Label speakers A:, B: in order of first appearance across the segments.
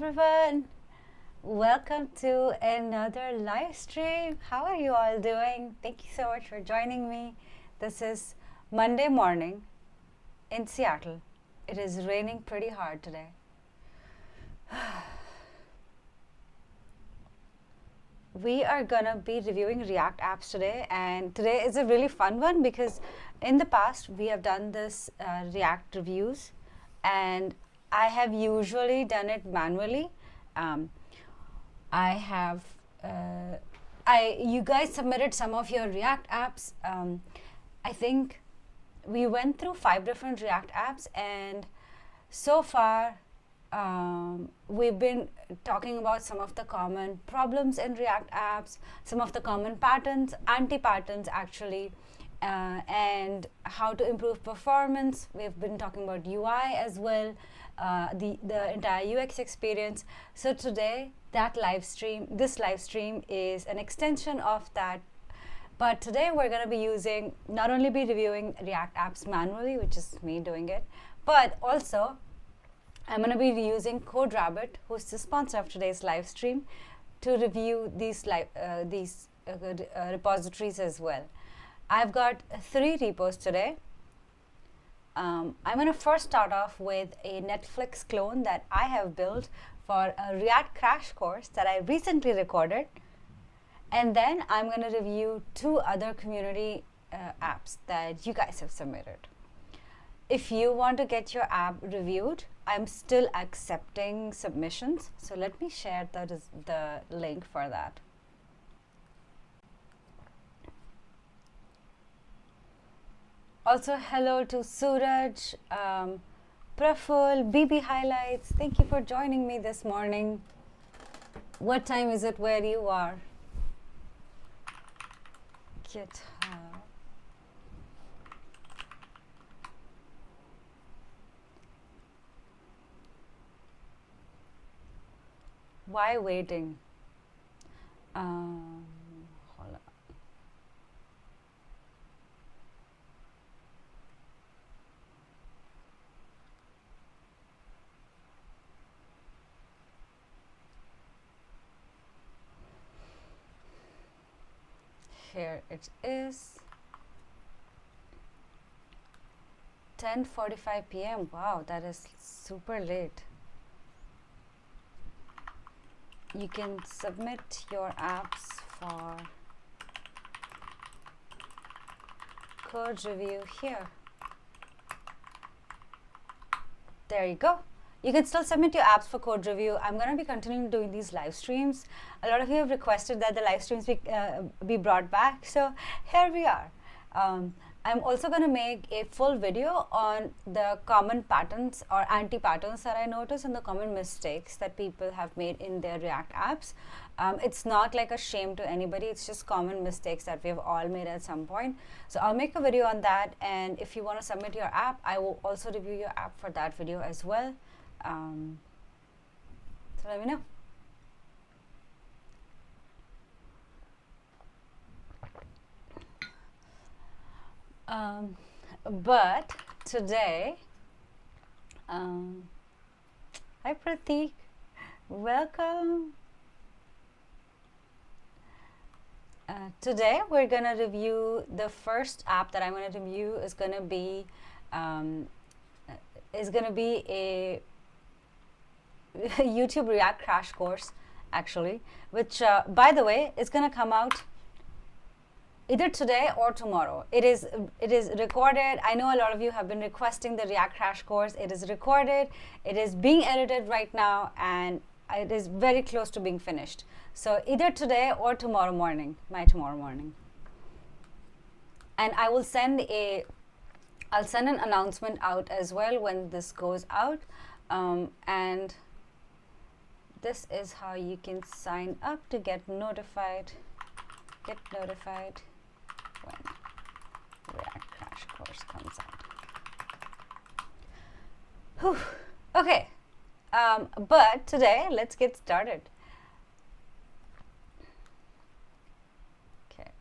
A: everyone. Welcome to another live stream. How are you all doing? Thank you so much for joining me. This is Monday morning in Seattle. It is raining pretty hard today. We are gonna be reviewing React apps today, and today is a really fun one because in the past we have done this React reviews, and I have usually done it manually. You guys submitted some of your React apps. I think we went through 5 different React apps, and so far we've been talking about some of the common problems in React apps, some of the common patterns, anti-patterns actually, and how to improve performance. We've been talking about UI as well, the entire UX experience. So today, this live stream is an extension of that. But today we're going to be not only be reviewing React apps manually, which is me doing it, but also I'm going to be using CodeRabbit, who's the sponsor of today's live stream, to review these repositories as well. I've got 3 repos today. I'm going to first start off with a Netflix clone that I have built for a React crash course that I recently recorded. And then I'm going to review 2 other community apps that you guys have submitted. If you want to get your app reviewed, I'm still accepting submissions. So let me share the link for that. Also, hello to Suraj, Praful, BB Highlights. Thank you for joining me this morning. What time is it where you are? GitHub. Why waiting? Hold on. Here it is. 10:45 p.m. Wow, that is super late. You can submit your apps for code review here. There you go. You can still submit your apps for code review. I'm going to be continuing doing these live streams. A lot of you have requested that the live streams be brought back. So here we are. I'm also going to make a full video on the common patterns or anti-patterns that I noticed and the common mistakes that people have made in their React apps. It's not like a shame to anybody. It's just common mistakes that we've all made at some point. So I'll make a video on that. And if you want to submit your app, I will also review your app for that video as well. So let me know. But today, hi Prateek, welcome. Today we're gonna review the first app that I'm gonna review is gonna be a YouTube React crash course, actually, which by the way is gonna come out either today or tomorrow. It is recorded. I know a lot of you have been requesting the React crash course. It is recorded. It is being edited right now, and it is very close to being finished. So either today or tomorrow morning, tomorrow morning. And I will I'll send an announcement out as well when this goes out. And this is how you can sign up to get notified when React crash course comes out. Whew. Okay, but today let's get started. Okay.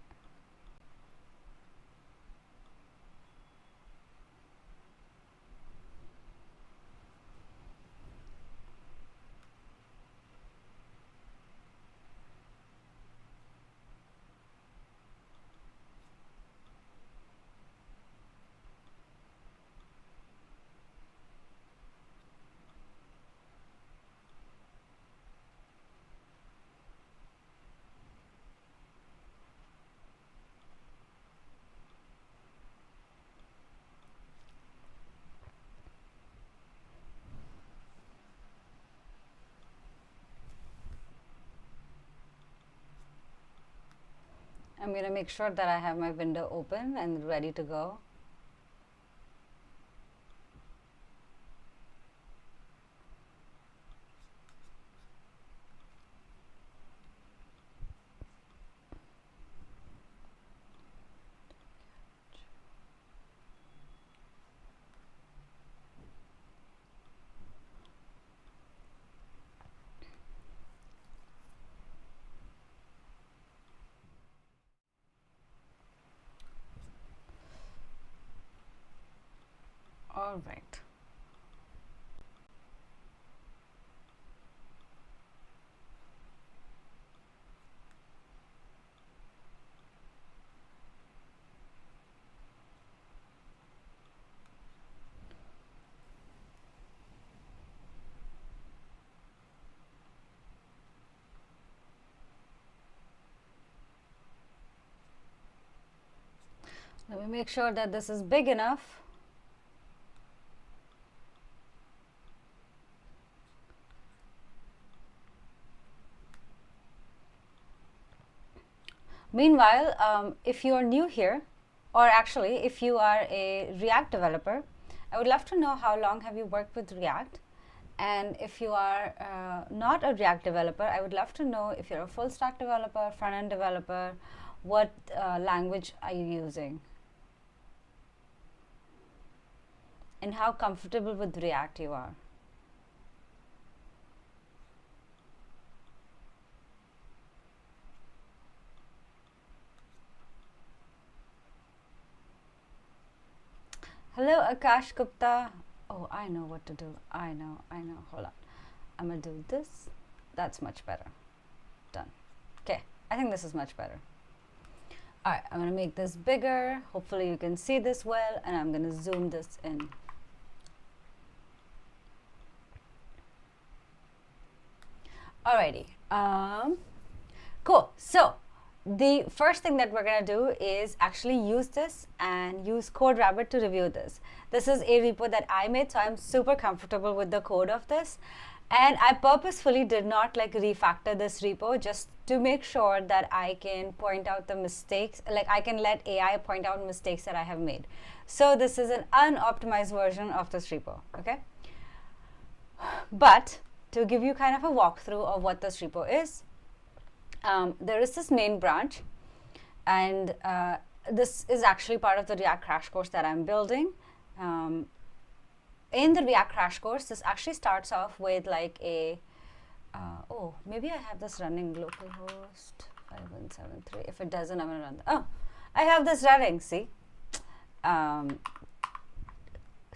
A: I'm going to make sure that I have my window open and ready to go. All right. Let me make sure that this is big enough. Meanwhile, if you are new here, or actually if you are a React developer, I would love to know how long have you worked with React. And if you are not a React developer, I would love to know if you're a full stack developer, front end developer, what language are you using? And how comfortable with React you are. Hello, Akash Gupta. Oh, I know what to do. I know. Hold on. I'm going to do this. That's much better. Done. Okay, I think this is much better. All right, I'm going to make this bigger. Hopefully you can see this well, and I'm going to zoom this in. Alrighty, cool. So the first thing that we're going to do is actually use this and use CodeRabbit to review this. This is a repo that I made, so I'm super comfortable with the code of this. And I purposefully did not like refactor this repo just to make sure that I can point out the mistakes, like I can let AI point out mistakes that I have made. So this is an unoptimized version of this repo, okay? But to give you kind of a walkthrough of what this repo is, there is this main branch, and this is actually part of the React crash course that I'm building. In the React crash course, this actually starts off with like a, oh, maybe I have this running localhost 5173. If it doesn't, I'm going to run. Oh, I have this running, see?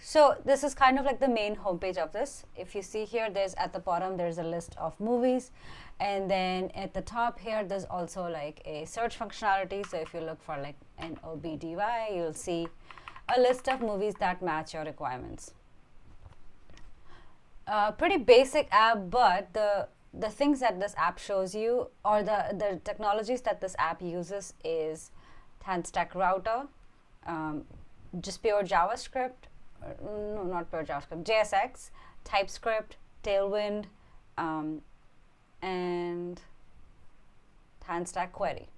A: So this is kind of like the main homepage of this. If you see here, there's at the bottom, there's a list of movies. And then at the top here, there's also like a search functionality. So if you look for like NOBDY, you'll see a list of movies that match your requirements. Pretty basic app, but the things that this app shows you, or the technologies that this app uses, is Tanstack router, just pure JavaScript, no, not pure JavaScript, JSX, TypeScript, Tailwind, and Tanstack query.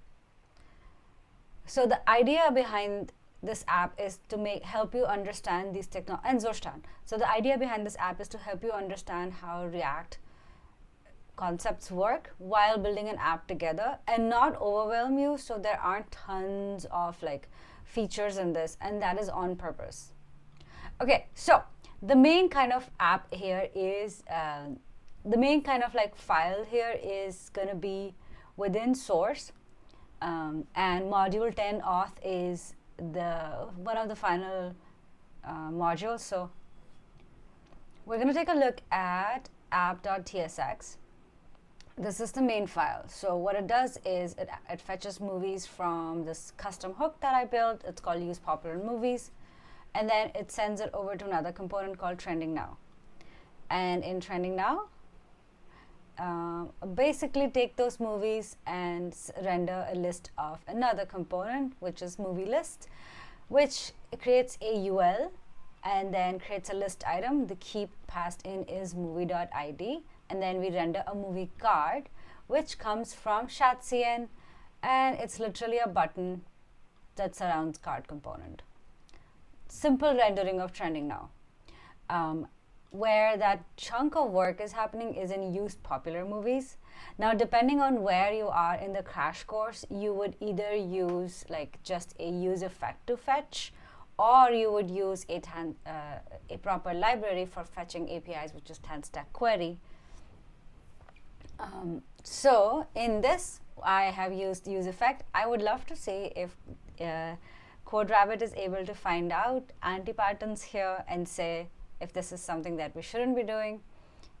A: So the idea behind this app is to help you understand these and Zostan. So the idea behind this app is to help you understand how React concepts work while building an app together and not overwhelm you, so there aren't tons of like features in this, and that is on purpose. Okay, so the main kind of app here is the main kind of like file here is going to be within source, and module 10 auth is one of the final modules. So we're going to take a look at app.tsx. This is the main file. So what it does is it fetches movies from this custom hook that I built. It's called use popular movies. And then it sends it over to another component called trending now. And in trending now, basically take those movies and render a list of another component, which is movie list, which creates a UL and then creates a list item. The key passed in is movie.id, and then we render a movie card, which comes from Shatcn, and it's literally a button that surrounds card component. Simple rendering of trending now. Where that chunk of work is happening is in used popular movies. Now, depending on where you are in the crash course, you would either use like just a use effect to fetch, or you would use a proper library for fetching APIs, which is 10-stack query. So in this, I have used use effect. I would love to see if CodeRabbit is able to find out anti-patterns here and say if this is something that we shouldn't be doing,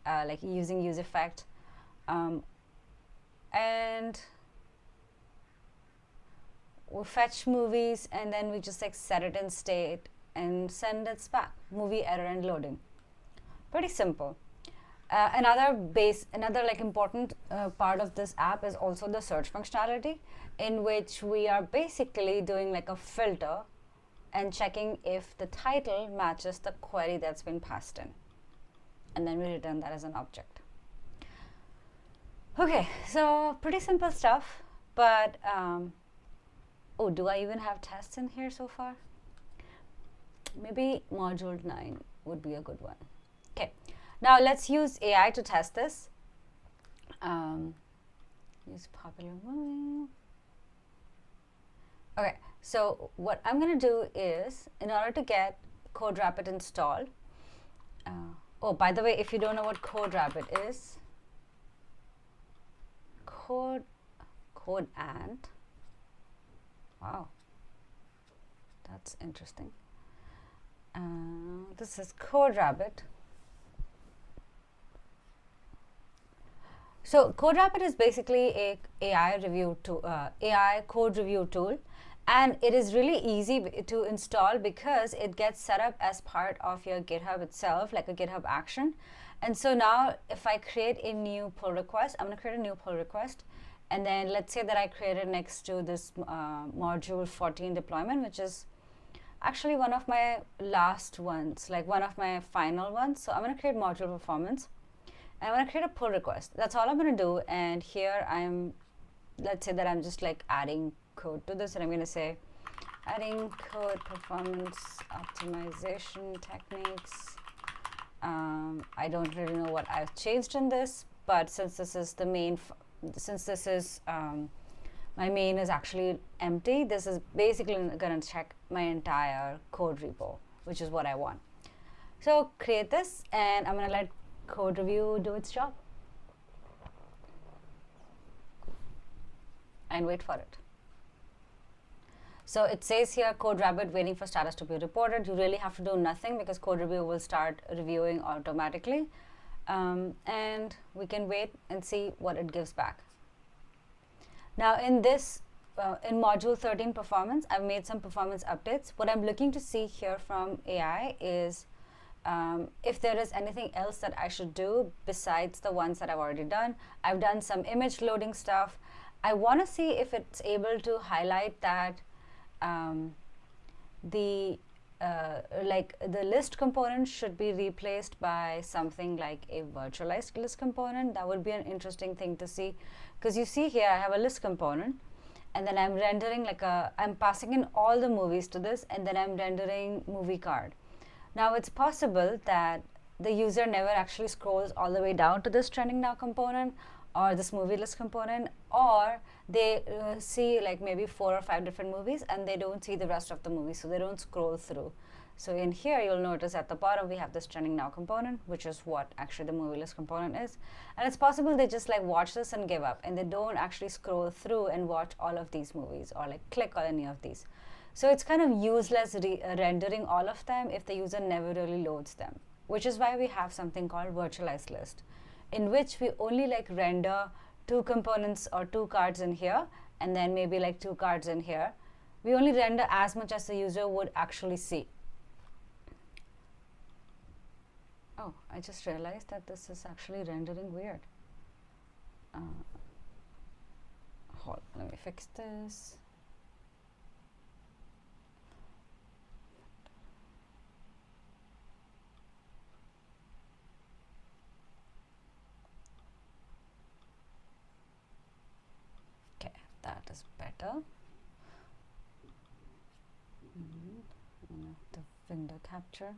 A: like using use effect. And we'll fetch movies, and then we just like set it in state and send it back. Movie error and loading. Pretty simple. Another like important part of this app is also the search functionality, in which we are basically doing like a filter and checking if the title matches the query that's been passed in, and then we return that as an object. Okay, so pretty simple stuff, but oh, do I even have tests in here so far? Maybe module 9 would be a good one. Okay, now let's use AI to test this. Use popular movie. Okay, so what I'm going to do is, in order to get CodeRabbit installed, oh, by the way, if you don't know what CodeRabbit is, code and, wow, that's interesting. This is CodeRabbit. So CodeRabbit is basically a AI review tool, AI code review tool, and it is really easy to install because it gets set up as part of your GitHub itself, like a GitHub action. And so now if I create a new pull request, I'm going to create a new pull request, and then let's say that I created next to this module 14 deployment, which is actually one of my last ones, like one of my final ones. So I'm going to create module performance. I'm going to create a pull request. That's all I'm going to do. And here let's say that I'm just like adding code to this, and I'm going to say adding code performance optimization techniques. I don't really know what I've changed in this, but since this is the main, my main is actually empty, this is basically going to check my entire code repo, which is what I want. So create this, and I'm going to let code review do its job and wait for it. So it says here CodeRabbit waiting for status to be reported. You really have to do nothing because code review will start reviewing automatically, and we can wait and see what it gives back. Now in this in module 13 performance, I've made some performance updates. What I'm looking to see here from AI is if there is anything else that I should do besides the ones that I've already done. I've done some image loading stuff. I want to see if it's able to highlight that the list component should be replaced by something like a virtualized list component. That would be an interesting thing to see, because you see here I have a list component, and then I'm rendering I'm passing in all the movies to this, and then I'm rendering movie card. Now it's possible that the user never actually scrolls all the way down to this trending now component or this movie list component, or they see like maybe 4 or 5 different movies and they don't see the rest of the movies, so they don't scroll through. So in here you'll notice at the bottom we have this trending now component, which is what actually the movie list component is, and it's possible they just like watch this and give up, and they don't actually scroll through and watch all of these movies or like click on any of these. So it's kind of useless rendering all of them if the user never really loads them, which is why we have something called virtualized list, in which we only like render 2 components or 2 cards in here, and then maybe like 2 cards in here. We only render as much as the user would actually see. Oh, I just realized that this is actually rendering weird. Hold on, let me fix this. That is better. better. The window capture.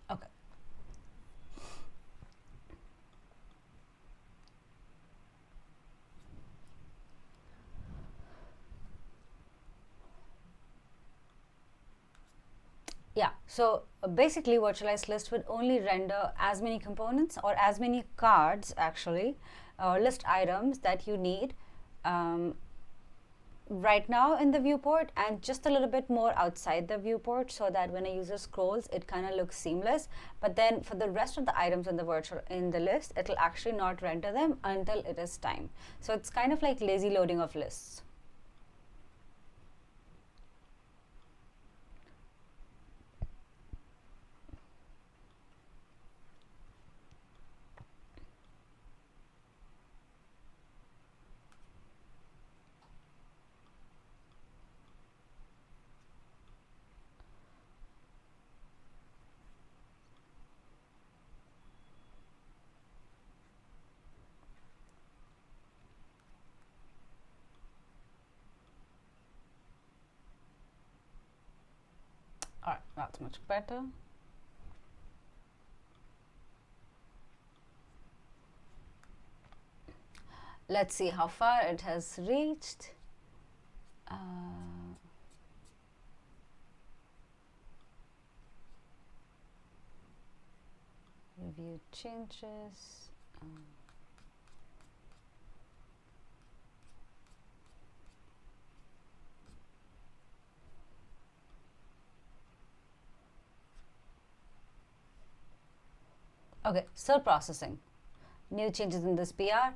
A: Okay. Yeah, so basically virtualized list would only render as many components or as many cards actually, or list items that you need right now in the viewport, and just a little bit more outside the viewport, so that when a user scrolls it kind of looks seamless. But then for the rest of the items in the list, it will actually not render them until it is time. So it's kind of like lazy loading of lists. All right, that's much better. Let's see how far it has reached. Review changes. Okay, still processing. New changes in this PR.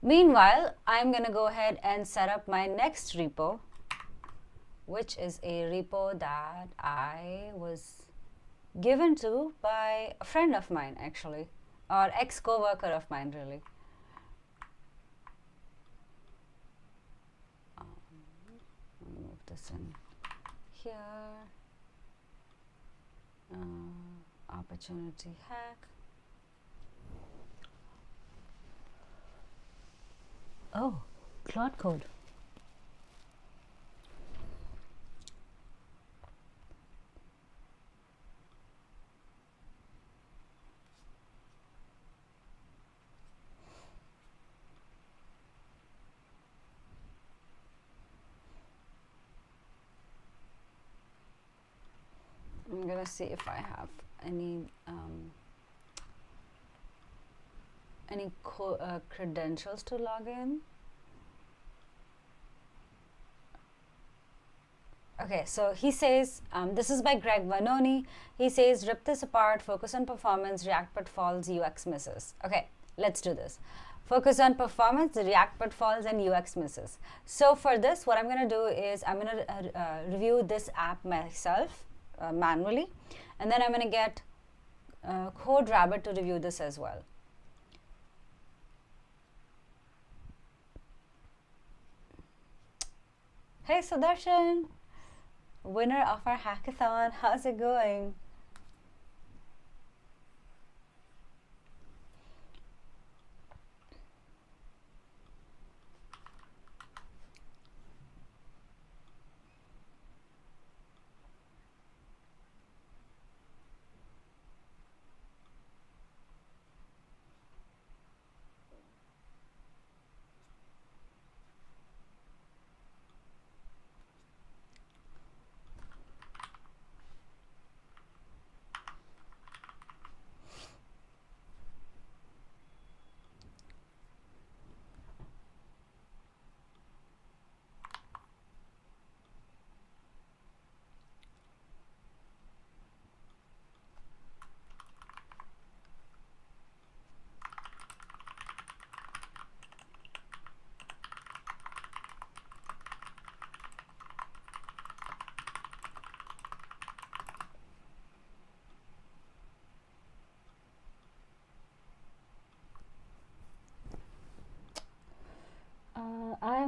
A: Meanwhile, I'm going to go ahead and set up my next repo, which is a repo that I was given to by a friend of mine, actually, or ex-coworker of mine, really. Move this in here. Opportunity hack. Oh, Cloud Code. I'm gonna see if I have any credentials to log in. Okay, so he says, this is by Greg Vanoni. He says, rip this apart, focus on performance, React pitfalls, UX misses. Okay, let's do this. Focus on performance, React pitfalls, and UX misses. So for this, what I'm going to do is I'm going to review this app myself manually, and then I'm going to get CodeRabbit to review this as well. Hey Sudarshan, winner of our hackathon, how's it going?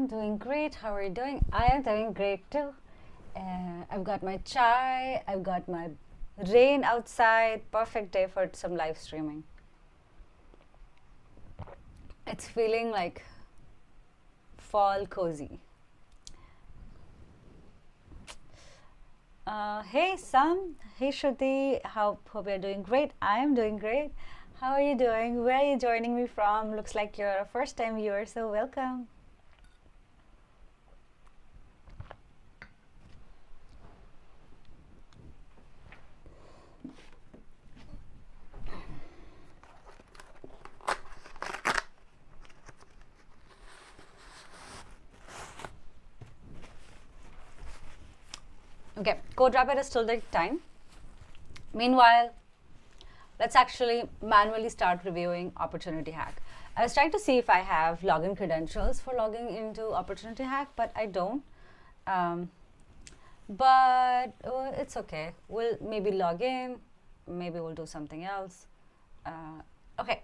A: am doing great. How are you doing? I am doing great too. I've got my chai, I've got my rain outside. Perfect day for some live streaming. It's feeling like fall cozy. Hey Sam, hey Shruti, hope you're doing great. I am doing great. How are you doing? Where are you joining me from? Looks like you're a first time viewer, so welcome. Okay, CodeRabbit is still the time. Meanwhile, let's actually manually start reviewing Opportunity Hack. I was trying to see if I have login credentials for logging into Opportunity Hack, but I don't. But it's okay. We'll maybe log in. Maybe we'll do something else. Okay.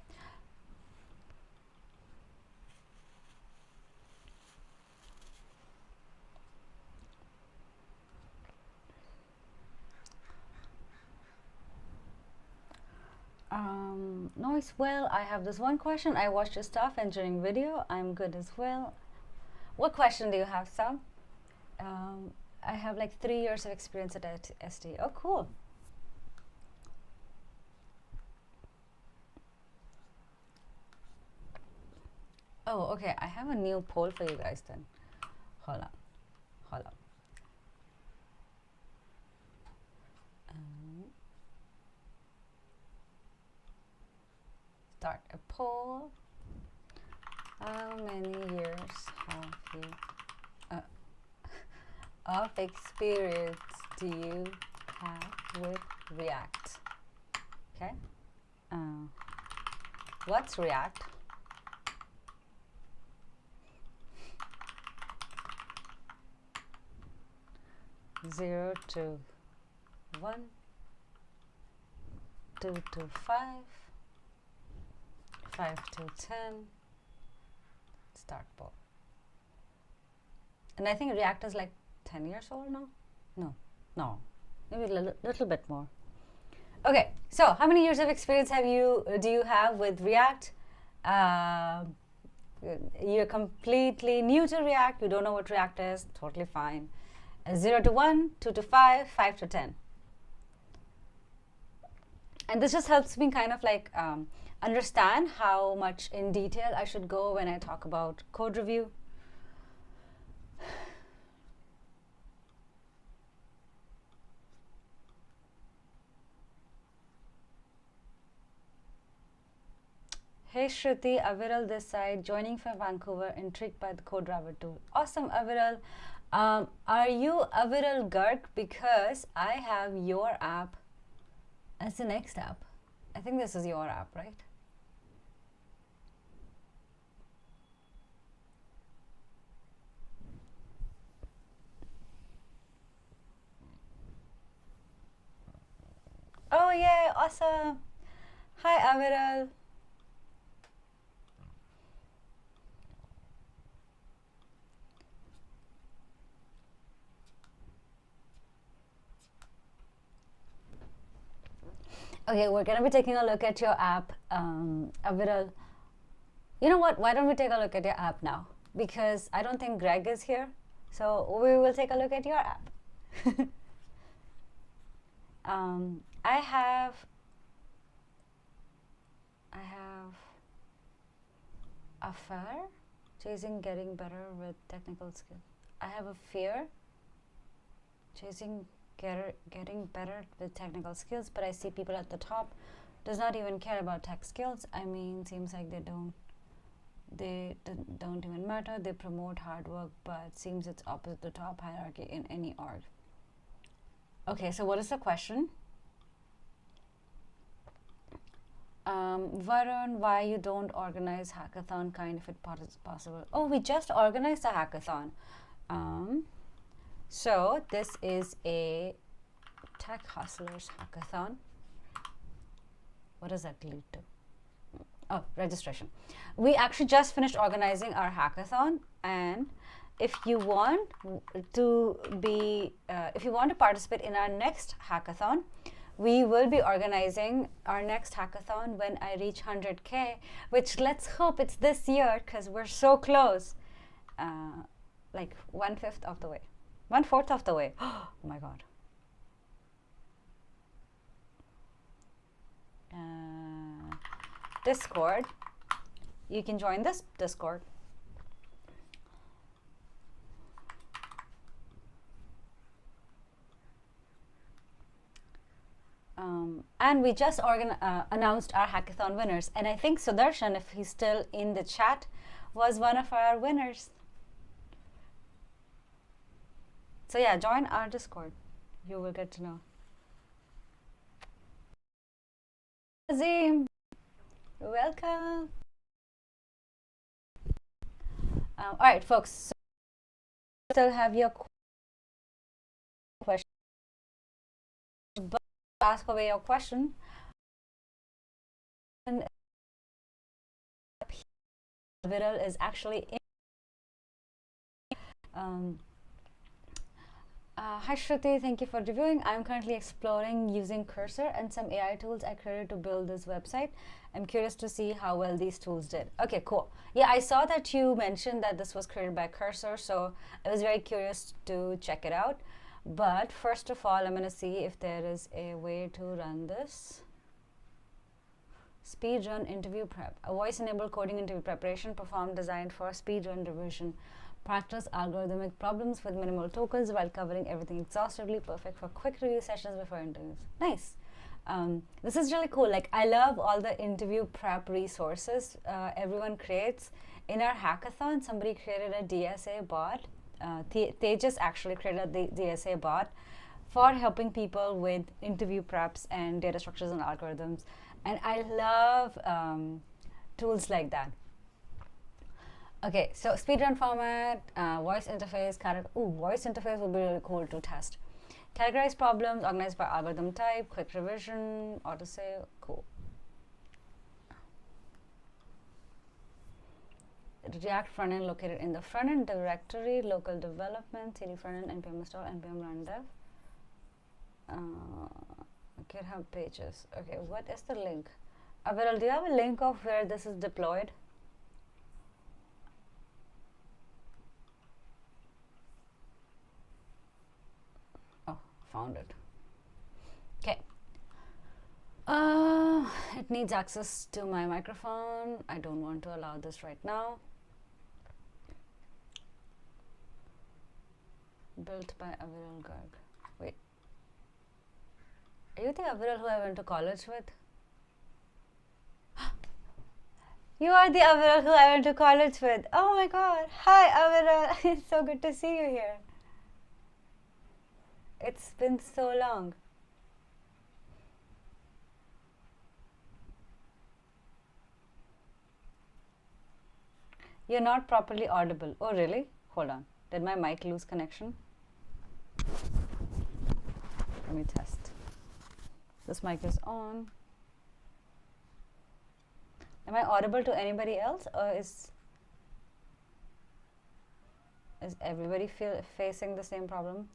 A: Noise. Well, I have this one question. I watched your staff engineering video. I'm good as well. What question do you have, Sam? I have like 3 years of experience at ST. Oh, cool. Oh, okay. I have a new poll for you guys then. Hold on. Hold on. Start a poll. How many years have you of experience do you have with React? Okay. What's React? Zero to 1, 2 to 5, 5 to 10. Start poll. And I think React is like 10 years old now? No, maybe a little bit more. Okay, so how many years of experience do you have with React? You're completely new to React, you don't know what React is, totally fine. 0 to 1, 2 to 5, 5 to 10. And this just helps me kind of like understand how much in detail I should go when I talk about code review. Hey Shruti, Aviral this side, joining from Vancouver, intrigued by the CodeRabbit tool. Awesome, Aviral. Are you Aviral Garg? Because I have your app as the next app. I think this is your app, right? Oh yeah, awesome. Hi Aviral. Okay, we're going to be taking a look at your app, Aviral. You know what? Why don't we take a look at your app now? Because I don't think Greg is here, so we will take a look at your app. I have a fear chasing getting better with technical skill. I have a fear chasing getting better with technical skills, but I see people at the top does not even care about tech skills. I mean, seems like they don't even matter. They promote hard work, but seems it's opposite the top hierarchy in any org. Okay, so what is the question? Varun, why you don't organize hackathon kind if it is possible? Oh, we just organized a hackathon. So this is a Tech Hustlers hackathon. What does that lead to? registration. We actually just finished organizing our hackathon, and if you want to participate in our next hackathon, we will be organizing our next hackathon when I reach 100K, which let's hope it's this year because we're so close. Like 1/5 of the way, 1/4 of the way. Oh my God. Discord. You can join this Discord. And we just announced our hackathon winners. And I think Sudarshan, if he's still in the chat, was one of our winners. So yeah, join our Discord. You will get to know. Azim, welcome. All right, folks. So still have your question. But ask away your question. And Viral is actually in. Hi Shruti, thank you for reviewing. I'm currently exploring using Cursor and some AI tools I created to build this website. I'm curious to see how well these tools did. Okay, cool. Yeah, I saw that you mentioned that this was created by Cursor, so I was very curious to check it out. But first of all, I'm going to see if there is a way to run this. Speedrun interview prep. A voice-enabled coding interview preparation performed designed for speedrun revision. Practice algorithmic problems with minimal tokens while covering everything exhaustively. Perfect for quick review sessions before interviews. Nice. This is really cool. Like, I love all the interview prep resources everyone creates. In our hackathon, somebody created a DSA bot. Tejas actually created the DSA bot for helping people with interview preps and data structures and algorithms. And I love tools like that. Okay, so speedrun format, voice interface, voice interface will be really cool to test. Categorize problems, organized by algorithm type, quick revision, autosave, cool. React frontend located in the frontend directory, local development, cd frontend, npm install, npm run dev. GitHub pages. Okay, what is the link? Aviral, do you have a link of where this is deployed? Oh, found it. Okay. It needs access to my microphone. I don't want to allow this right now. Built by Aviral Garg. Wait. Are you the Aviral who I went to college with? You are the Aviral who I went to college with. Oh my God. Hi, Aviral. It's so good to see you here. It's been so long. You're not properly audible. Oh, really? Hold on. Did my mic lose connection? Let me test. This mic is on. Am I audible to anybody else, or is everybody facing the same problem?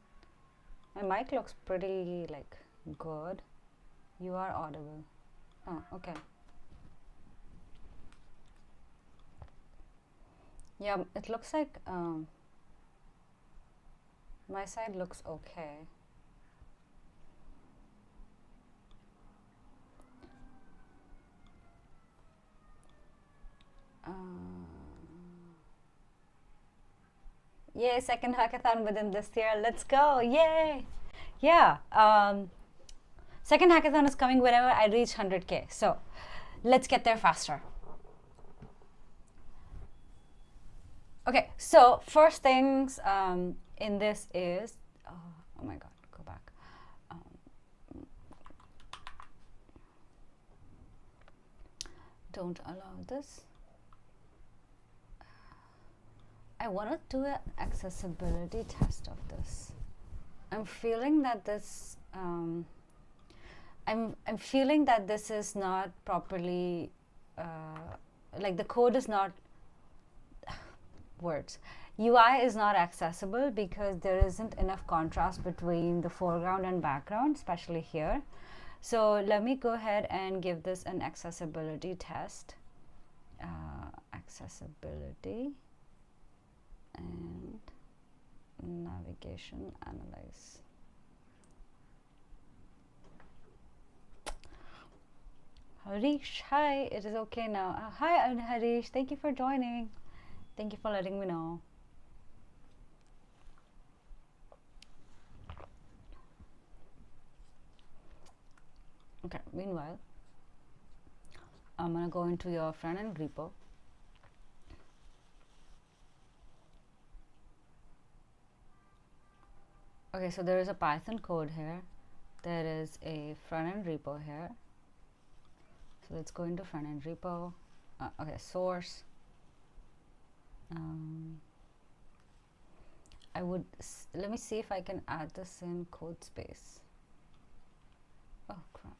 A: My mic looks pretty like good. You are audible. Oh, okay. Yeah, it looks like my side looks okay. Yay, second hackathon within this year. Let's go. Yay. Yeah. Second hackathon is coming whenever I reach 100K. So let's get there faster. Okay, so first things in this is, oh my God, go back. Don't allow this. I want to do an accessibility test of this. I'm feeling that this, I'm feeling that this is not properly like the code is not words. UI is not accessible because there isn't enough contrast between the foreground and background, especially here. So let me go ahead and give this an accessibility test. Accessibility and navigation analyze. Harish, hi, it is okay now. Hi, Harish, thank you for joining. Thank you for letting me know. Okay, meanwhile, I'm gonna go into your front-end repo. Okay, so there is a Python code here. There is a front-end repo here. So let's go into front-end repo. Okay, source. Let me see if I can add this in code space. Oh crap.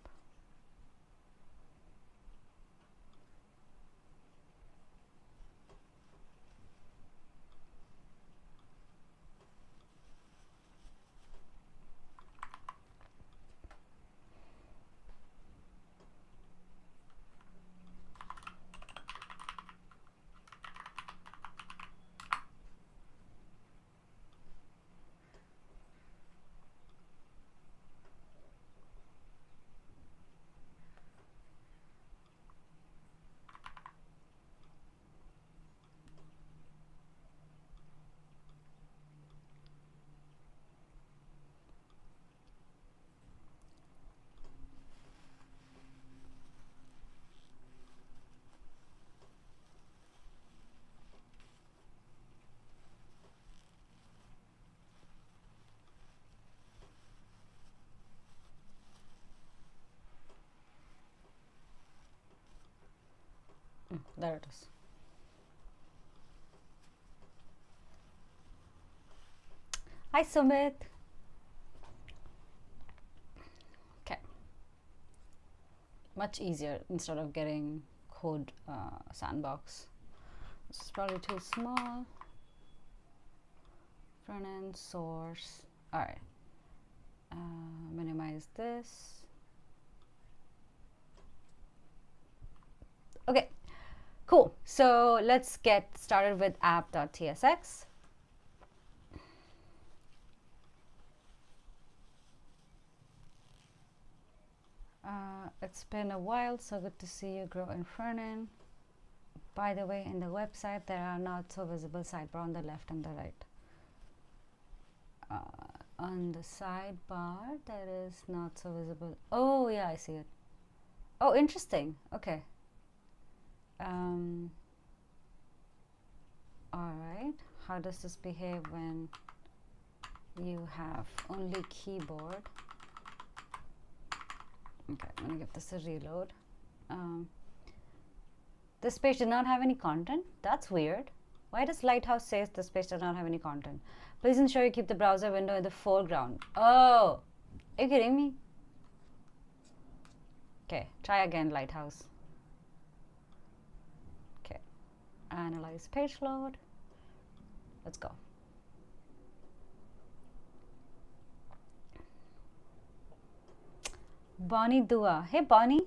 A: There it is. Hi Sumit. Okay. Much easier instead of getting code sandbox. This is probably too small. Front end source. All right. Minimize this. Okay. Cool. So let's get started with app.tsx. It's been a while, so good to see you grow in front end. By the way, in the website, there are not so visible sidebar on the left and the right. On the sidebar, there is not so visible. Oh, yeah, I see it. Oh, interesting. Okay. All right. How does this behave when you have only keyboard? Okay, I'm gonna give this a reload. This page did not have any content. That's weird. Why does Lighthouse says this page does not have any content? Please ensure you keep the browser window in the foreground. Oh, are you kidding me? Okay, try again, Lighthouse. Okay, analyze page load. Let's go. Bonnie Dua. Hey Bonnie.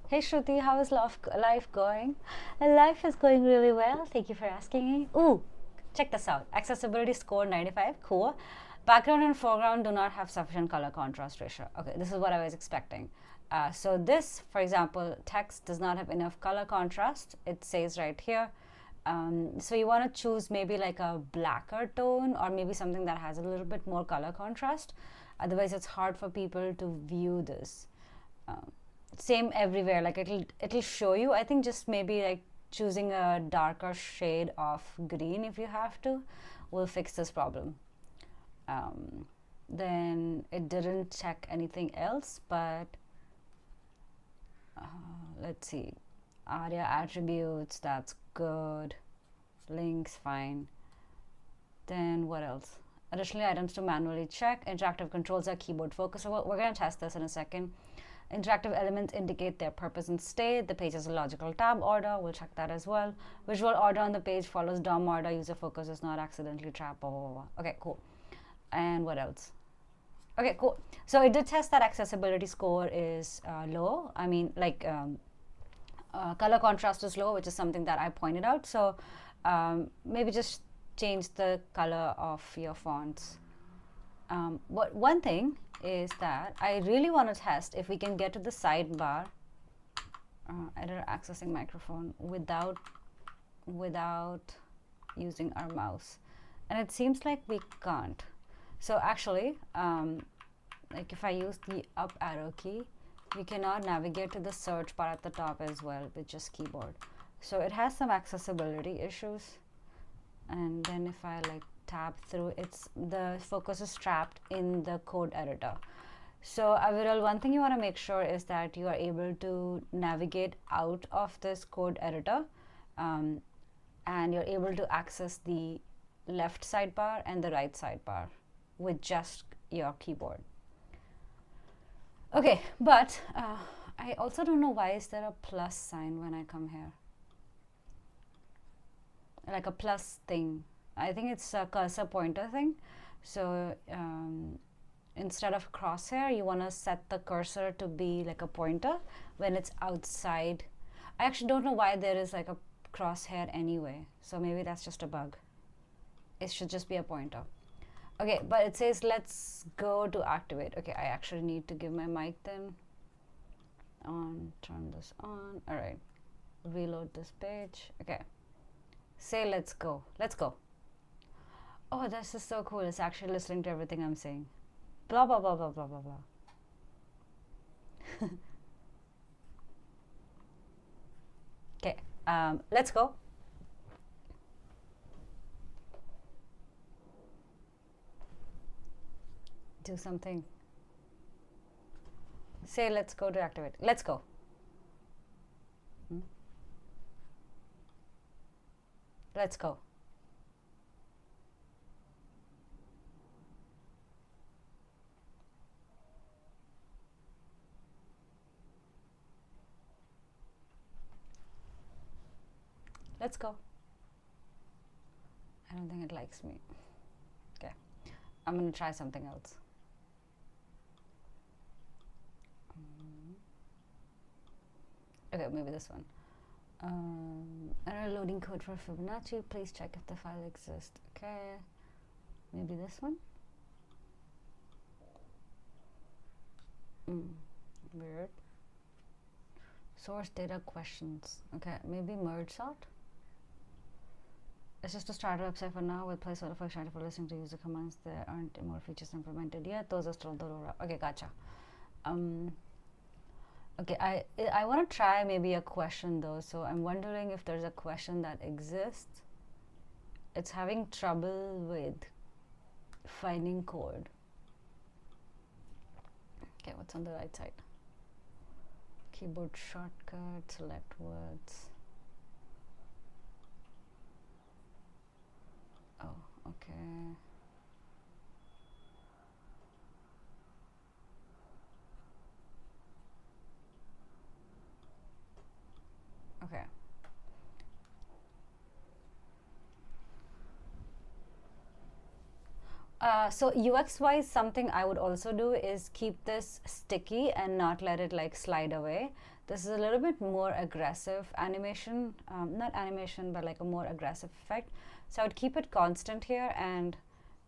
A: Hey Shruti, how is life going? Life is going really well. Thank you for asking me. Ooh, check this out. Accessibility score 95. Cool. Background and foreground do not have sufficient color contrast ratio. Okay, this is what I was expecting. So this, for example, text does not have enough color contrast. It says right here. So you want to choose maybe like a blacker tone or maybe something that has a little bit more color contrast. Otherwise, it's hard for people to view this. Same everywhere, like it'll show you. I think just maybe like choosing a darker shade of green if you have to will fix this problem. Then it didn't check anything else, but let's see. ARIA attributes, that's good. Links, fine. Then what else? Additionally, items to manually check. Interactive controls are keyboard focus. So we're going to test this in a second. Interactive elements indicate their purpose and state. The page has a logical tab order. We'll check that as well. Visual order on the page follows DOM order. User focus is not accidentally trapped. Blah, blah, blah. Okay, cool. And what else? Okay, cool. So it did test that accessibility score is low. I mean, like color contrast is low, which is something that I pointed out. So maybe just change the color of your fonts. But one thing is that I really want to test if we can get to the sidebar, editor accessing microphone without using our mouse, and it seems like we can't. So actually, like if I use the up arrow key, we cannot navigate to the search bar at the top as well with just keyboard. So it has some accessibility issues. And then if I like tab through, the focus is trapped in the code editor. So Aviral, one thing you want to make sure is that you are able to navigate out of this code editor, and you're able to access the left sidebar and the right sidebar with just your keyboard. Okay, but I also don't know why is there a plus sign when I come here, like a plus thing. I think it's a cursor pointer thing. So instead of crosshair, you want to set the cursor to be like a pointer when it's outside. I actually don't know why there is like a crosshair anyway. So maybe that's just a bug. It should just be a pointer. Okay, but it says let's go to activate. Okay, I actually need to give my mic then on, turn this on. All right, reload this page. Okay, say let's go. Let's go. Oh, this is so cool. It's actually listening to everything I'm saying. Blah, blah, blah, blah, blah, blah, blah. Okay, let's go. Do something. Say let's go to activate. Let's go. Let's go. Let's go. I don't think it likes me. Okay, I'm gonna try something else. Okay, maybe this one. Error loading code for Fibonacci. Please check if the file exists. Okay, maybe this one. Weird. Source data questions. Okay, maybe merge sort. It's just a starter website for now with placeholder functionality for listening to user commands. There aren't more features implemented yet. Those are still the rollout. Okay, gotcha. Okay, I want to try maybe a question though. So I'm wondering if there's a question that exists. It's having trouble with finding code. Okay, what's on the right side? Keyboard shortcut, select words. Oh, okay. Okay. So UX wise, something I would also do is keep this sticky and not let it like slide away. This is a little bit more aggressive animation, not animation, but like a more aggressive effect. So I would keep it constant here, and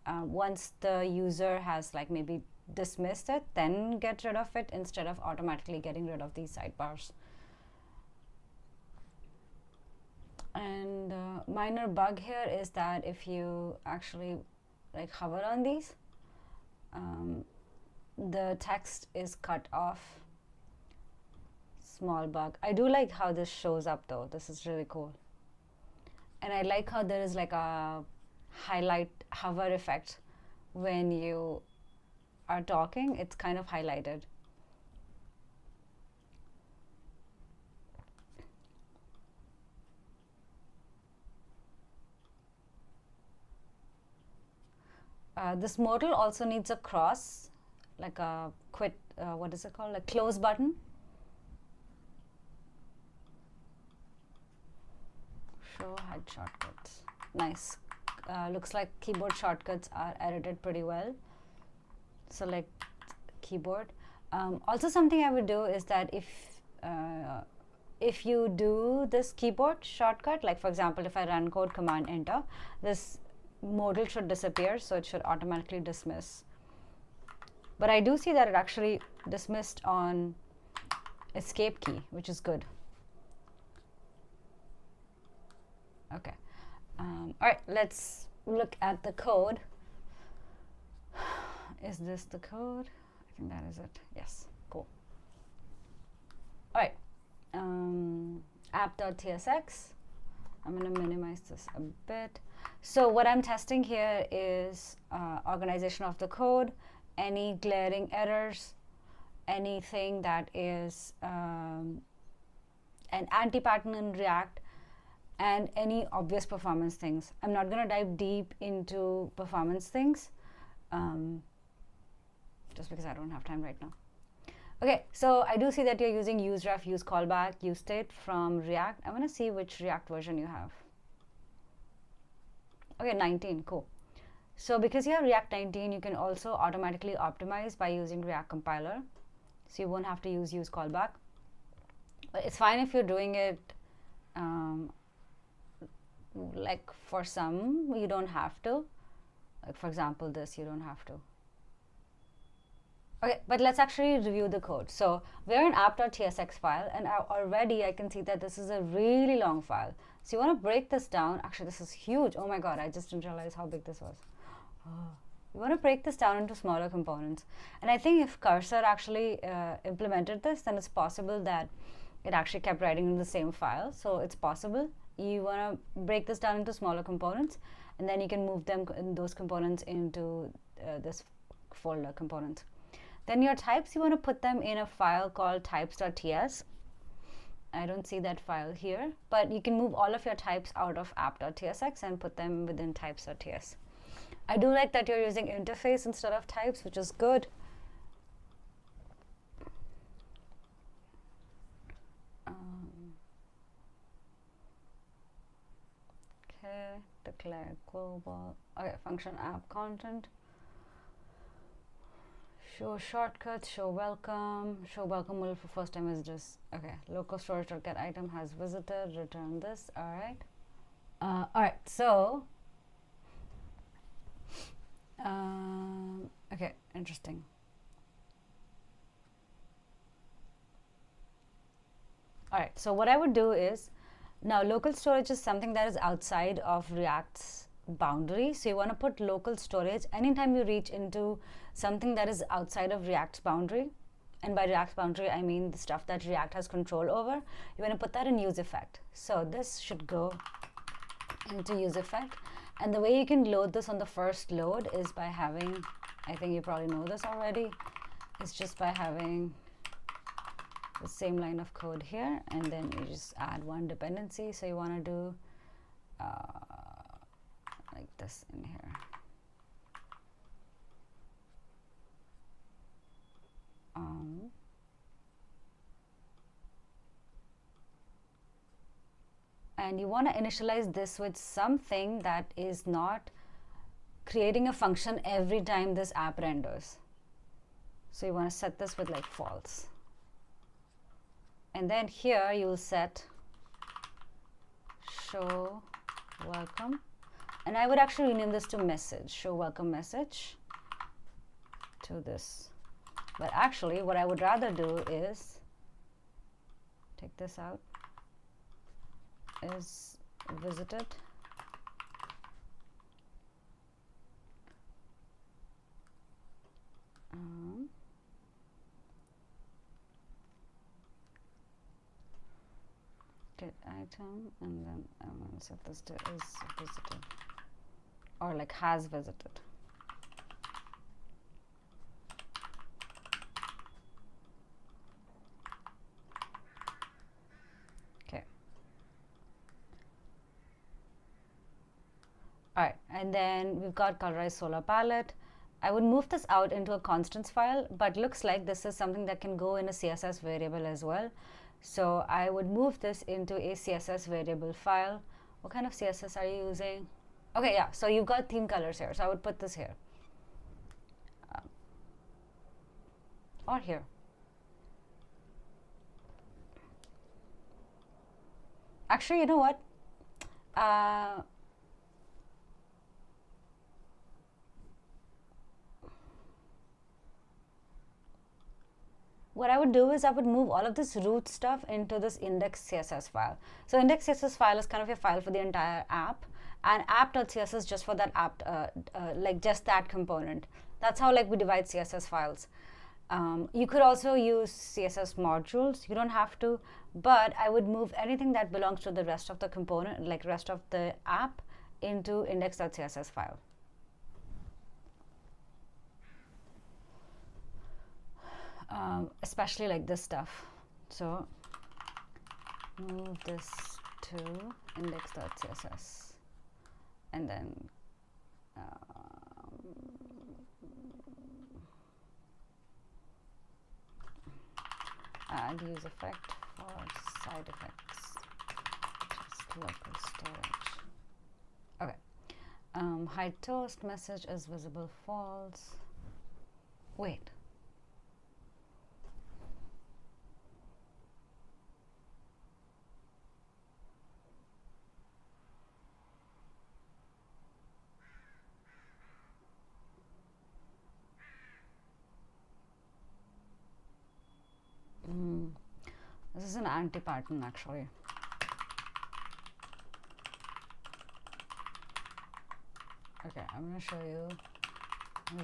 A: once the user has like maybe dismissed it, then get rid of it instead of automatically getting rid of these sidebars. And minor bug here is that if you actually like hover on these, the text is cut off. Small bug. I do like how this shows up though. This is really cool. And I like how there is like a highlight hover effect when you are talking. It's kind of highlighted. This modal also needs a cross like a quit, what is it called, a close button. Show head shortcuts. Nice. Looks like keyboard shortcuts are edited pretty well. Select keyboard. Also, something I would do is that if you do this keyboard shortcut, like for example, if I run code command enter, this modal should disappear, so it should automatically dismiss. But I do see that it actually dismissed on escape key, which is good. Okay. All right, let's look at the code. Is this the code? I think that is it. Yes, cool. All right, app.tsx. I'm going to minimize this a bit. So what I'm testing here is organization of the code, any glaring errors, anything that is an anti-pattern in React, and any obvious performance things. I'm not going to dive deep into performance things, just because I don't have time right now. Okay, so I do see that you're using useRef, useCallback, useState from React. I want to see which React version you have. Okay, 19, cool. So because you have React 19, you can also automatically optimize by using React compiler. So you won't have to use useCallback. But it's fine if you're doing it like for some, you don't have to. Like for example, this, you don't have to. Okay, but let's actually review the code. So we're an app.tsx file, and already I can see that this is a really long file. So you want to break this down. Actually, this is huge. Oh my God, I just didn't realize how big this was. Oh. You want to break this down into smaller components. And I think if Cursor actually implemented this, then it's possible that it actually kept writing in the same file. So it's possible. You want to break this down into smaller components, and then you can move them in those components into this folder components. Then your types, you want to put them in a file called types.ts. I don't see that file here, but you can move all of your types out of app.tsx and put them within types.ts. I do like that you're using interface instead of types, which is good. Okay, declare global. Okay, function app content. Show shortcuts, show welcome will for first time visitors. Okay, local storage.get item has visited, return this. All right, so okay, interesting. All right, so what I would do is, now local storage is something that is outside of React's boundary. So you want to put local storage anytime you reach into something that is outside of React's boundary. And by React's boundary, I mean the stuff that React has control over. You want to put that in use effect. So this should go into use effect. And the way you can load this on the first load is by having, I think you probably know this already, it's just by having the same line of code here, and then you just add one dependency. So you want to do like this in here. And you want to initialize this with something that is not creating a function every time this app renders. So you want to set this with like false. And then here you'll set show welcome. And I would actually rename this to message, show welcome message to this. But actually what I would rather do is take this out, is visited. Get item, and then I'm going to set this to is visited, or like has visited. Okay. All right, and then we've got colorized solar palette. I would move this out into a constants file, but looks like this is something that can go in a CSS variable as well. So I would move this into a CSS variable file. What kind of CSS are you using? Okay, yeah, so you've got theme colors here. So I would put this here. Or here. Actually, you know what? What I would do is I would move all of this root stuff into this index CSS file. So index CSS file is kind of a file for the entire app, and app.css just for that app, like just that component. That's how like we divide CSS files. You could also use CSS modules. You don't have to, but I would move anything that belongs to the rest of the component, like rest of the app, into index.css file. Especially like this stuff. So move this to index.css, and then add use effect for side effects, just local storage. Okay. Hide toast message is visible false. Wait. This is an anti-pattern actually. Okay, I'm going to show you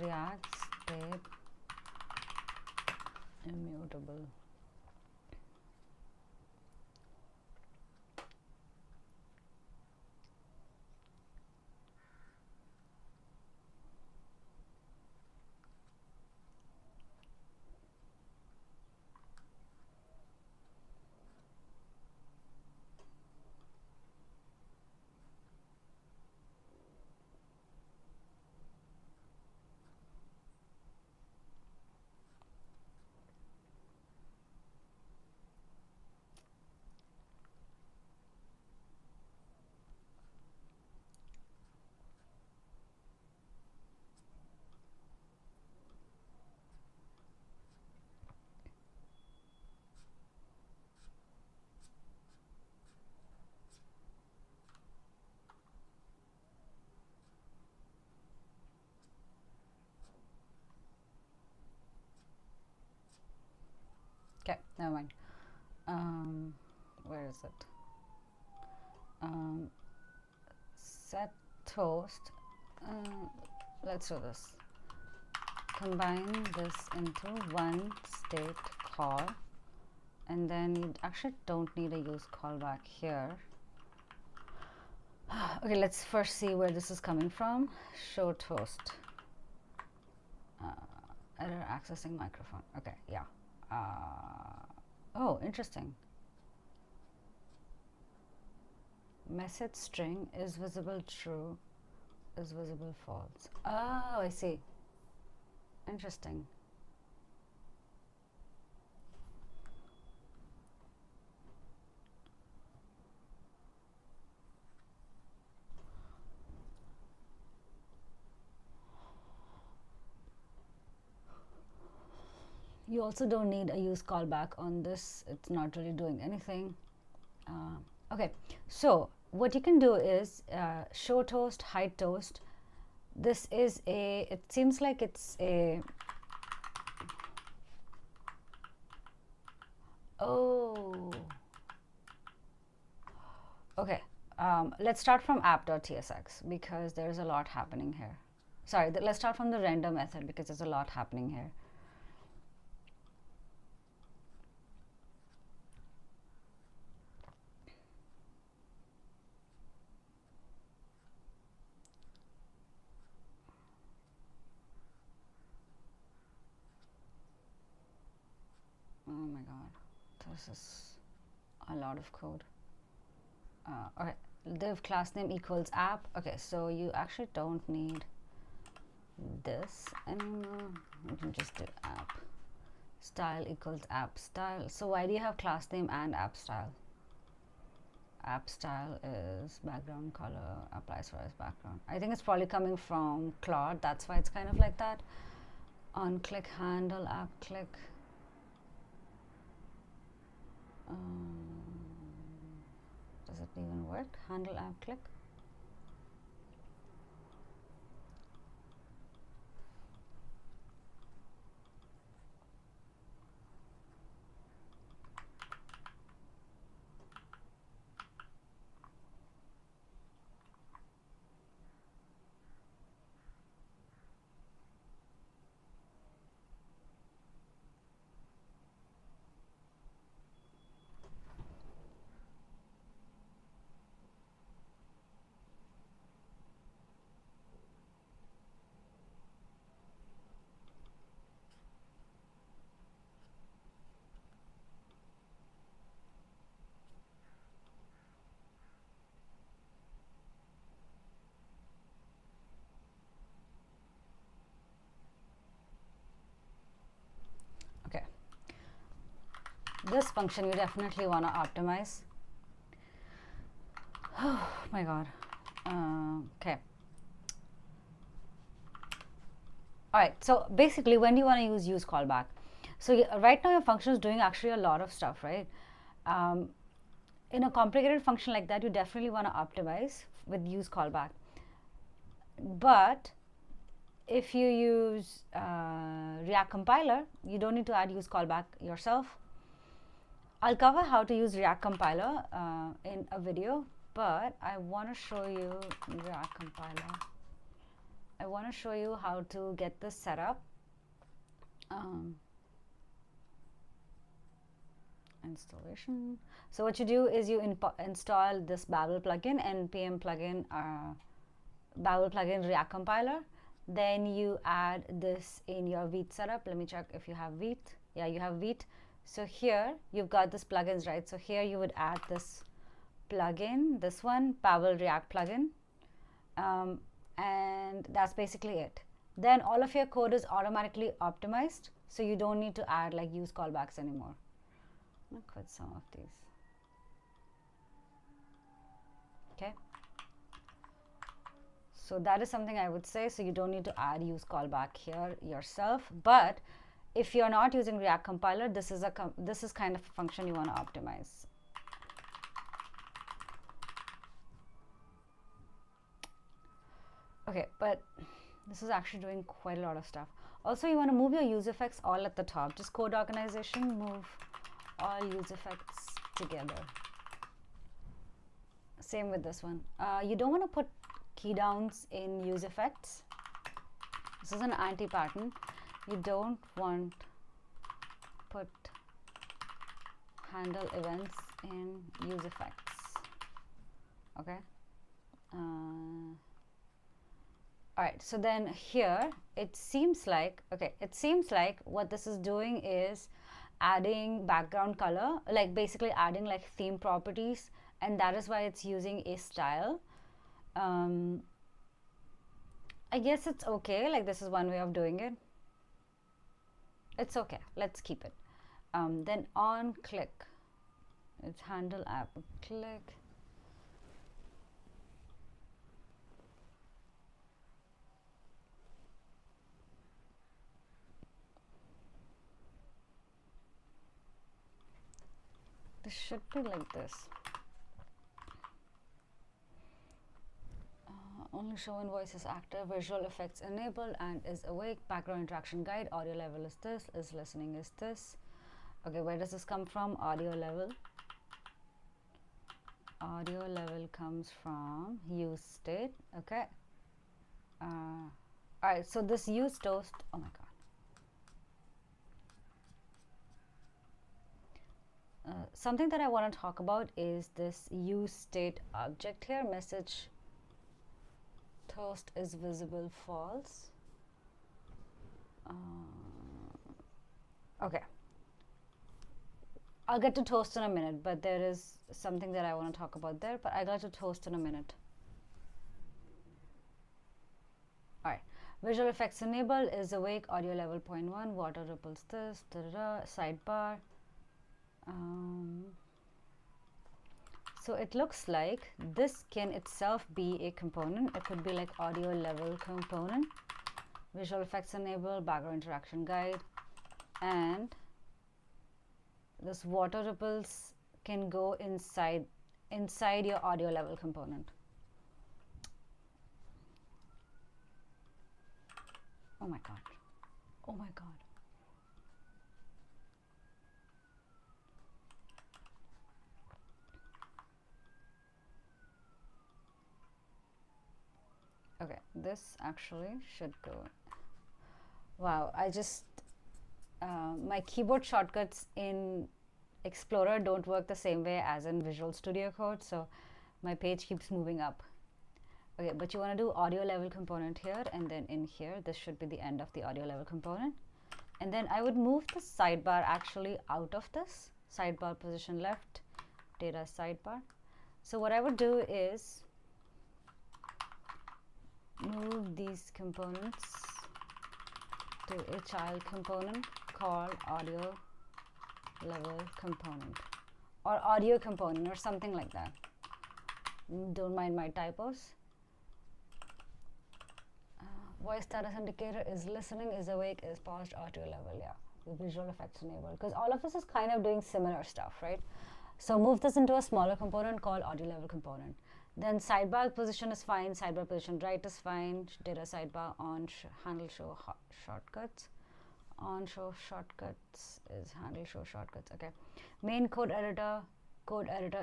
A: React state immutable. Okay, never mind. Where is it? Set toast. Let's do this. Combine this into one state call, and then you actually don't need a use callback here. Okay, let's first see where this is coming from. Show toast. Error accessing microphone. Okay, yeah. Oh, interesting. Message string is visible true, is visible false. Oh, I see. Interesting. You also don't need a use callback on this. It's not really doing anything. Okay, so what you can do is show toast, hide toast. This is a, it seems like it's a, oh, okay. Let's start from app.tsx because there's a lot happening here. Sorry, let's start from the render method because there's a lot happening here. Oh my god, this is a lot of code. Okay, div class name equals app. Okay, so you actually don't need this anymore. We can just do app style equals app style. So why do you have class name and app style? App style is background color applies for as background. I think it's probably coming from Claude. That's why it's kind of like that. On click handle app click. Does it even work? Handle app click. Okay. This function you definitely want to optimize. Oh my god. Okay. All right. So basically, when do you want to use callback? So right now your function is doing actually a lot of stuff, right? In a complicated function like that, you definitely want to optimize with use callback. But if you use React compiler, you don't need to add use callback yourself. I'll cover how to use React compiler in a video, but I want to show you React compiler. I want to show you how to get this set up. Installation. So what you do is you install this Babel plugin, npm plugin, Babel plugin React compiler. Then you add this in your Vite setup. Let me check if you have Vite. Yeah, you have Vite. So here you've got this plugins, right? So here you would add this plugin, this one, Babel React plugin, and that's basically it. Then all of your code is automatically optimized, so you don't need to add like use callbacks anymore. I'm gonna quit some of these. Okay. So that is something I would say. So you don't need to add use callback here yourself. But if you're not using React compiler, this is kind of a function you want to optimize. Okay, but this is actually doing quite a lot of stuff. Also, you want to move your use effects all at the top. Just code organization, move all use effects together. Same with this one. You don't want to put key downs in use effects. This is an anti-pattern. You don't want put handle events in use effects. Okay. All right, so then here it seems like, okay, it seems like what this is doing is adding background color, like basically adding like theme properties, and that is why it's using a style. I guess it's okay, like this is one way of doing it. It's okay, let's keep it. Then on click, it's handle app click. This should be like this. Only show when voice is active, visual effects enabled and is awake, background interaction guide, audio level is this, is listening is this. Okay, where does this come from? Audio level. Audio level comes from use state. Okay. All right, so this use toast, oh my god. Something that I want to talk about is this use state object here, message toast is visible false. Okay, I'll get to toast in a minute, but there is something that I want to talk about there, but I got to toast in a minute. All right, Visual effects enable is awake, audio level 0.1, water ripples this, da, da, da, sidebar. So it looks like this can itself be a component. It could be like audio level component, visual effects enable, background interaction guide, and this water ripples can go inside your audio level component. Oh my god. Oh my god. Okay, this actually should go. Wow, I just my keyboard shortcuts in Explorer don't work the same way as in Visual Studio Code, so my page keeps moving up. Okay, but you want to do audio level component here, and then in here this should be the end of the audio level component. And then I would move the sidebar actually out of this. Sidebar position left, data sidebar. So what I would do is move these components to a child component called audio level component or audio component or something like that. Don't mind my typos. Voice status indicator is listening, is awake, is paused, audio level. Yeah, the visual effects enabled, because all of this is kind of doing similar stuff, right? So move this into a smaller component called audio level component. Then sidebar position is fine, sidebar position right is fine, data sidebar on, handle show shortcuts. On show shortcuts is handle show shortcuts. Okay, main code editor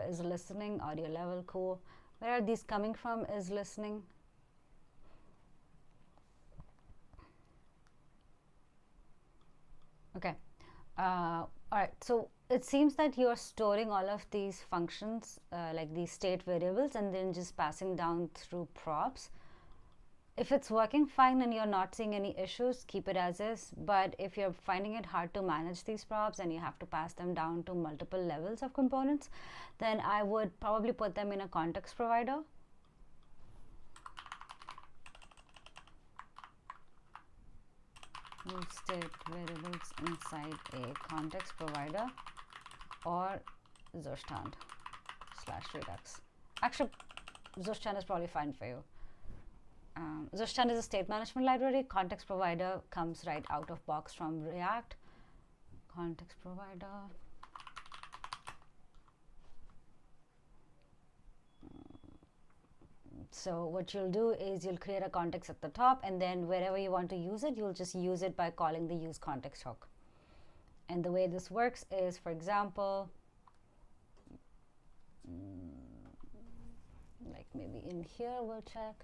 A: is listening, audio level, cool. Where are these coming from is listening. Okay, all right, so it seems that you are storing all of these functions like these state variables and then just passing down through props. If it's working fine and you're not seeing any issues, keep it as is. But if you're finding it hard to manage these props and you have to pass them down to multiple levels of components, then I would probably put them in a context provider. Move state variables inside a context provider or Zustand /Redux. Actually, Zustand is probably fine for you. Zustand is a state management library. Context provider comes right out of box from React. Context provider. So what you'll do is you'll create a context at the top, and then wherever you want to use it, you'll just use it by calling the use context hook. And the way this works is, for example, like maybe in here we'll check.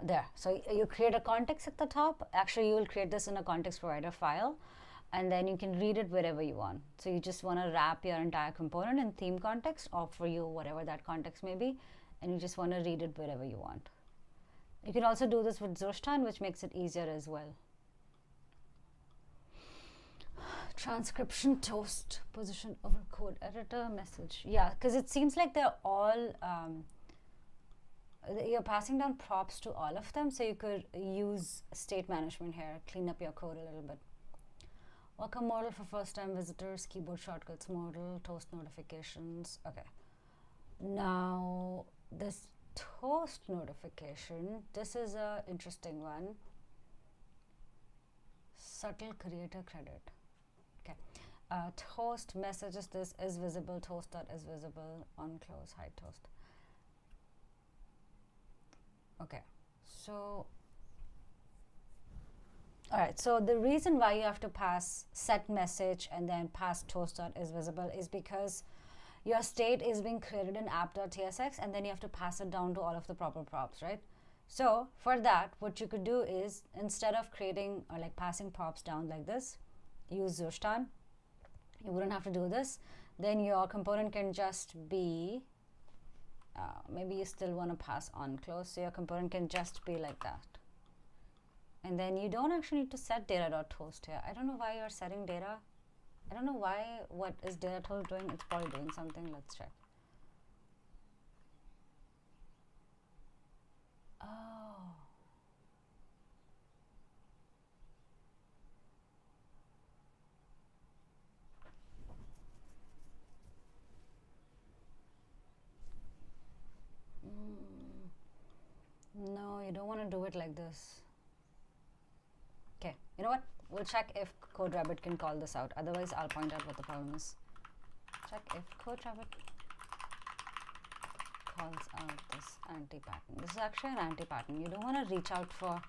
A: There. So you create a context at the top. Actually, you will create this in a context provider file, and then you can read it wherever you want. So you just want to wrap your entire component in theme context, or for you, whatever that context may be, and you just want to read it wherever you want. You can also do this with Zustand, which makes it easier as well. Transcription toast position over code editor message. Yeah, because it seems like they're all you're passing down props to all of them, so you could use state management here, clean up your code a little bit. Welcome modal for first time visitors, keyboard shortcuts modal, toast notifications. Okay, now this toast notification, this is a interesting one. Subtle creator credit. Okay, toast messages this is visible, toast dot is visible, on close, hide toast. Okay, so all right, so the reason why you have to pass set message and then pass toast dot is visible is because your state is being created in app.tsx, and then you have to pass it down to all of the proper props, right? So for that, what you could do is, instead of creating or like passing props down like this, use Zustand. You wouldn't have to do this. Then your component can just be maybe you still want to pass on close, so your component can just be like that. And then you don't actually need to set data.toast here. I don't know why you're setting data. I don't know why. What is data.toast doing? It's probably doing something. Let's check. Oh. No, you don't want to do it like this. Okay, you know what? We'll check if CodeRabbit can call this out. Otherwise, I'll point out what the problem is. Check if CodeRabbit calls out this anti-pattern. This is actually an anti-pattern. You don't want to reach out for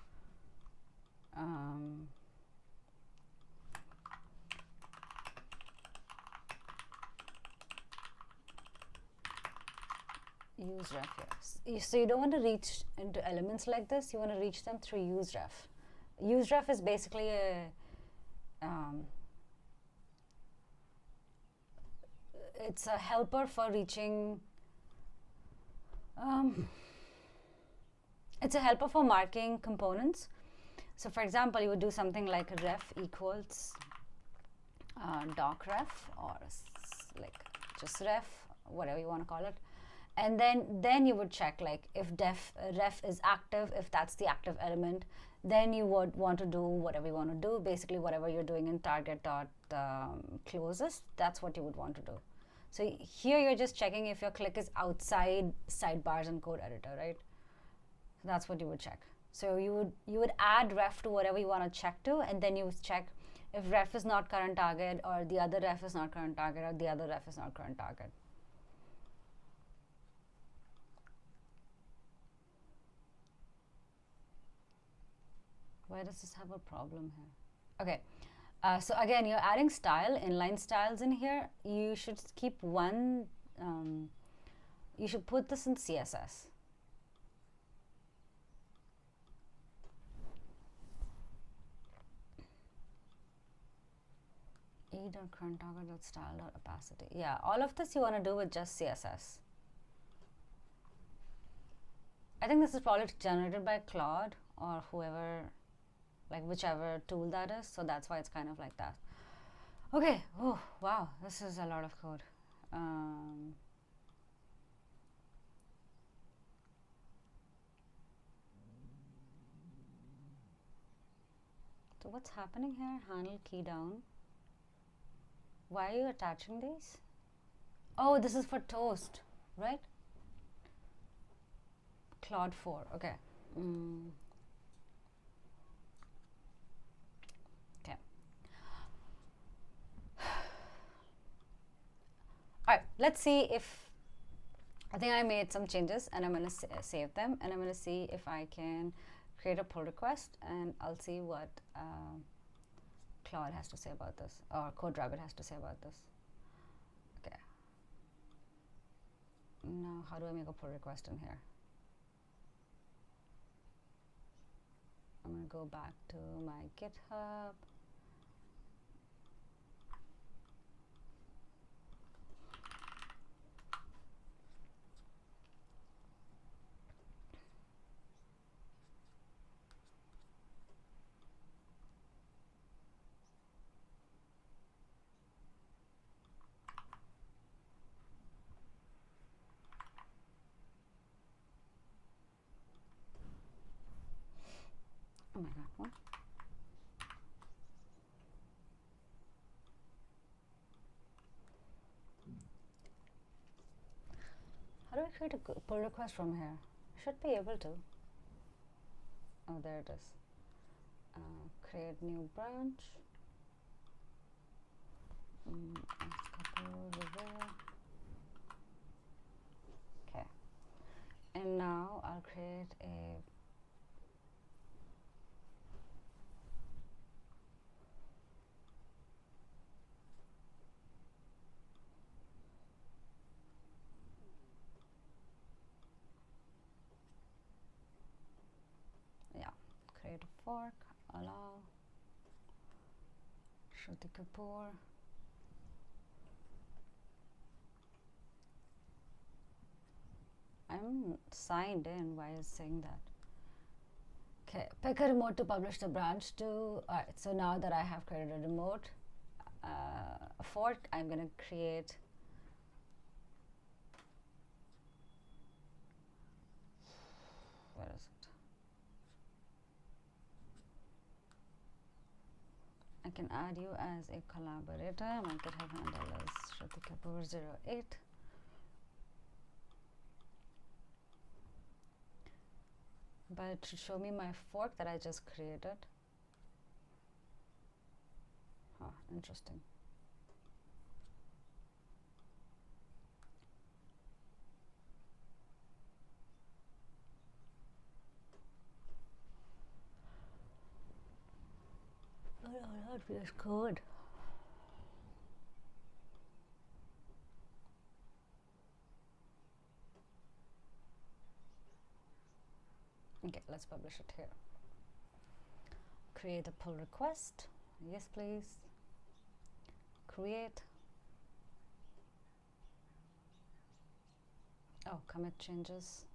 A: use ref, yes. So you don't want to reach into elements like this. You want to reach them through use ref. Use ref is basically a it's a helper for reaching. It's a helper for marking components. So, for example, you would do something like ref equals doc ref, or like just ref, whatever you want to call it. And then you would check like if ref is active, if that's the active element, then you would want to do whatever you want to do. Basically, whatever you're doing in target.closest, that's what you would want to do. So here you're just checking if your click is outside sidebars and code editor, right? So that's what you would check. So you would add ref to whatever you want to check to, and then you would check if ref is not current target, or the other ref is not current target, or the other ref is not current target. Why does this have a problem here? Okay, so again, you're adding style, inline styles in here. You should keep one, you should put this in CSS. E.current target.style.opacity. Yeah, all of this you want to do with just CSS. I think this is probably generated by Claude or whoever, like whichever tool that is. So that's why it's kind of like that. Okay. Oh, wow. This is a lot of code. So what's happening here? Handle key down. Why are you attaching these? Oh, this is for toast, right? Claude 4. Okay. Okay. All right, let's see if, I think I made some changes and I'm going to save them, and I'm going to see if I can create a pull request, and I'll see what Claude has to say about this, or CodeRabbit has to say about this. Okay. Now, how do I make a pull request in here? I'm going to go back to my GitHub. Oh my God, what? How do I create a pull request from here? I should be able to. Oh, there it is. Create new branch. Okay. And now I'll create a create a fork, allow, Shruti Kapoor. I'm signed in, why is it saying that? Okay, pick a remote to publish the branch to. Alright, so now that I have created a remote, a fork, I'm going to create where is it? I can add you as a collaborator. My GitHub handle is shrutikapur08. But it should show me my fork that I just created. Huh, interesting. Oh no, not VS Code. Okay, let's publish it here. Create a pull request. Yes, please. Create. Oh, commit changes.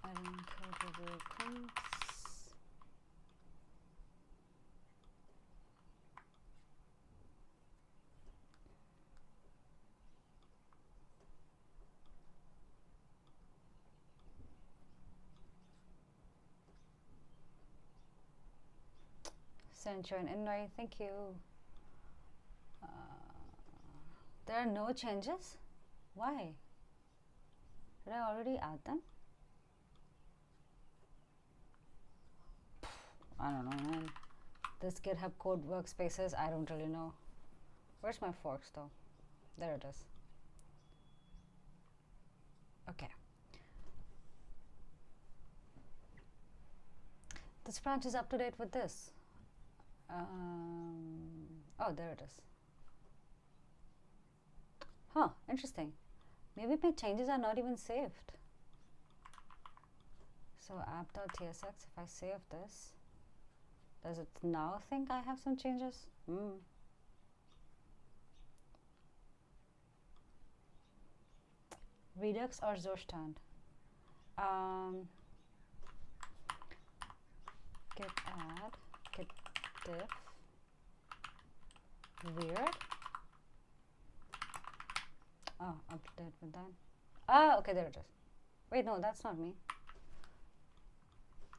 A: Adding CodeRabbit comes. Send you an invite. Thank you. There are no changes? Why? Did I already add them? I don't know, man. This GitHub code workspaces, I don't really know. Where's my forks though? There it is. Okay. This branch is up to date with this. Oh, there it is. Huh, interesting. Maybe my changes are not even saved. So app.tsx, if I save this, does it now think I have some changes? Redux or Zustand? Git add, git diff, weird. Oh, update with that. Ah, okay, there it is. Wait, no, that's not me.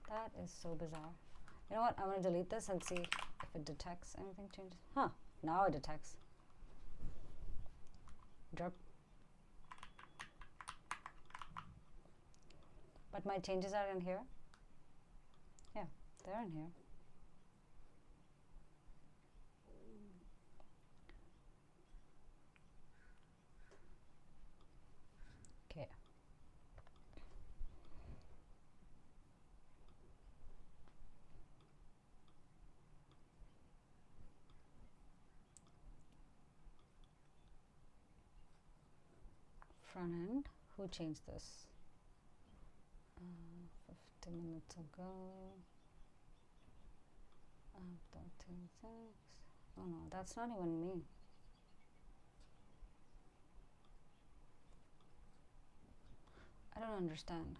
A: That is so bizarre. You know what? I'm going to delete this and see if it detects anything changes. Huh, now it detects. Drop. But my changes are in here. Yeah, they're in here. Okay. Front end. Who changed this? 50 minutes ago. Oh no, that's not even me. I don't understand.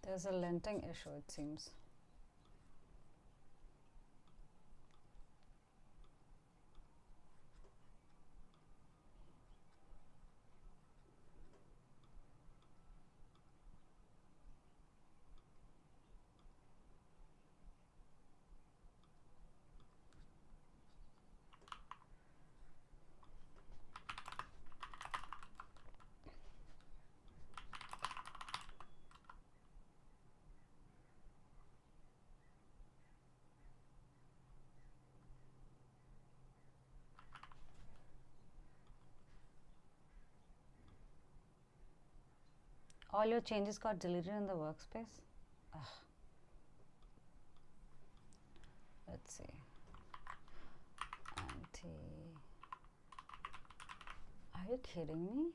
A: There's a linting issue, it seems. All your changes got deleted in the workspace. Ugh. Let's see. Are you kidding me?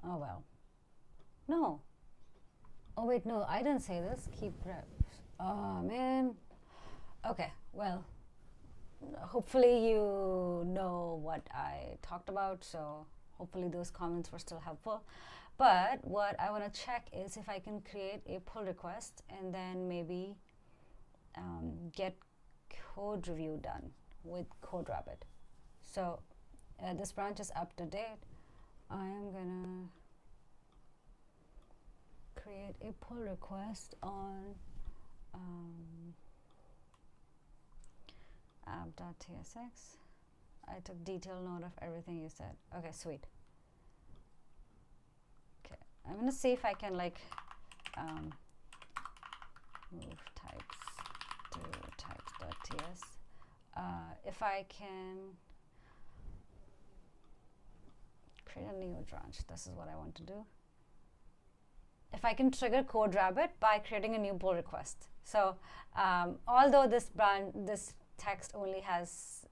A: Oh well. No. Oh wait, no, I didn't say this. Keep reps. Oh man. Okay, well, hopefully you know what I talked about, so hopefully those comments were still helpful. But what I want to check is if I can create a pull request and then maybe get code review done with CodeRabbit. So this branch is up to date. I am gonna create a pull request on app.tsx. I took detailed note of everything you said. Okay, sweet. Okay, I'm gonna see if I can like move types to types.ts. If I can create a new branch, this is what I want to do. If I can trigger CodeRabbit by creating a new pull request. So although this text only has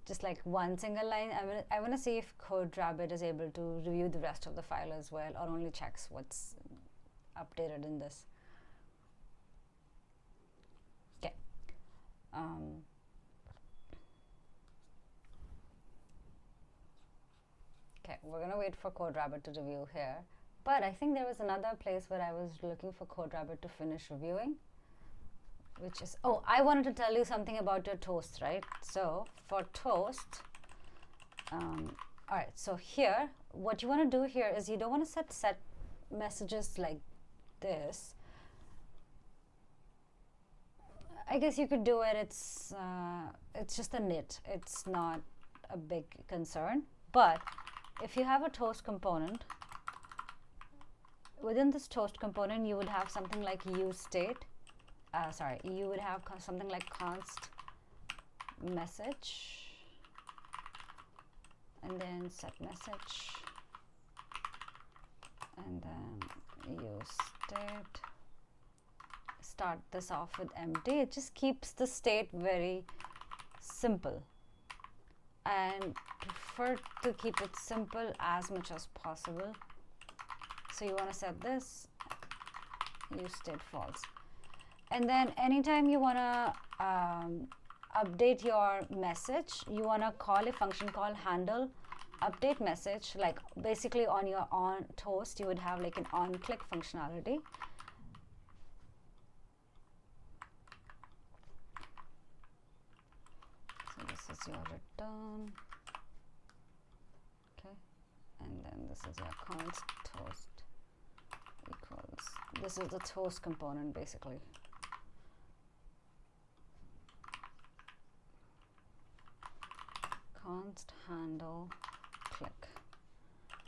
A: just like one single line, I want to see if CodeRabbit is able to review the rest of the file as well, or only checks what's updated in this. Okay. Okay, we're gonna wait for CodeRabbit to review here. But I think there was another place where I was looking for CodeRabbit to finish reviewing, which is, oh, I wanted to tell you something about your toast, right? So for toast, all right, so here, what you want to do here is you don't want to set messages like this. I guess you could do it. It's just a nit. It's not a big concern. But if you have a toast component, within this toast component, you would have something like useState. You would have something like const message, and then set message, and then useState. Start this off with empty. It just keeps the state very simple, and prefer to keep it simple as much as possible. So you want to set this useState false. And then anytime you want to update your message, you want to call a function called handle update message. Like basically on your on toast, you would have like an on click functionality. So this is your return. Okay. And then this is your const toast equals. This is the toast component basically. Const handle click,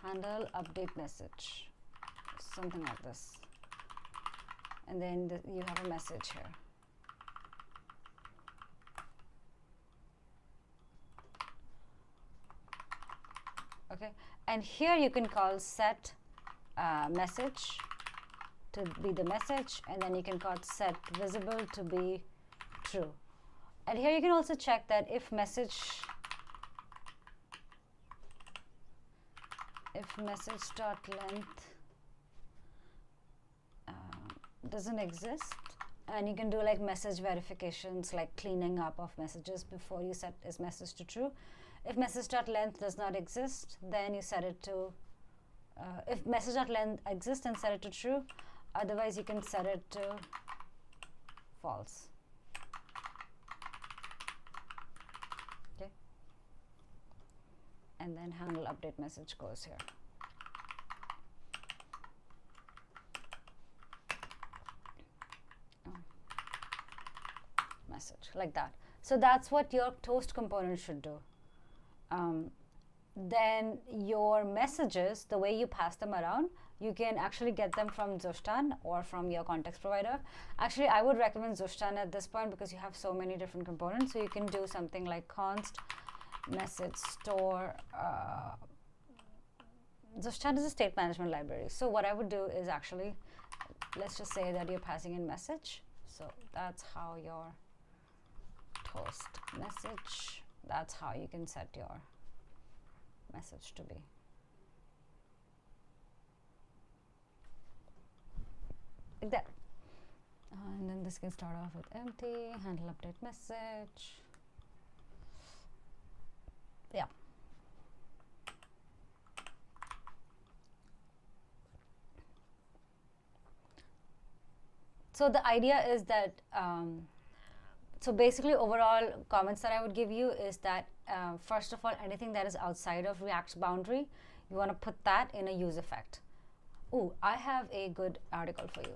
A: handle update message, something like this, and then you have a message here. Okay, and here you can call set message to be the message, and then you can call set visible to be true. And here you can also check that if message message.length doesn't exist, and you can do like message verifications, like cleaning up of messages before you set is message to true. If message.length does not exist, then you set it to if message.length exists, and set it to true. Otherwise you can set it to false. Okay, and then handle update message goes here. Message like that. So that's what your toast component should do. then your messages, the way you pass them around, you can actually get them from Zustan or from your context provider. Actually, I would recommend Zustan at this point because you have so many different components. So you can do something like const message store. Zustan is a state management library. So what I would do is actually, let's just say that you're passing in message. So that's how your toast message, that's how you can set your message to be. Like that. And then this can start off with empty, handle update message. Yeah. So the idea is that, so basically overall comments that I would give you is that, first of all, anything that is outside of React's boundary, you want to put that in a use effect. Oh, I have a good article for you.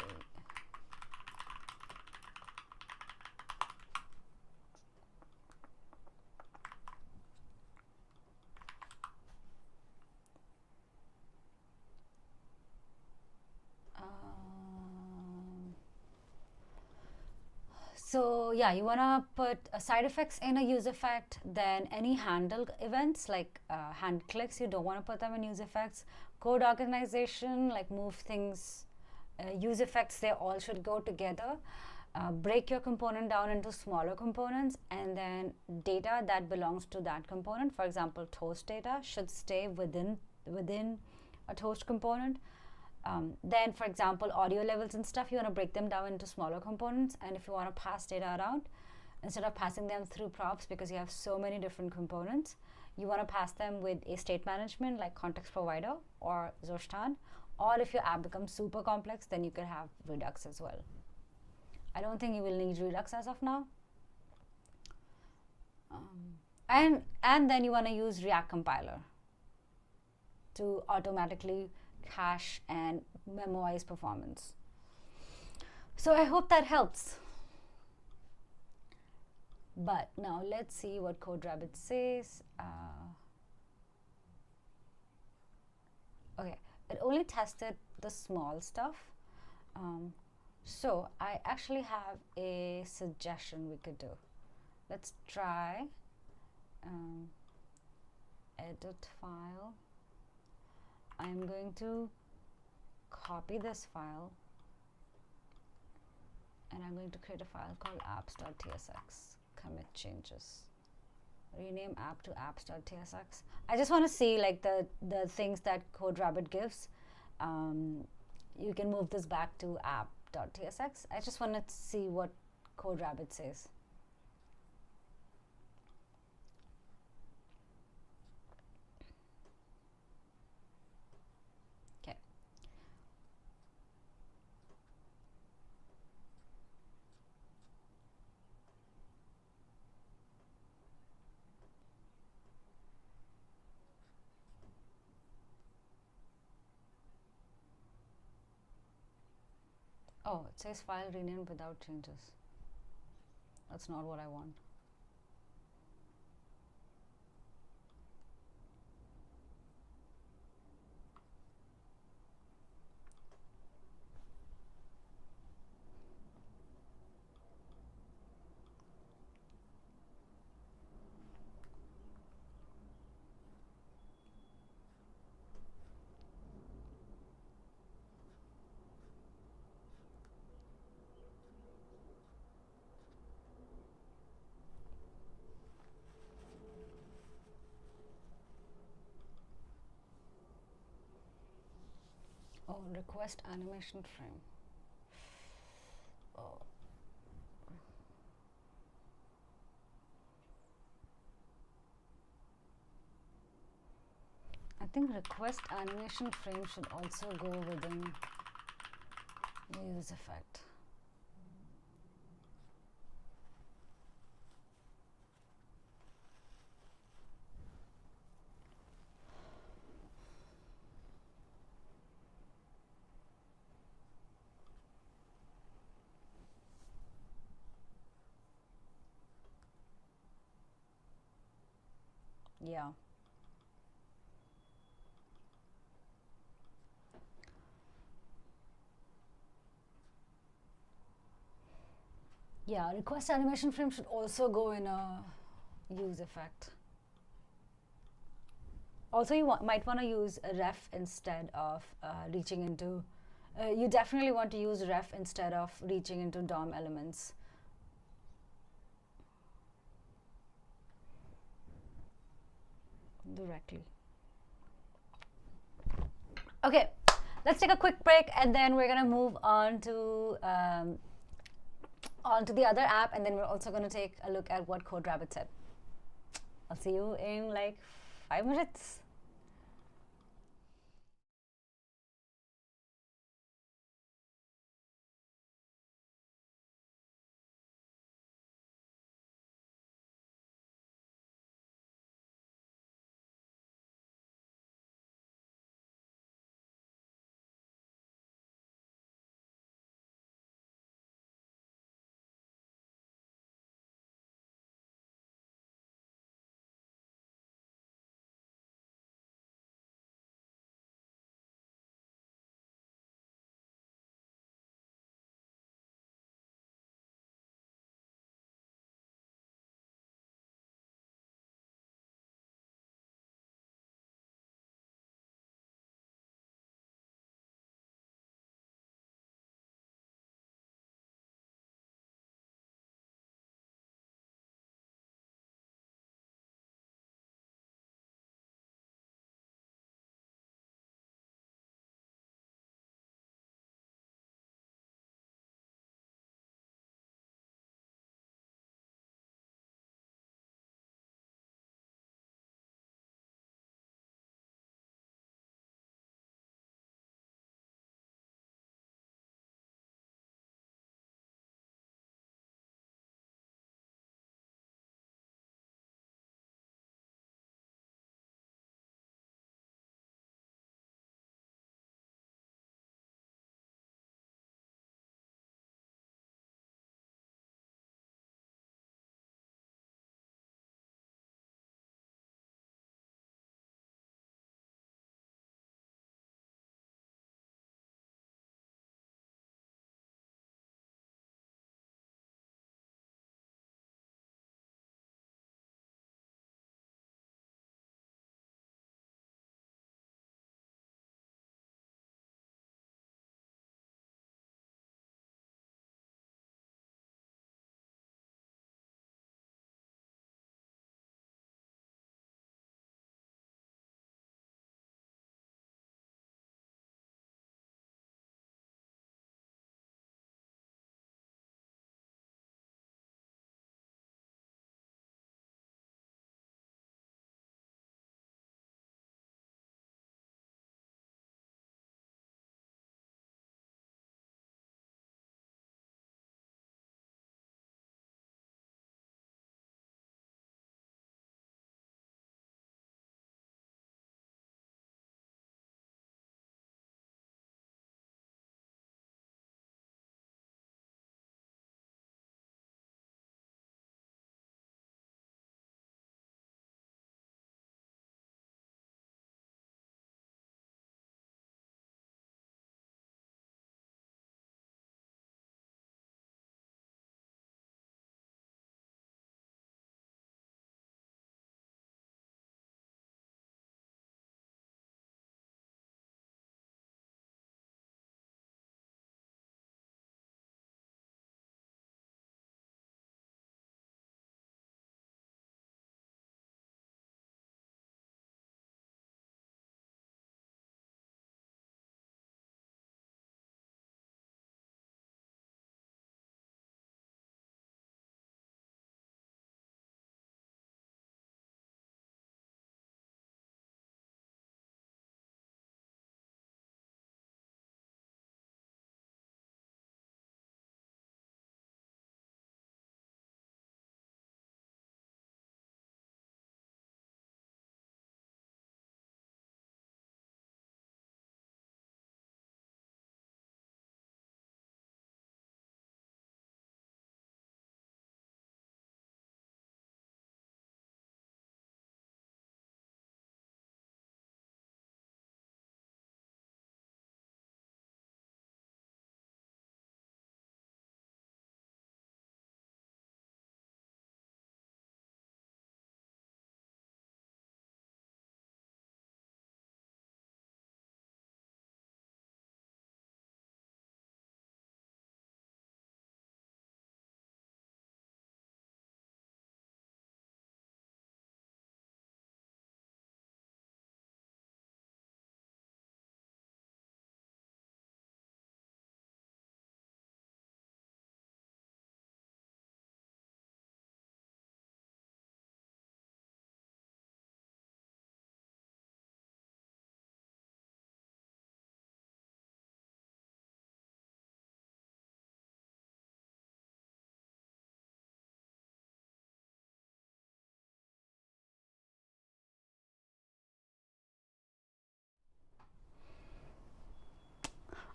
A: So yeah, you want to put side effects in a use effect, then any handle events like hand clicks, you don't want to put them in use effects. Code organization, like move things, use effects, they all should go together. Break your component down into smaller components, and then data that belongs to that component, for example, toast data, should stay within a toast component. Then, for example, audio levels and stuff, you want to break them down into smaller components. And if you want to pass data around, instead of passing them through props, because you have so many different components, you want to pass them with a state management like context provider or Zustan. Or if your app becomes super complex, then you can have Redux as well. I don't think you will need Redux as of now. And then you want to use React compiler to automatically cache and memorize performance. So I hope that helps. But now let's see what CodeRabbit says. Okay, it only tested the small stuff. So I actually have a suggestion we could do. Let's try edit file. I'm going to copy this file and I'm going to create a file called apps.tsx, commit changes, rename app to apps.tsx. I just want to see like the things that CodeRabbit gives. You can move this back to app.tsx. I just want to see what CodeRabbit says. Oh, it says file renamed without changes. That's not what I want. Oh, request animation frame. Oh. I think request animation frame should also go within the use effect. Yeah. Yeah, request animation frame should also go in a use effect. Also, you might want to use a ref instead of reaching into. You definitely want to use ref instead of reaching into DOM elements. Directly. Okay, let's take a quick break, and then we're gonna move on to the other app, and then we're also gonna take a look at what CodeRabbit said. I'll see you in like 5 minutes.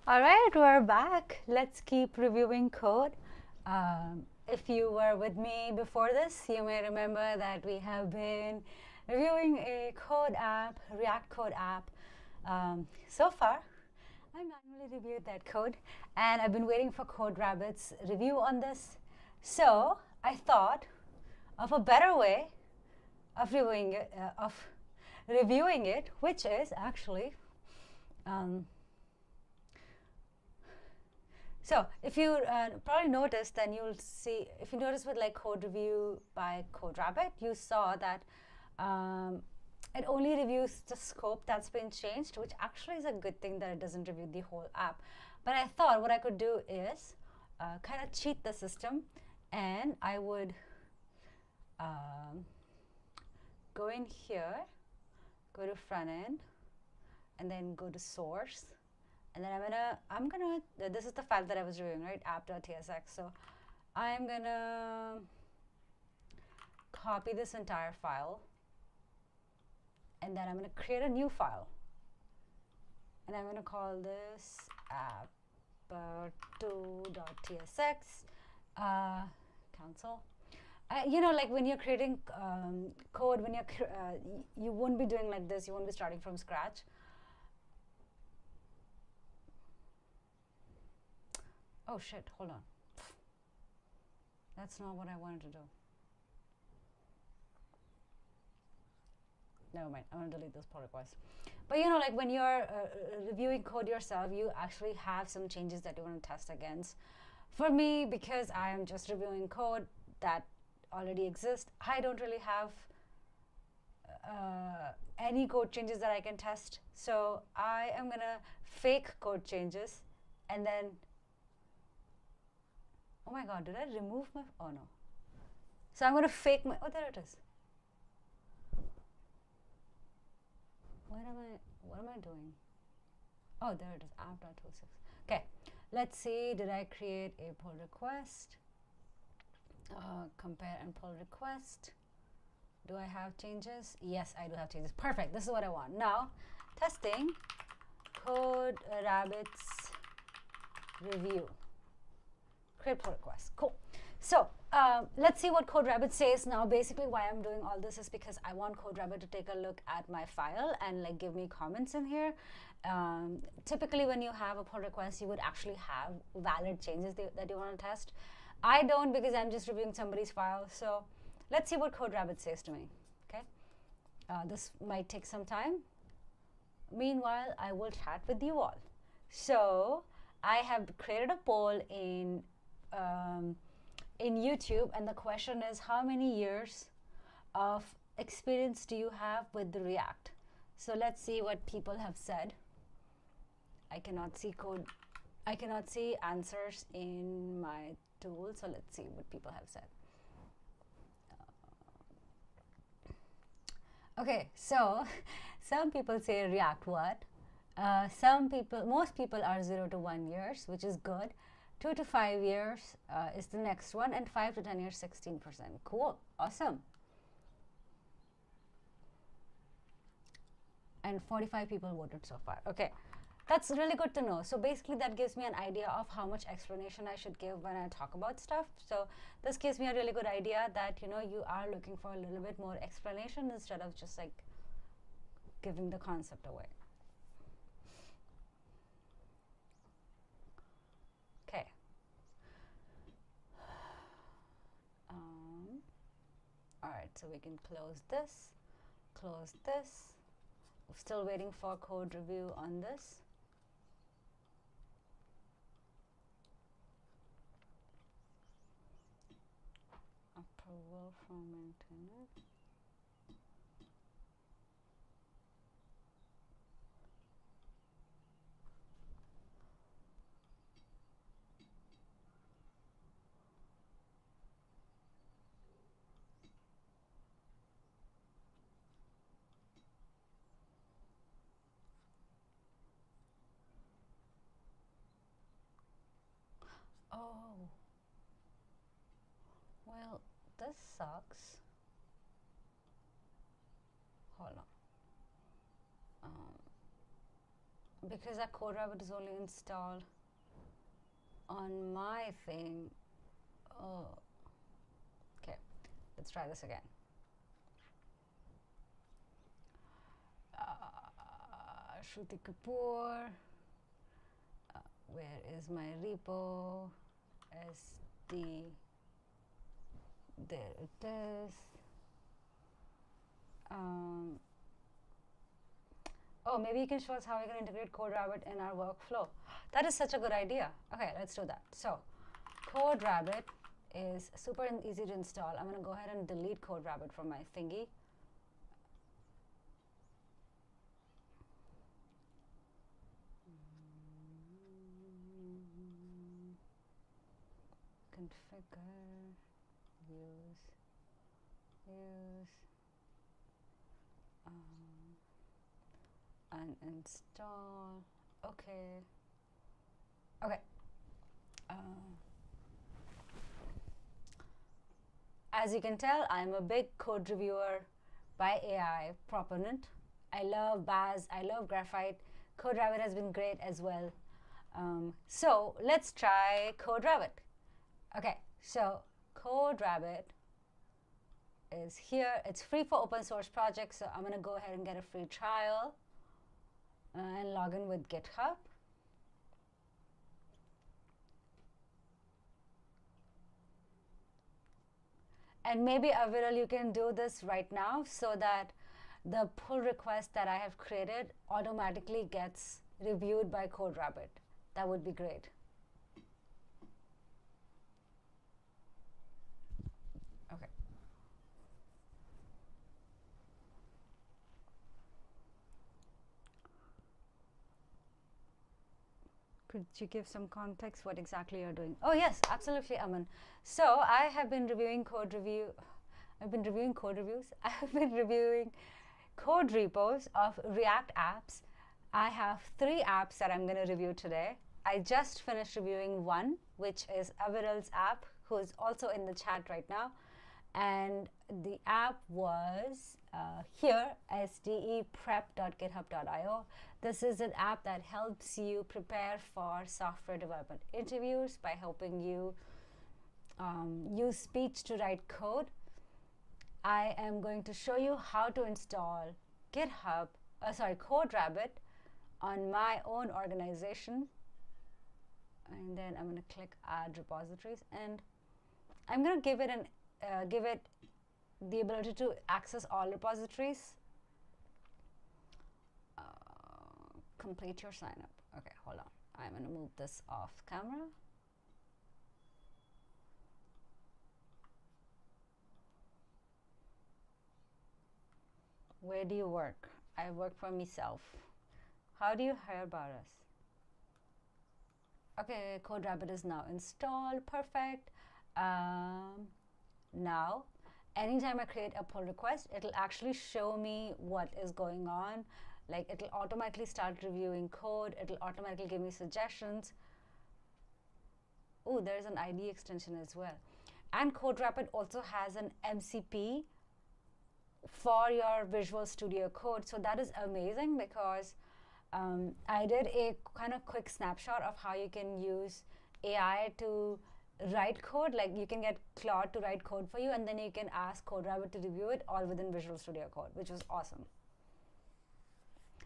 A: All right, we're back. Let's keep reviewing code. If you were with me before this, you may remember that we have been reviewing a code app, React code app. So far, I manually reviewed that code, and I've been waiting for CodeRabbit's review on this. So I thought of a better way of reviewing it, which is actually. So if you probably noticed, then you'll see, if you notice with like code review by CodeRabbit, you saw that it only reviews the scope that's been changed, which actually is a good thing that it doesn't review the whole app. But I thought what I could do is kind of cheat the system, and I would go in here, go to front end, and then go to source. And then I'm gonna, this is the file that I was reviewing, right? app.tsx. So I'm gonna copy this entire file, and then I'm gonna create a new file. And I'm gonna call this app2.tsx, cancel. You know, like when you're creating code, when you're, you won't be doing like this, you won't be starting from scratch. Oh shit, hold on. That's not what I wanted to do. Never mind, I'm gonna delete this pull request. But you know, like when you're reviewing code yourself, you actually have some changes that you want to test against. For me, because I am just reviewing code that already exists, I don't really have any code changes that I can test. So I am gonna fake code changes, and then, oh my god, did I remove my, oh no. So I'm gonna fake my, oh there it is. What am I doing? Oh, there it is, app.26. Okay, let's see, did I create a pull request? Compare and pull request. Do I have changes? Yes, I do have changes. Perfect, this is what I want. Now, testing CodeRabbit's review. Create pull request, cool. So let's see what CodeRabbit says now. Basically, why I'm doing all this is because I want CodeRabbit to take a look at my file and like give me comments in here. Typically, when you have a pull request, you would actually have valid changes that you want to test. I don't, because I'm just reviewing somebody's file. So let's see what CodeRabbit says to me. Okay, this might take some time. Meanwhile, I will chat with you all. So I have created a poll in YouTube, and the question is, how many years of experience do you have with the React? So let's see what people have said. I cannot see code, I cannot see answers in my tool, so let's see what people have said. Okay, so some people say React what? Most people are 0 to 1 years, which is good. 2 to 5 years is the next one, and 5 to 10 years, 16%. Cool, awesome. And 45 people voted so far. Okay, that's really good to know. So basically, that gives me an idea of how much explanation I should give when I talk about stuff. So this gives me a really good idea that, you know, you are looking for a little bit more explanation instead of just like giving the concept away. Okay. All right, so we can close this, close this. We're still waiting for code review on this. Approval from maintainer. Oh, well, this sucks. Hold on. because that CodeRabbit is only installed on my thing. Oh, okay. Let's try this again. Shruti Kapoor. Where is my repo? SD. There it is. Oh, maybe you can show us how we can integrate CodeRabbit in our workflow. That is such a good idea. Okay, let's do that. So, CodeRabbit is super easy to install. I'm going to go ahead and delete CodeRabbit from my thingy. Configure, use, uninstall. Okay. Okay. As you can tell, I'm a big code reviewer by AI proponent. I love Baz. I love Graphite. CodeRabbit has been great as well. So let's try CodeRabbit. Okay, so CodeRabbit is here. It's free for open source projects, so I'm going to go ahead and get a free trial and log in with GitHub. And maybe, Aviral, you can do this right now so that the pull request that I have created automatically gets reviewed by CodeRabbit. That would be great. Okay. Could you give some context what exactly you're doing? Oh yes, absolutely, Aman. So I have been reviewing code reviews. I've been reviewing code repos of React apps. I have 3 apps that I'm going to review today. I just finished reviewing one, which is Aviral's app, who is also in the chat right now. And the app was here, sdeprep.github.io. This is an app that helps you prepare for software development interviews by helping you use speech to write code. I am going to show you how to install CodeRabbit on my own organization. And then I'm going to click Add Repositories, and I'm going to give it the ability to access all repositories. Complete your sign up. Okay, hold on. I'm going to move this off camera. Where do you work? I work for myself. How do you hear about us? Okay, CodeRabbit is now installed. Perfect. Now, anytime I create a pull request, it'll actually show me what is going on. Like, it'll automatically start reviewing code. It'll automatically give me suggestions. Oh, there's an IDE extension as well. And CodeRabbit also has an MCP for your Visual Studio Code. So that is amazing, because I did a kind of quick snapshot of how you can use AI to write code. Like, you can get Claude to write code for you, and then you can ask CodeRabbit to review it all within Visual Studio Code, which was awesome.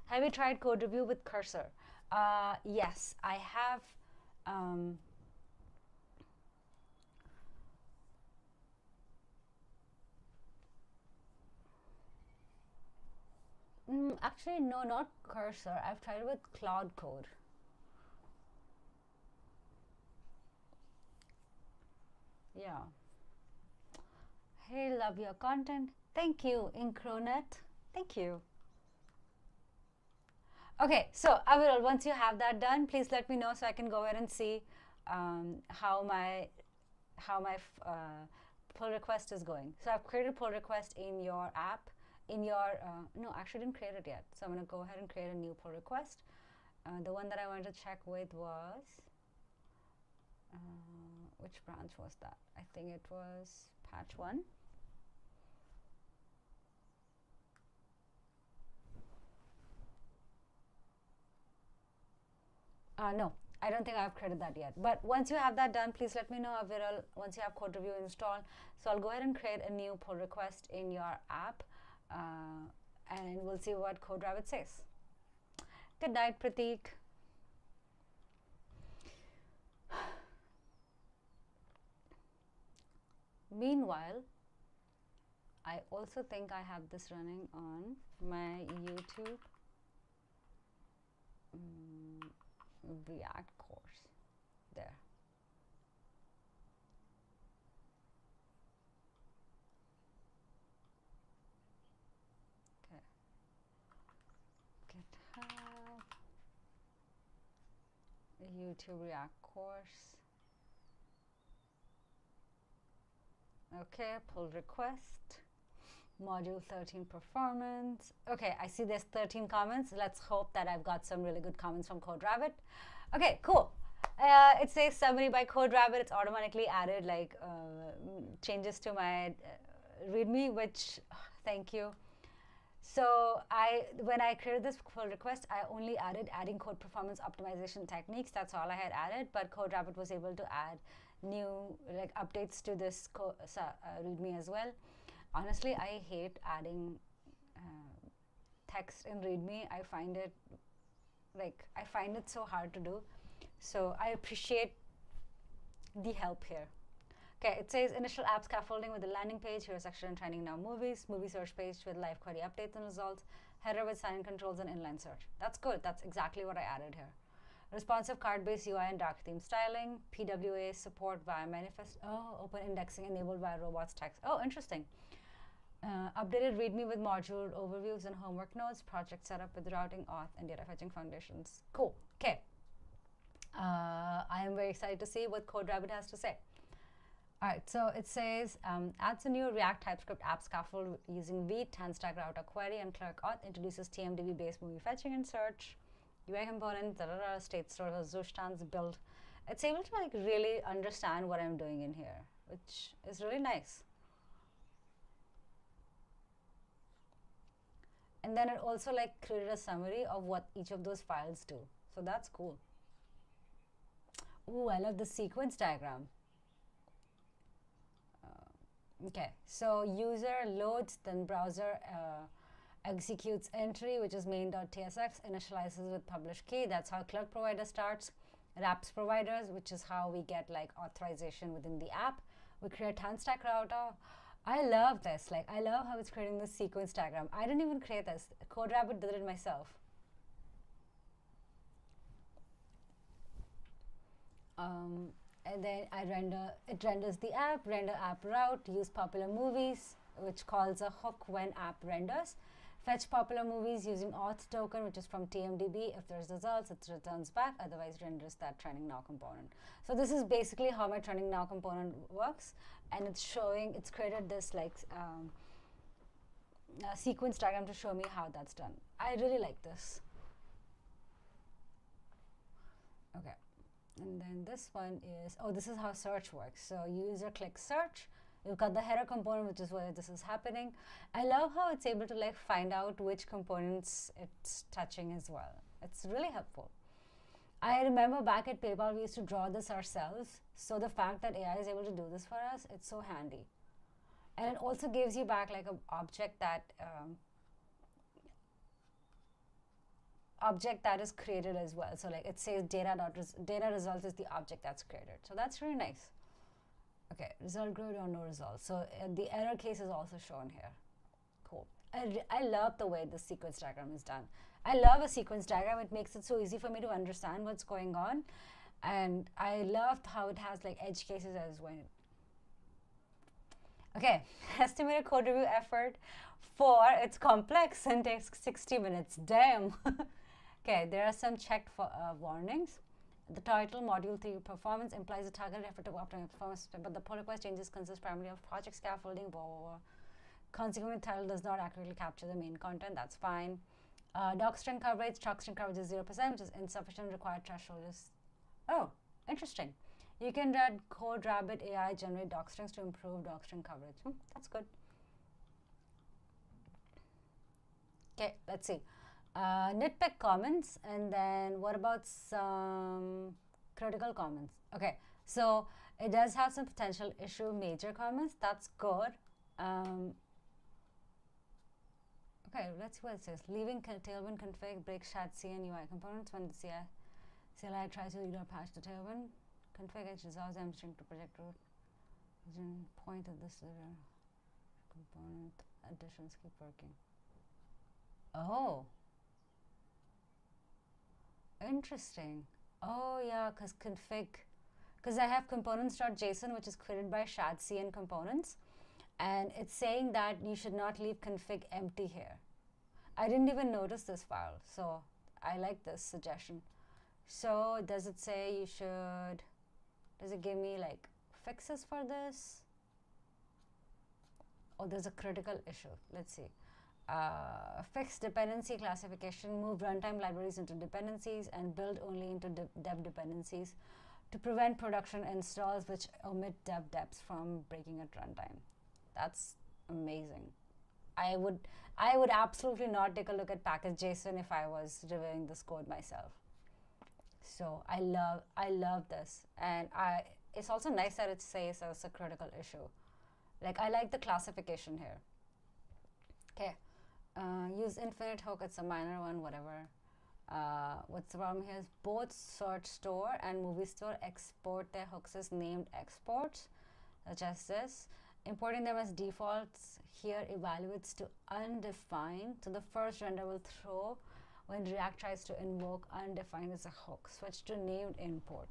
A: Have you tried code review with Cursor? Yes, I have. Actually, no, not Cursor. I've tried it with Cloud Code. Yeah. Hey, love your content. Thank you, Incronet. Thank you. Okay, so Aviral, once you have that done, please let me know so I can go ahead and see how my pull request is going. So I've created a pull request in your app. No, actually didn't create it yet. So I'm going to go ahead and create a new pull request. The one that I wanted to check with was, which branch was that? I think it was patch 1. No, I don't think I've created that yet. But once you have that done, please let me know, Viral, once you have code review installed. So I'll go ahead and create a new pull request in your app, and we'll see what CodeRabbit says. Good night, Prateek. Meanwhile, I also think I have this running on my YouTube React course. There. Okay. GitHub YouTube React course. Okay, pull request. Module 13 performance. Okay, I see there's 13 comments. Let's hope that I've got some really good comments from CodeRabbit. Okay, cool. It says summary by CodeRabbit. It's automatically added like changes to my README, which thank you. So when I created this pull request, I only adding code performance optimization techniques. That's all I had added, but CodeRabbit was able to add new like updates to this README as well. Honestly, I hate adding text in README. I find it so hard to do. So I appreciate the help here. Okay, it says initial app scaffolding with the landing page. Here's section trending now movies. Movie search page with live query updates and results. Header with sign-in controls and inline search. That's good. That's exactly what I added here. Responsive card-based UI and dark theme styling. PWA support via manifest. Oh, open indexing enabled via robots text. Oh, interesting. Updated README with module overviews and homework notes. Project setup with routing, auth, and data fetching foundations. Cool. Okay. I am very excited to see what CodeRabbit has to say. All right, so it says adds a new React TypeScript app scaffold using Vite, handstack router query, and clerk auth. Introduces TMDB-based movie fetching and search. UI component, state store, Zustands build. It's able to like really understand what I'm doing in here, which is really nice. And then it also like created a summary of what each of those files do. So that's cool. Ooh, I love the sequence diagram. Okay, so user loads, then browser executes entry, which is main.tsx, initializes with publish key. That's how clerk provider starts. Wraps providers, which is how we get like authorization within the app. We create handstack router. I love this. Like, I love how it's creating this sequence diagram. I didn't even create this. CodeRabbit did it myself. And then it renders the app, render app route, use popular movies, which calls a hook when app renders. Fetch popular movies using auth token, which is from TMDB. If there's results, it returns back, otherwise renders that trending now component. So this is basically how my trending now component works. And it's created this like sequence diagram to show me how that's done. I really like this. Okay. And then this one is, this is how search works. So user clicks search. You've got the header component, which is where this is happening. I love how it's able to like find out which components it's touching as well. It's really helpful. I remember back at PayPal, we used to draw this ourselves. So the fact that AI is able to do this for us, it's so handy. And it also gives you back like an object that is created as well. So like it says data results is the object that's created. So that's really nice. Okay, result grid or no result. So the error case is also shown here. Cool. I love the way the sequence diagram is done. I love a sequence diagram. It makes it so easy for me to understand what's going on. And I loved how it has like edge cases as well. Okay, estimated code review effort for it's complex and takes 60 minutes. Damn. Okay, there are some checked for warnings. The title, Module 3 Performance, implies a targeted effort to optimize performance, but the pull request changes consist primarily of project scaffolding, blah, blah, blah. Consequently, the title does not accurately capture the main content. That's fine. Docstring coverage, struct coverage is 0%, which is insufficient. Required threshold is... Oh, interesting. You can read CodeRabbit AI generate docstrings to improve docstring coverage. That's good. Okay, let's see. Nitpick comments, and then what about some critical comments? Okay, so it does have some potential issue major comments. That's good. Okay, let's see what it says. Leaving Tailwind config breaks chassis and UI components when the CLI tries to read or patch the Tailwind config. It resolves M-string to project root. Point at this component additions keep working. Oh, interesting. Oh yeah, because I have components.json, which is created by chassis and components, and it's saying that you should not leave config empty here. I didn't even notice this file, so I like this suggestion. So does it say you should, does it give me like fixes for this? Oh, there's a critical issue. Let's see. Fix dependency classification, move runtime libraries into dependencies, and build only into dev dependencies to prevent production installs which omit dev deps from breaking at runtime. That's amazing. I would absolutely not take a look at package.json if I was reviewing this code myself. So I love this, and it's also nice that it says it's a critical issue. Like, I like the classification here. Okay, use infinite hook. It's a minor one, whatever. What's the problem here is both search store and movie store export their hooks as named exports, such as this. Importing them as defaults here evaluates to undefined. So the first render will throw when React tries to invoke undefined as a hook. Switch to named import.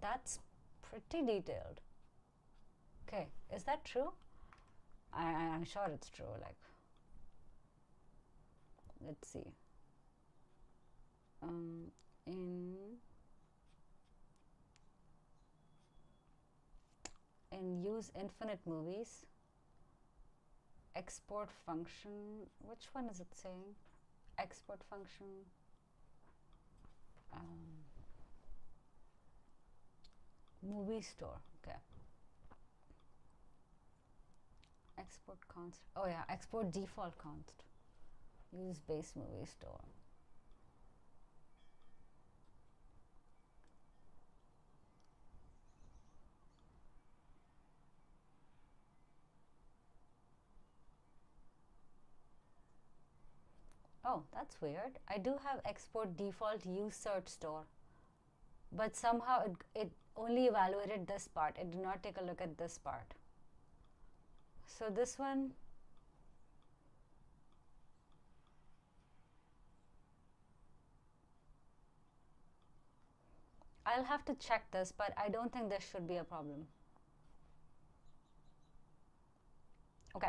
A: That's pretty detailed. Okay, is that true? I'm sure it's true. Like, let's see. In use infinite movies, export function, which one is it saying? Export function, movie store. Okay, export const, oh yeah, export default const, use base movie store. Oh, that's weird. I do have export default use search store, but somehow it only evaluated this part. It did not take a look at this part. So this one, I'll have to check this, but I don't think this should be a problem. Okay.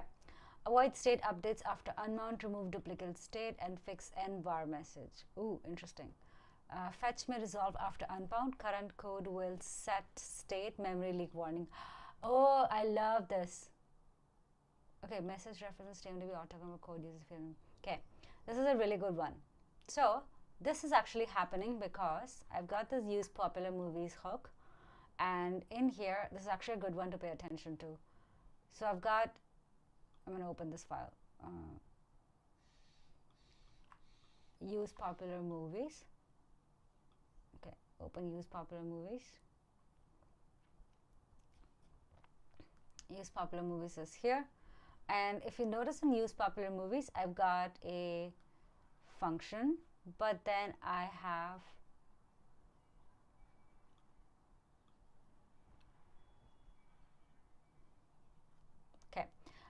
A: Avoid state updates after unmount, remove duplicate state, and fix nvar message. Ooh, interesting. Fetch may resolve after unbound. Current code will set state memory leak warning. Oh, I love this. Okay, message references TMDB autocomplete code uses film. Okay, this is a really good one. So this is actually happening because I've got this use popular movies hook, and in here, this is actually a good one to pay attention to. So I've got, I'm going to open this file. Use popular movies. Okay, open use popular movies. Use popular movies is here. And if you notice in use popular movies, I've got a function, but then I have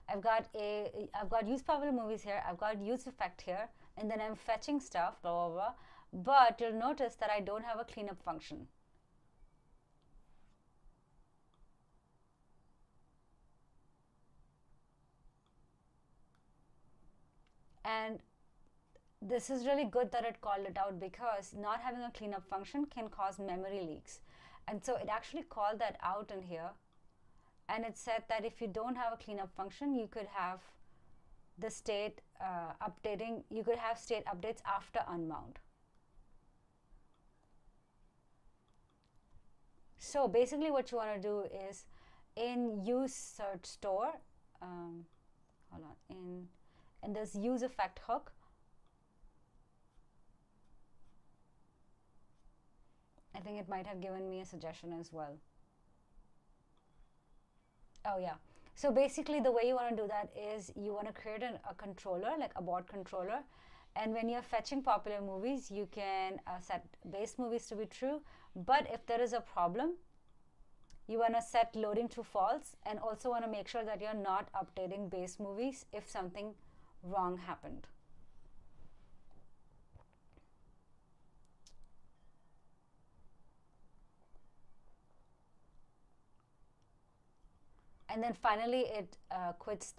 A: I've got use popular movies here, I've got use effect here, and then I'm fetching stuff, blah, blah, blah. But you'll notice that I don't have a cleanup function. And this is really good that it called it out, because not having a cleanup function can cause memory leaks. And so it actually called that out in here. And it said that if you don't have a cleanup function, you could have the state updating, you could have state updates after unmount. So basically what you want to do is in use search store, hold on, in this use effect hook, I think it might have given me a suggestion as well. Oh yeah. So basically the way you want to do that is you want to create a controller, like a bot controller. And when you're fetching popular movies, you can set base movies to be true. But if there is a problem, you want to set loading to false, and also want to make sure that you're not updating base movies if something wrong happened. And then finally it quits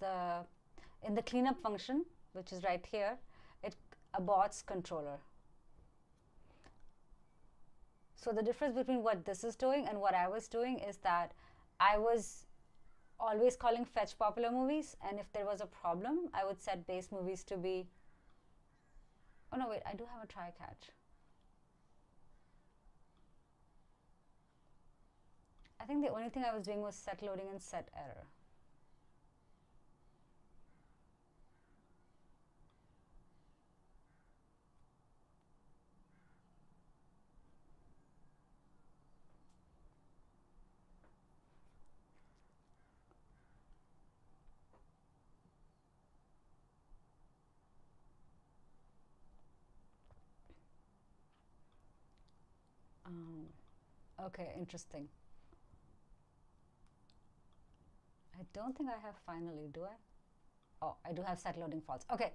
A: in the cleanup function, which is right here, it aborts controller. So the difference between what this is doing and what I was doing is that I was always calling fetch popular movies, and if there was a problem, I would set base movies to be, oh no, wait, I do have a try catch. I think the only thing I was doing was set loading and set error. Okay, interesting. I don't think I have finally, do I? Oh, I do have set loading false. Okay,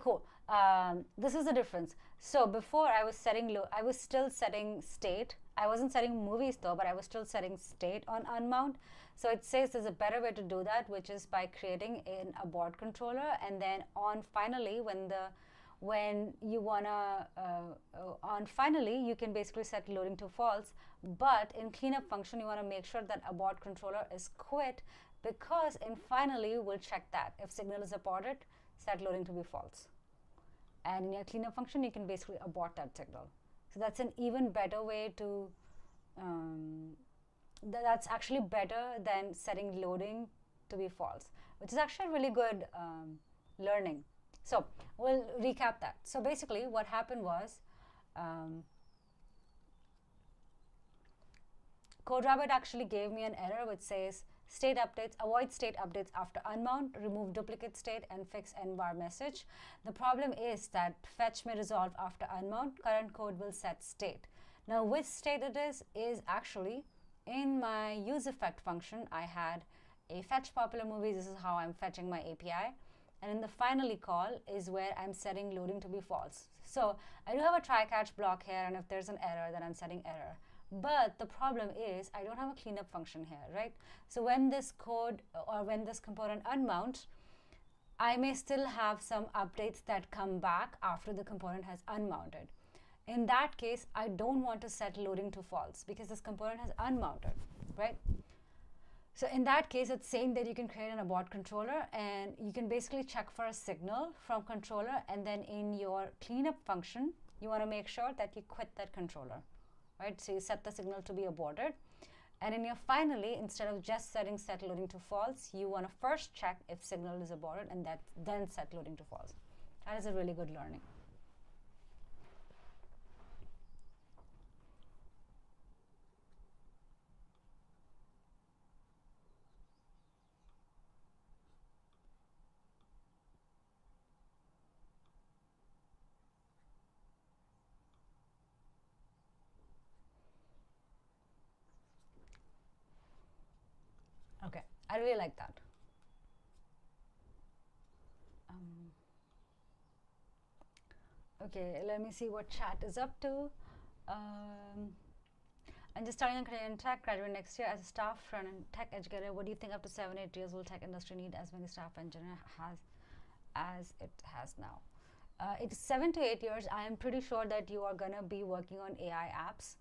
A: cool. This is the difference. So before I was I was still setting state. I wasn't setting movies though, but I was still setting state on unmount. So it says there's a better way to do that, which is by creating an abort controller, and then on finally when you wanna on finally you can basically set loading to false, but in cleanup function you want to make sure that abort controller is quit, because in finally we'll check that if signal is aborted, set loading to be false, and in your cleanup function you can basically abort that signal. So that's an even better way to that's actually better than setting loading to be false, which is actually really good learning. So we'll recap that. So basically what happened was CodeRabbit actually gave me an error which says state updates, avoid state updates after unmount, remove duplicate state, and fix nbar message. The problem is that fetch may resolve after unmount. Current code will set state. Now which state it is actually in my use effect function. I had a fetch popular movies. This is how I'm fetching my API. And in the finally call is where I'm setting loading to be false. So I do have a try catch block here, and if there's an error, then I'm setting error. But the problem is I don't have a cleanup function here, right? So when this code or when this component unmounts, I may still have some updates that come back after the component has unmounted. In that case, I don't want to set loading to false because this component has unmounted, right? So in that case, it's saying that you can create an abort controller, and you can basically check for a signal from controller, and then in your cleanup function, you want to make sure that you quit that controller, right? So you set the signal to be aborted. And in your finally, instead of just setting set loading to false, you want to first check if signal is aborted and then set loading to false. That is a really good learning. Okay, I really like that. Okay, let me see what chat is up to. I'm just starting on Canadian Tech, graduate next year as a staff and tech educator. What do you think up to 7-8 years will tech industry need as many staff engineer as it has now? It's 7 to 8 years. I am pretty sure that you are going to be working on AI apps,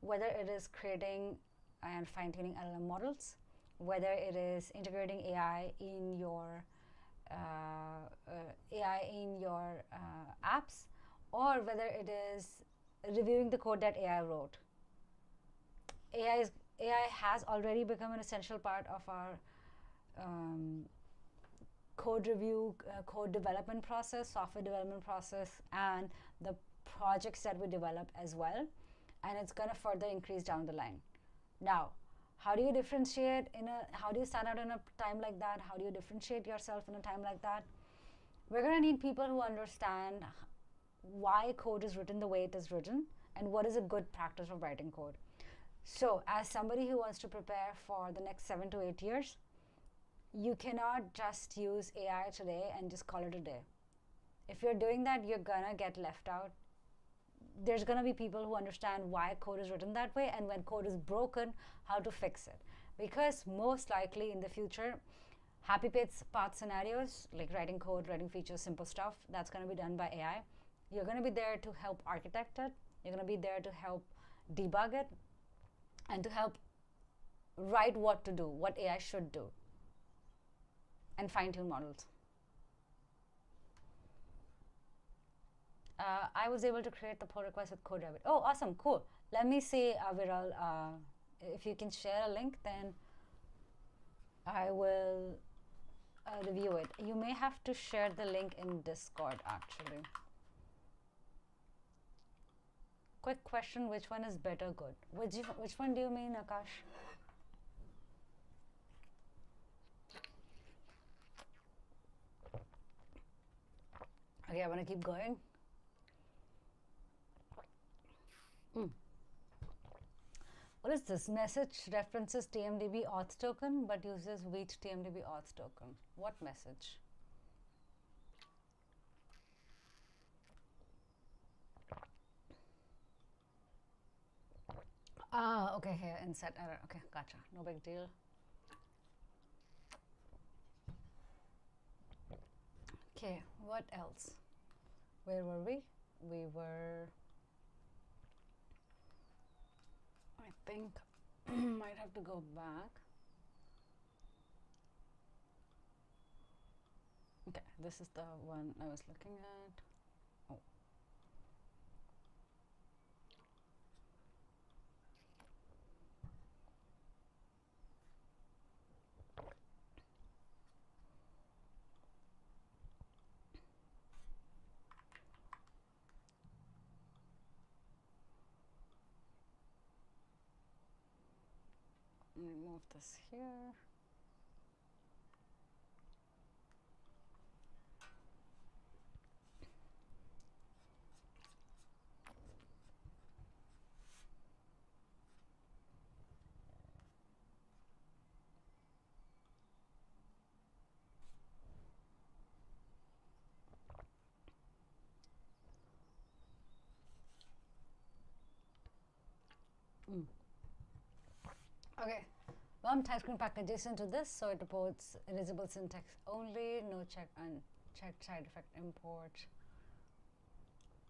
A: whether it is creating and fine-tuning LLM models, whether it is integrating AI in your apps, or whether it is reviewing the code that AI wrote. AI has already become an essential part of our code review, code development process, software development process, and the projects that we develop as well. And it's going to further increase down the line. Now, how do you differentiate how do you stand out in a time like that? How do you differentiate yourself in a time like that? We're going to need people who understand why code is written the way it is written and what is a good practice of writing code. So as somebody who wants to prepare for the next 7 to 8 years, you cannot just use AI today and just call it a day. If you're doing that, you're gonna get left out. There's gonna be people who understand why code is written that way, and when code is broken, how to fix it. Because most likely in the future, happy path scenarios, like writing code, writing features, simple stuff, that's gonna be done by AI. You're gonna be there to help architect it. You're gonna be there to help debug it, and to help write what to do, what AI should do, and fine-tune models. I was able to create the pull request with CodeRabbit. Oh, awesome, cool. Let me see, Viral, if you can share a link, then I will review it. You may have to share the link in Discord, actually. Quick question, which one is better good? Which one do you mean, Akash? Okay, I want to keep going. What is this? Message references TMDB auth token but uses wheat TMDB auth token. What message? Okay, here, insert error. Okay, gotcha. No big deal. Okay, what else? Where were we? We were, I think, might have to go back. Okay, this is the one I was looking at. Oh. Let me move this here. Okay, well, TypeScript package into this, so it reports erasable syntax only, no unchecked side effect import.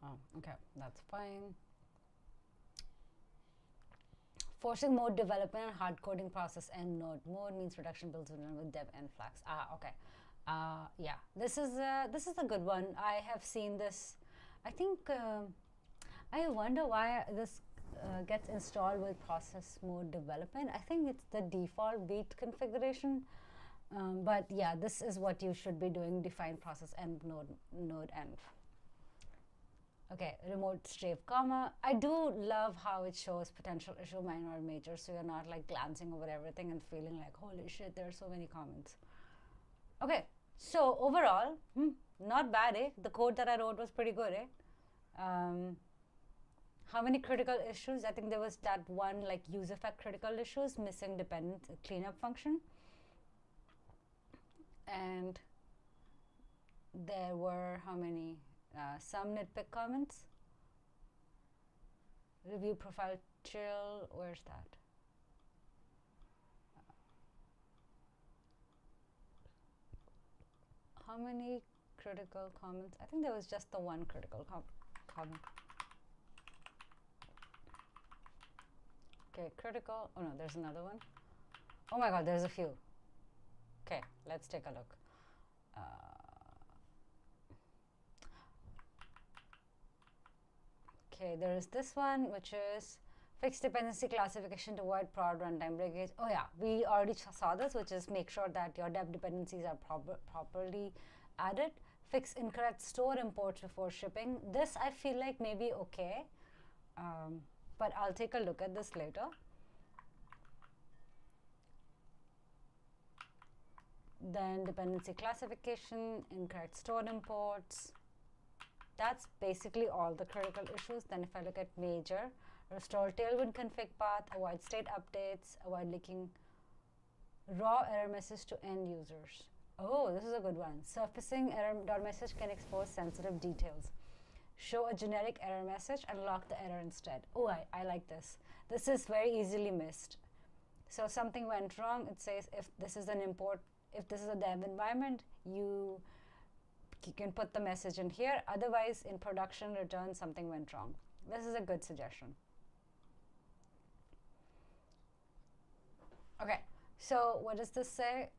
A: Oh, okay, that's fine. Forcing mode development and hard coding process end node. Mode means production builds will run with deb and flags. Okay. Yeah, this is a good one. I have seen this. I think I wonder why this gets installed with process mode development. I think it's the default beat configuration. But yeah, this is what you should be doing: define process end node end. Okay, remote strafe comma. I do love how it shows potential issue, minor or major, so you're not like glancing over everything and feeling like, holy shit, there are so many comments. Okay, so overall, not bad, eh? The code that I wrote was pretty good, eh? How many critical issues? I think there was that one like use effect critical issues, missing dependent cleanup function. And there were how many? Some nitpick comments. Review profile chill, where's that? How many critical comments? I think there was just the one critical comment. Okay, critical, oh no, there's another one. Oh my god, there's a few. Okay, let's take a look. Okay, there is this one, which is Fix dependency classification to avoid prod runtime breakage. Oh yeah, we already saw this, which is make sure that your dev dependencies are properly added. Fix incorrect store imports before shipping. This I feel like maybe okay, but I'll take a look at this later. Then dependency classification, incorrect store imports. That's basically all the critical issues. Then if I look at major, restore tailwind config path, avoid state updates, avoid leaking raw error message to end users. Oh, this is a good one. Surfacing error message can expose sensitive details. Show a generic error message and lock the error instead. Oh, I like this. This is very easily missed. So something went wrong. It says if this is an import, if this is a dev environment, you can put the message in here. Otherwise, in production, return something went wrong. This is a good suggestion. Okay, so what does this say?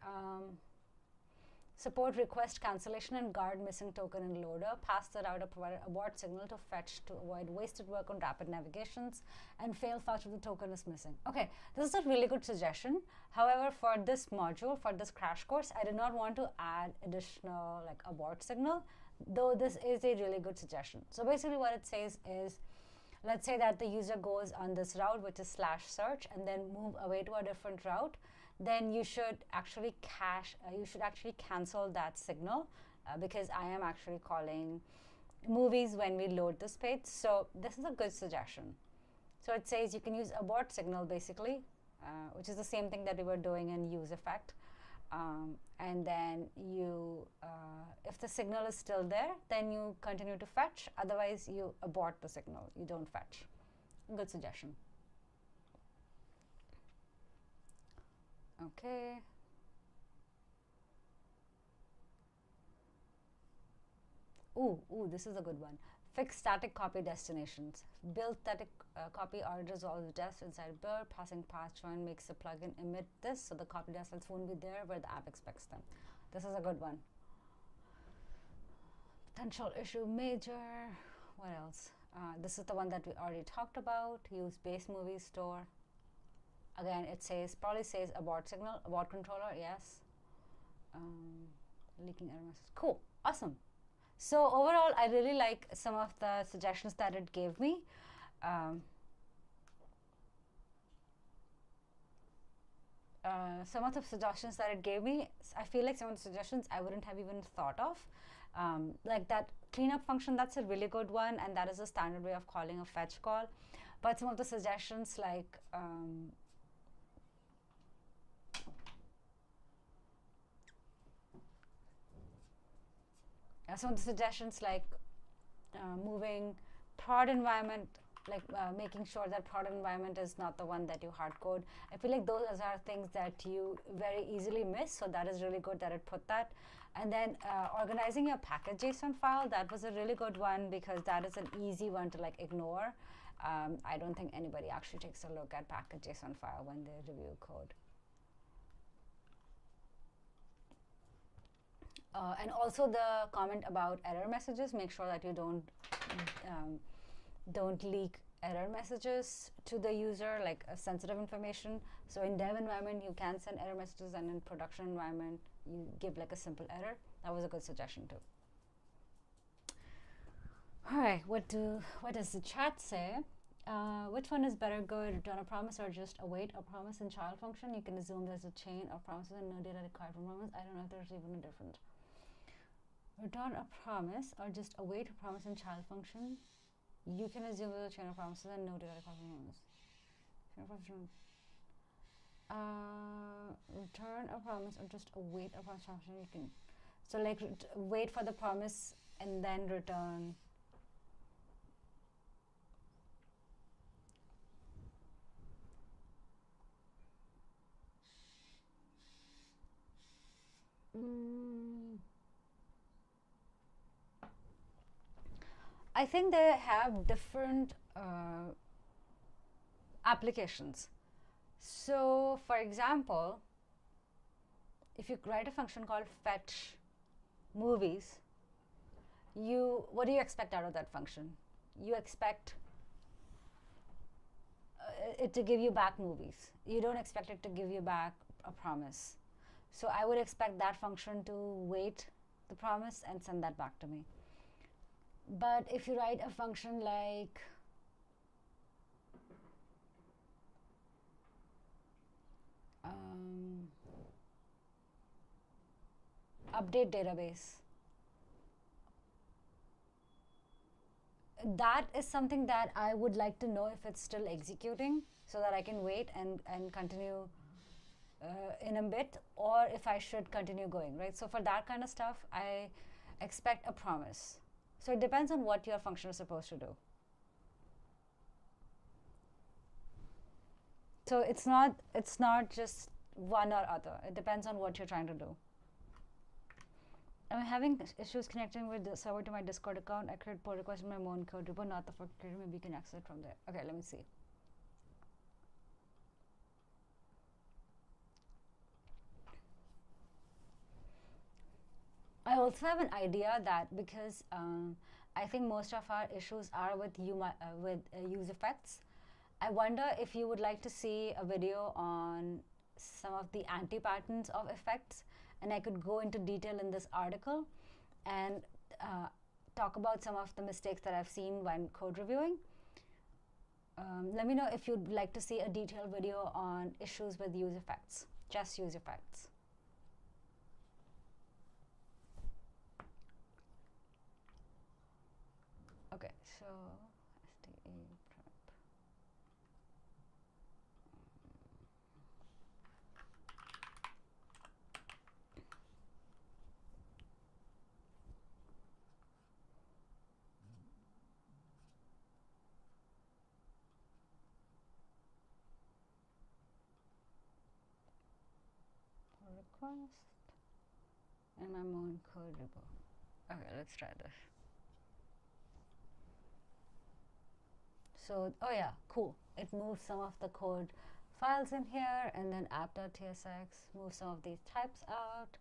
A: Support request cancellation and guard missing token in loader. Pass the router provided abort signal to fetch to avoid wasted work on rapid navigations and fail fetch if the token is missing. Okay, this is a really good suggestion. However, for this module, for this crash course, I did not want to add additional like abort signal, though this is a really good suggestion. So basically what it says is, let's say that the user goes on this route, which is /search, and then move away to a different route, then you should actually cancel that signal because I am actually calling movies when we load this page. So this is a good suggestion. So it says you can use abort signal basically, which is the same thing that we were doing in use effect. And then you, if the signal is still there, then you continue to fetch. Otherwise, you abort the signal. You don't fetch. Good suggestion. Okay. Ooh, this is a good one. Fix static copy destinations. Build static copy or resolve dest inside blur. Passing path join makes the plugin emit this, so the copy destinations won't be there where the app expects them. This is a good one. Potential issue major. What else? This is the one that we already talked about. Use base movie store. Again, it says, probably says abort signal, abort controller, yes. Leaking error message. Cool, awesome. So overall, I really like some of the suggestions that it gave me. Some of the suggestions that it gave me, I feel like some of the suggestions I wouldn't have even thought of. Like that cleanup function, that's a really good one, and that is a standard way of calling a fetch call. But some of the suggestions like some of the suggestions like moving prod environment, like making sure that prod environment is not the one that you hard code. I feel like those are things that you very easily miss, so that is really good that it put that. And then organizing your package JSON file, that was a really good one because that is an easy one to like ignore. I don't think anybody actually takes a look at package JSON file when they review code. And also the comment about error messages, make sure that you don't leak error messages to the user, like sensitive information. So in dev environment, you can send error messages, and in production environment, you give like a simple error. That was a good suggestion too. All right, what does the chat say? Which one is better, good, return a promise or just await a promise in child function? You can assume there's a chain of promises and no data required from promise. I don't know if there's even a difference. Return a promise or just await a promise in child function. You can assume there's a chain of promises and no data required from promise. Return a promise or just await a promise function. You can, so like wait for the promise and then return. I think they have different applications. So for example, if you write a function called fetch movies, what do you expect out of that function? You expect it to give you back movies. You don't expect it to give you back a promise. So I would expect that function to wait the promise and send that back to me. But if you write a function like update database, that is something that I would like to know if it's still executing so that I can wait and continue in a bit, or if I should continue going, right? So for that kind of stuff, I expect a promise. So it depends on what your function is supposed to do. So it's not just one or other. It depends on what you're trying to do. I'm having issues connecting with the server to my Discord account. I create pull request in my own code repo, not the fork creator. Maybe you can access it from there. Okay, let me see. I also have an idea that because I think most of our issues are with use effects. I wonder if you would like to see a video on some of the anti-patterns of effects, and I could go into detail in this article and talk about some of the mistakes that I've seen when code reviewing. Let me know if you'd like to see a detailed video on issues with use effects, just use effects. Okay, so STA prep. Request and my own code repo. Okay, let's try this. So, oh yeah, cool. It moves some of the code files in here, and then app.tsx moves some of these types out.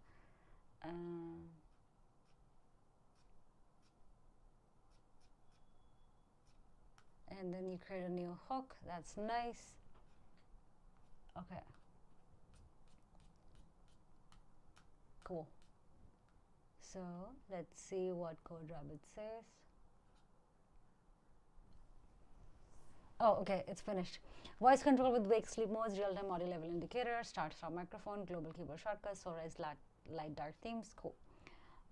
A: And then you create a new hook. That's nice. Okay. Cool. So let's see what CodeRabbit says. Oh, okay, it's finished. Voice control with wake sleep modes, real-time audio level indicator, start-stop microphone, global keyboard shortcuts, solarized light dark themes. Cool.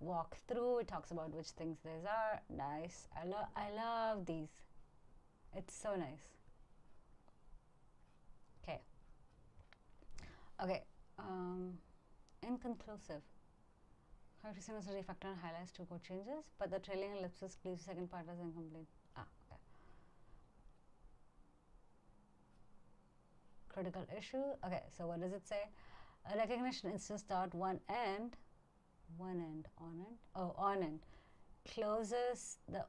A: Walk through. It talks about which things these are. Nice. I love these. It's so nice. Okay. Okay. Inconclusive. Correction is refactor and highlights two code changes, but the trailing ellipsis leaves the second part as incomplete. Ah, okay. Critical issue. Okay, so what does it say? A recognition instance dot on end closes the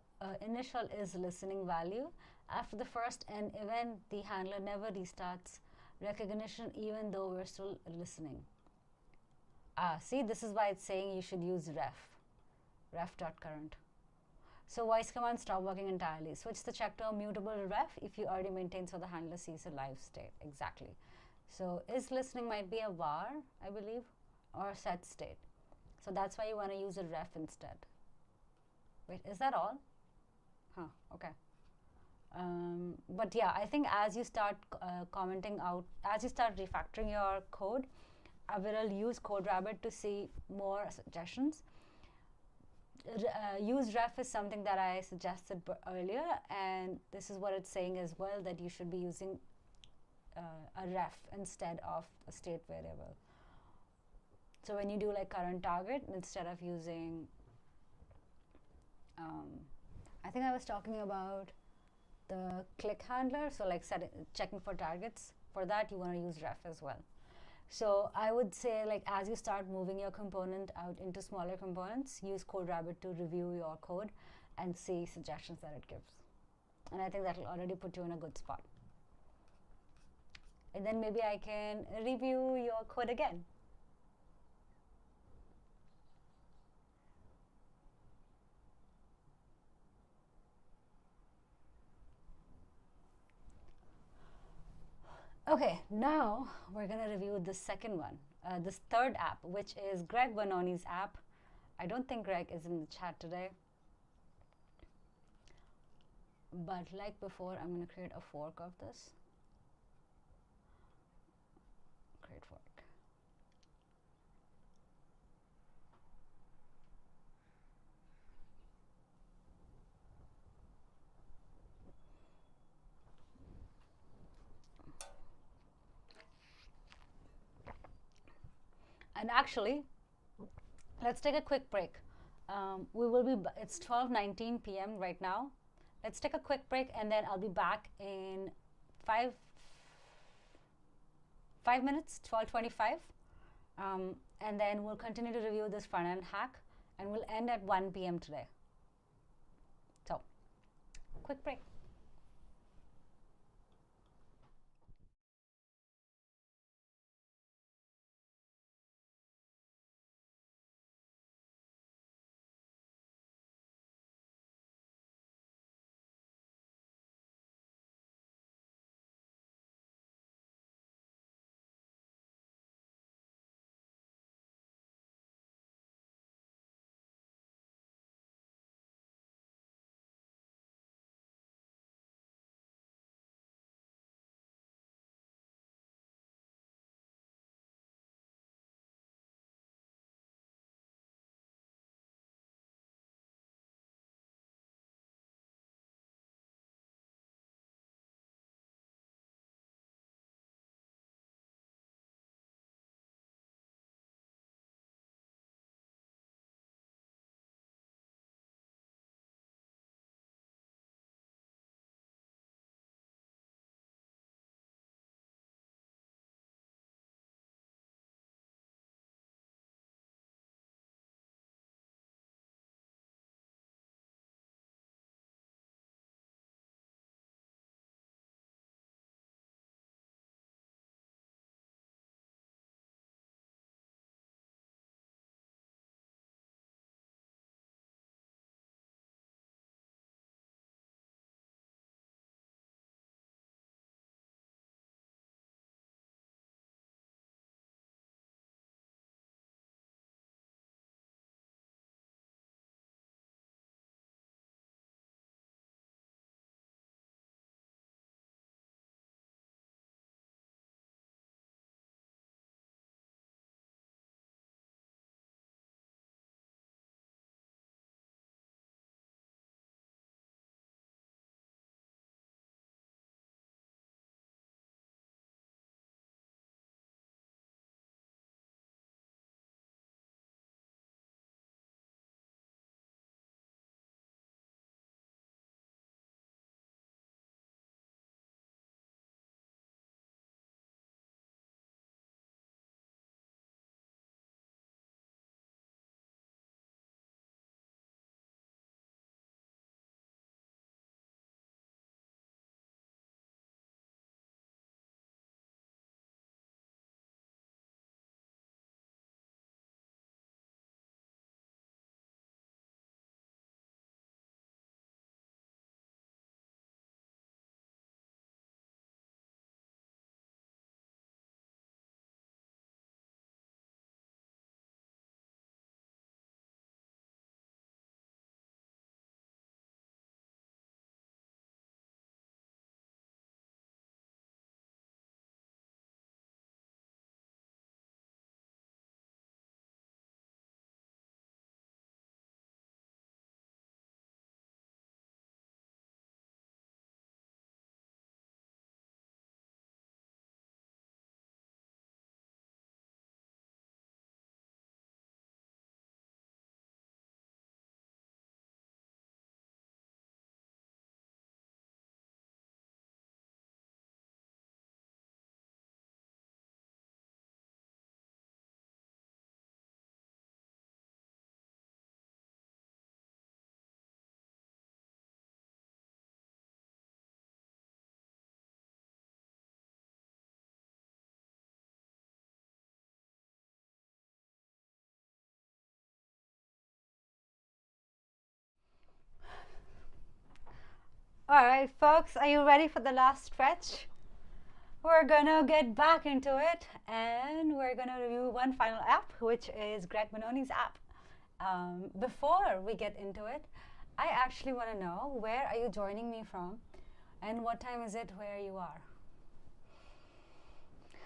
A: initial is listening value. After the first end event, the handler never restarts recognition even though we're still listening. See, this is why it's saying you should use ref.current. So voice commands stop working entirely. Switch the check to a mutable ref if you already maintain so the handler sees a live state. Exactly. So is listening might be a var, I believe, or a set state. So that's why you want to use a ref instead. Wait, is that all? Huh, okay. But yeah, I think as you start commenting out, as you start refactoring your code, I will use CodeRabbit to see more suggestions. Use ref is something that I suggested earlier, and this is what it's saying as well, that you should be using a ref instead of a state variable. So when you do like current target, instead of using, I think I was talking about the click handler, so like checking for targets. For that, you want to use ref as well. So I would say, like, as you start moving your component out into smaller components, use CodeRabbit to review your code and see suggestions that it gives. And I think that will already put you in a good spot. And then maybe I can review your code again. Okay, now we're gonna review the second one, this third app, which is Greg Bononi's app. I don't think Greg is in the chat today. But like before, I'm gonna create a fork of this. Create fork. And actually, let's take a quick break. We will be, it's 12:19 p.m. right now. Let's take a quick break and then I'll be back in five minutes, 12:25. And then we'll continue to review this front end hack and we'll end at 1 p.m. today. So, quick break. All right, folks, are you ready for the last stretch? we're gonna get back into it, and we're gonna review one final app, which is Greg Bononi's app. Before we get into it, I actually want to know, where are you joining me from, and what time is it where you are?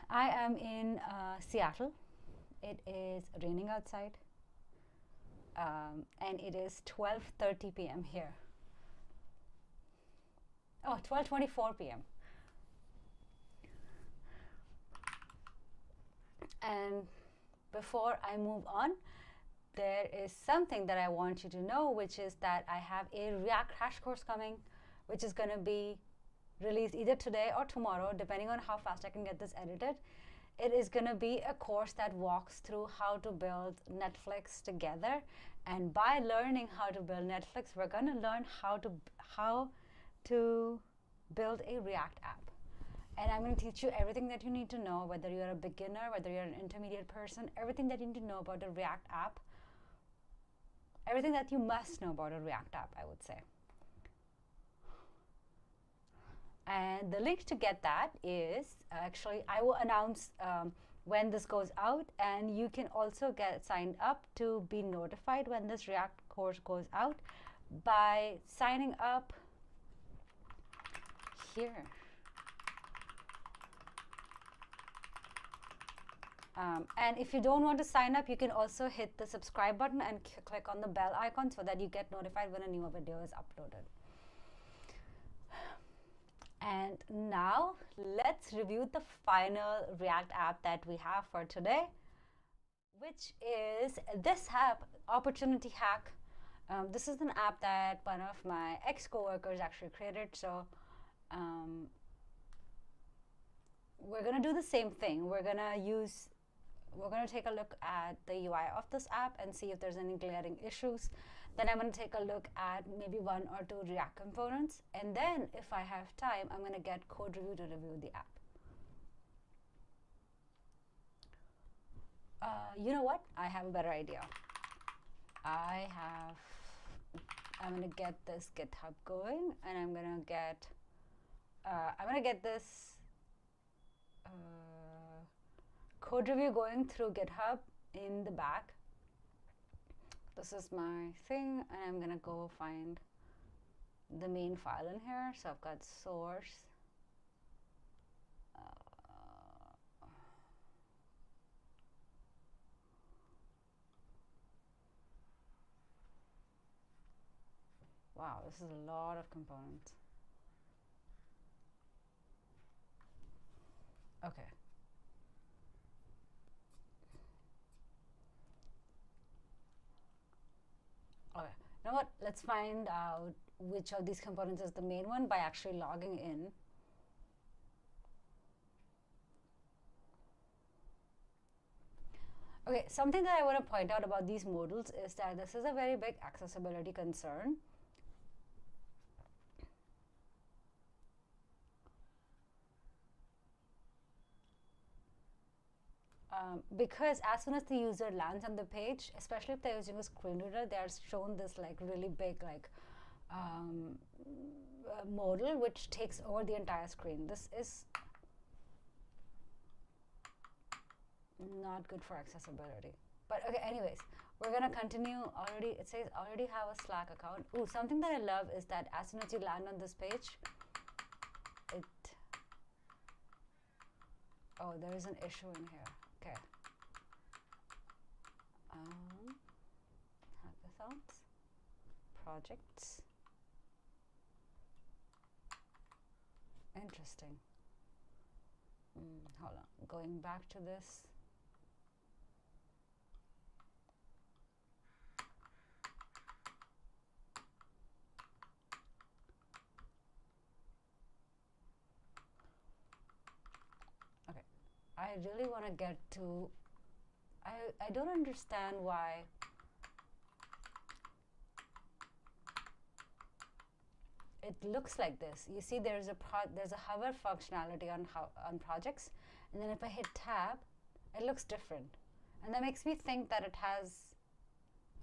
A: I am in Seattle. It is raining outside, and it is 12:30 p.m. here. Oh, 12:24 p.m. And before I move on, there is something that I want you to know, which is that I have a React crash course coming, which is going to be released either today or tomorrow, depending on how fast I can get this edited. It is going to be a course that walks through how to build Netflix together. And by learning how to build Netflix, we're going to learn how to build a React app. And I'm going to teach you everything that you need to know, whether you're a beginner, whether you're an intermediate person, everything that you need to know about a React app, everything that you must know about a React app, I would say. And the link to get that is, actually, I will announce when this goes out, and you can also get signed up to be notified when this React course goes out by signing up here. And if you don't want to sign up, you can also hit the subscribe button and click on the bell icon so that you get notified when a new video is uploaded. And now let's review the final React app that we have for today, which is this app, Opportunity Hack. This is an app that one of my ex-coworkers actually created. So we're going to do the same thing. We're going to take a look at the UI of this app and see if there's any glaring issues. Then I'm going to take a look at maybe one or two React components. And then if I have time, I'm going to get CodeRabbit to review the app. You know what? I have a better idea. I'm going to get this GitHub going, and I'm going to get this code review going through GitHub in the back. This is my thing, and I'm gonna go find the main file in here. So I've got source. Wow, this is a lot of components. Okay. Okay, you know what? Let's find out which of these components is the main one by actually logging in. Okay, something that I want to point out about these modules is that this is a very big accessibility concern. Because as soon as the user lands on the page, especially if they're using a screen reader, they are shown this like really big modal which takes over the entire screen. This is not good for accessibility. But okay, anyways, we're gonna continue. Already, it says already have a Slack account. Ooh, something that I love is that as soon as you land on this page, oh, there is an issue in here. Okay. Hackathons, projects. Interesting. Hold on. Going back to this. Okay. I really want to get to, I don't understand why it looks like this. You see there's a hover functionality on projects, and then if I hit tab, it looks different. And that makes me think that it has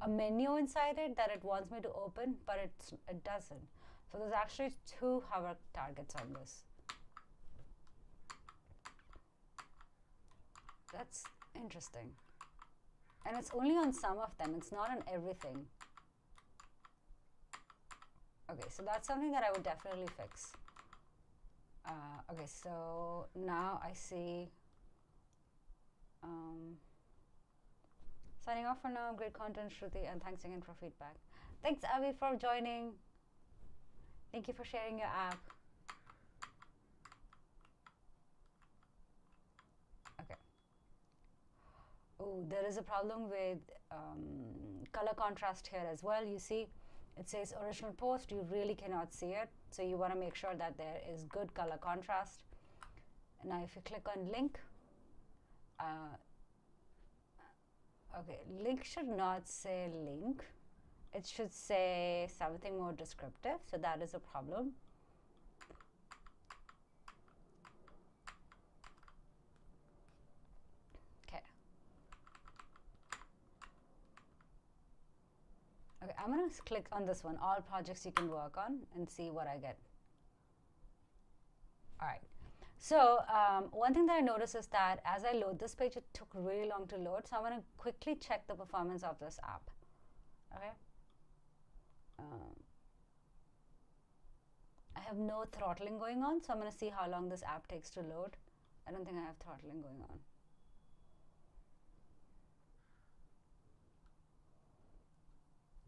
A: a menu inside it that it wants me to open, but it doesn't. So there's actually two hover targets on this. That's interesting. And it's only on some of them. It's not on everything. Okay, so that's something that I would definitely fix. Okay, so now I see. Signing off for now. Great content, Shruti, and thanks again for feedback. Thanks, Avi, for joining. Thank you for sharing your app. Okay. Oh, there is a problem with color contrast here as well. You see, it says original post. You really cannot see it. So you want to make sure that there is good color contrast. And now if you click on link, okay, link should not say link. It should say something more descriptive. So that is a problem. Okay. Okay, I'm going to click on this one, all projects you can work on, and see what I get. All right. So one thing that I noticed is that as I load this page, it took really long to load. So I'm going to quickly check the performance of this app. Okay. I have no throttling going on, so I'm going to see how long this app takes to load. I don't think I have throttling going on.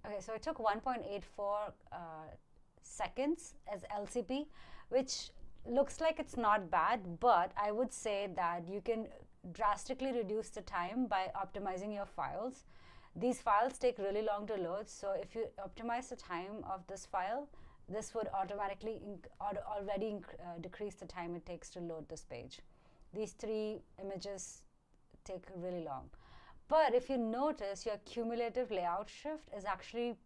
A: Okay, so it took 1.84 seconds as LCP, which looks like it's not bad, but I would say that you can drastically reduce the time by optimizing your files. These files take really long to load, so if you optimize the time of this file, this would automatically already decrease the time it takes to load this page. These 3 images take really long. But if you notice, your cumulative layout shift is actually,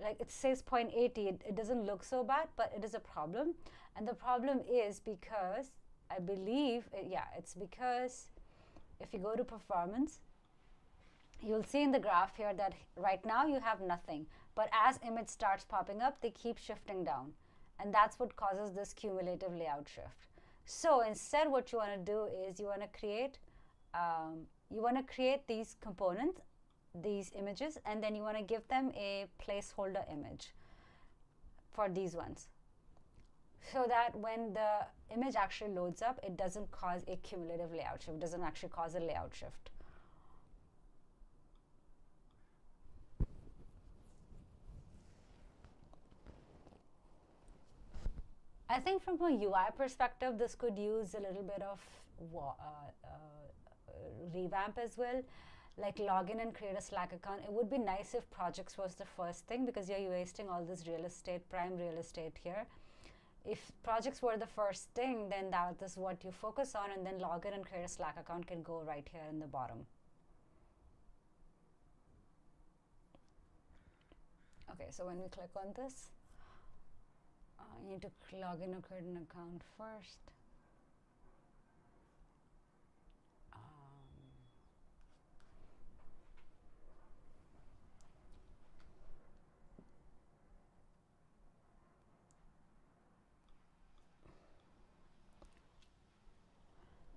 A: like it says 0.80, it doesn't look so bad, but it is a problem. And the problem is because, I believe, it's because if you go to performance, you'll see in the graph here that right now you have nothing. But as image starts popping up, they keep shifting down. And that's what causes this cumulative layout shift. So instead, what you want to do is you want to create these components, these images, and then you want to give them a placeholder image for these ones, so that when the image actually loads up, it doesn't cause a cumulative layout shift, it doesn't actually cause a layout shift. I think from a UI perspective, this could use a little bit of revamp as well, like log in and create a Slack account. It would be nice if projects was the first thing, because you're wasting all this real estate, prime real estate here. If projects were the first thing, then that is what you focus on, and then log in and create a Slack account can go right here in the bottom. Okay, so when we click on this, you need to log in and create an account first.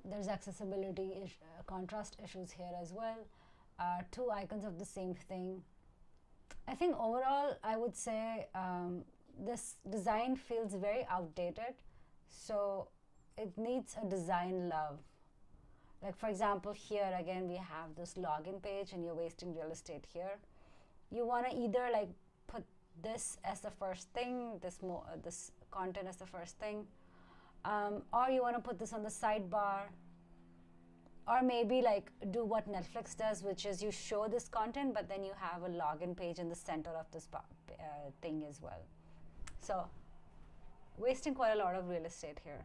A: There's accessibility contrast issues here as well. 2 icons of the same thing. I think overall, I would say this design feels very outdated, so it needs a design love. Like for example, here again we have this login page, and you're wasting real estate here. You want to either like put this as the first thing, this content as the first thing, or you want to put this on the sidebar, or maybe like do what Netflix does, which is you show this content, but then you have a login page in the center of this thing as well. So wasting quite a lot of real estate here.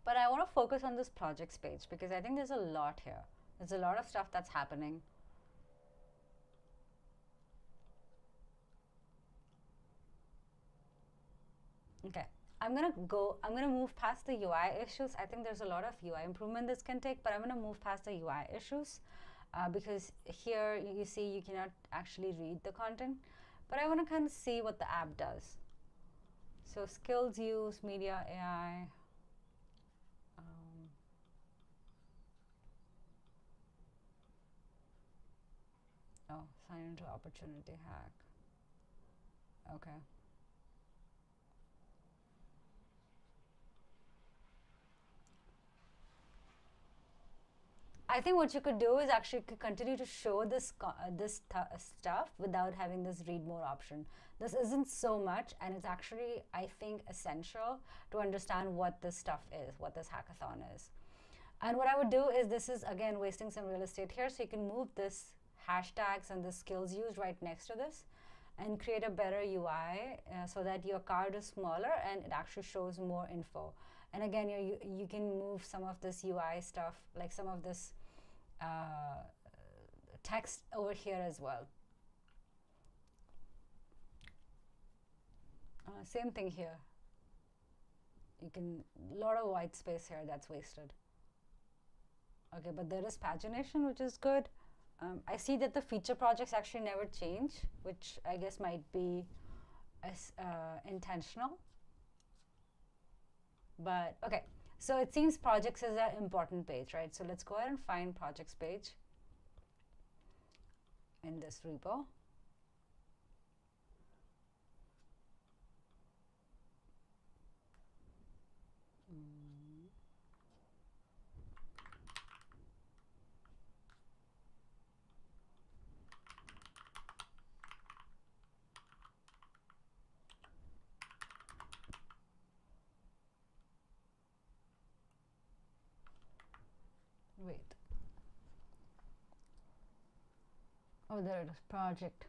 A: But I want to focus on this projects page, because I think there's a lot here. There's a lot of stuff that's happening. Okay, I'm gonna move past the UI issues. I think there's a lot of UI improvement this can take, but I'm gonna move past the UI issues because here you see you cannot actually read the content. But I want to kind of see what the app does. So skills use, media, AI. Oh, sign into opportunity hack. Okay. I think what you could do is actually continue to show this stuff without having this read more option. This isn't so much, and it's actually, I think, essential to understand what this stuff is, what this hackathon is. And what I would do is, this is again wasting some real estate here, so you can move this hashtags and the skills used right next to this and create a better UI so that your card is smaller and it actually shows more info. And again, you can move some of this UI stuff, like some of this text over here as well. Same thing here. You can, a lot of white space here that's wasted. Okay, but there is pagination, which is good. I see that the feature projects actually never change, which I guess might be intentional. But okay, so it seems projects is an important page, right? So let's go ahead and find projects page in this repo. Wait. Oh, there it is, project.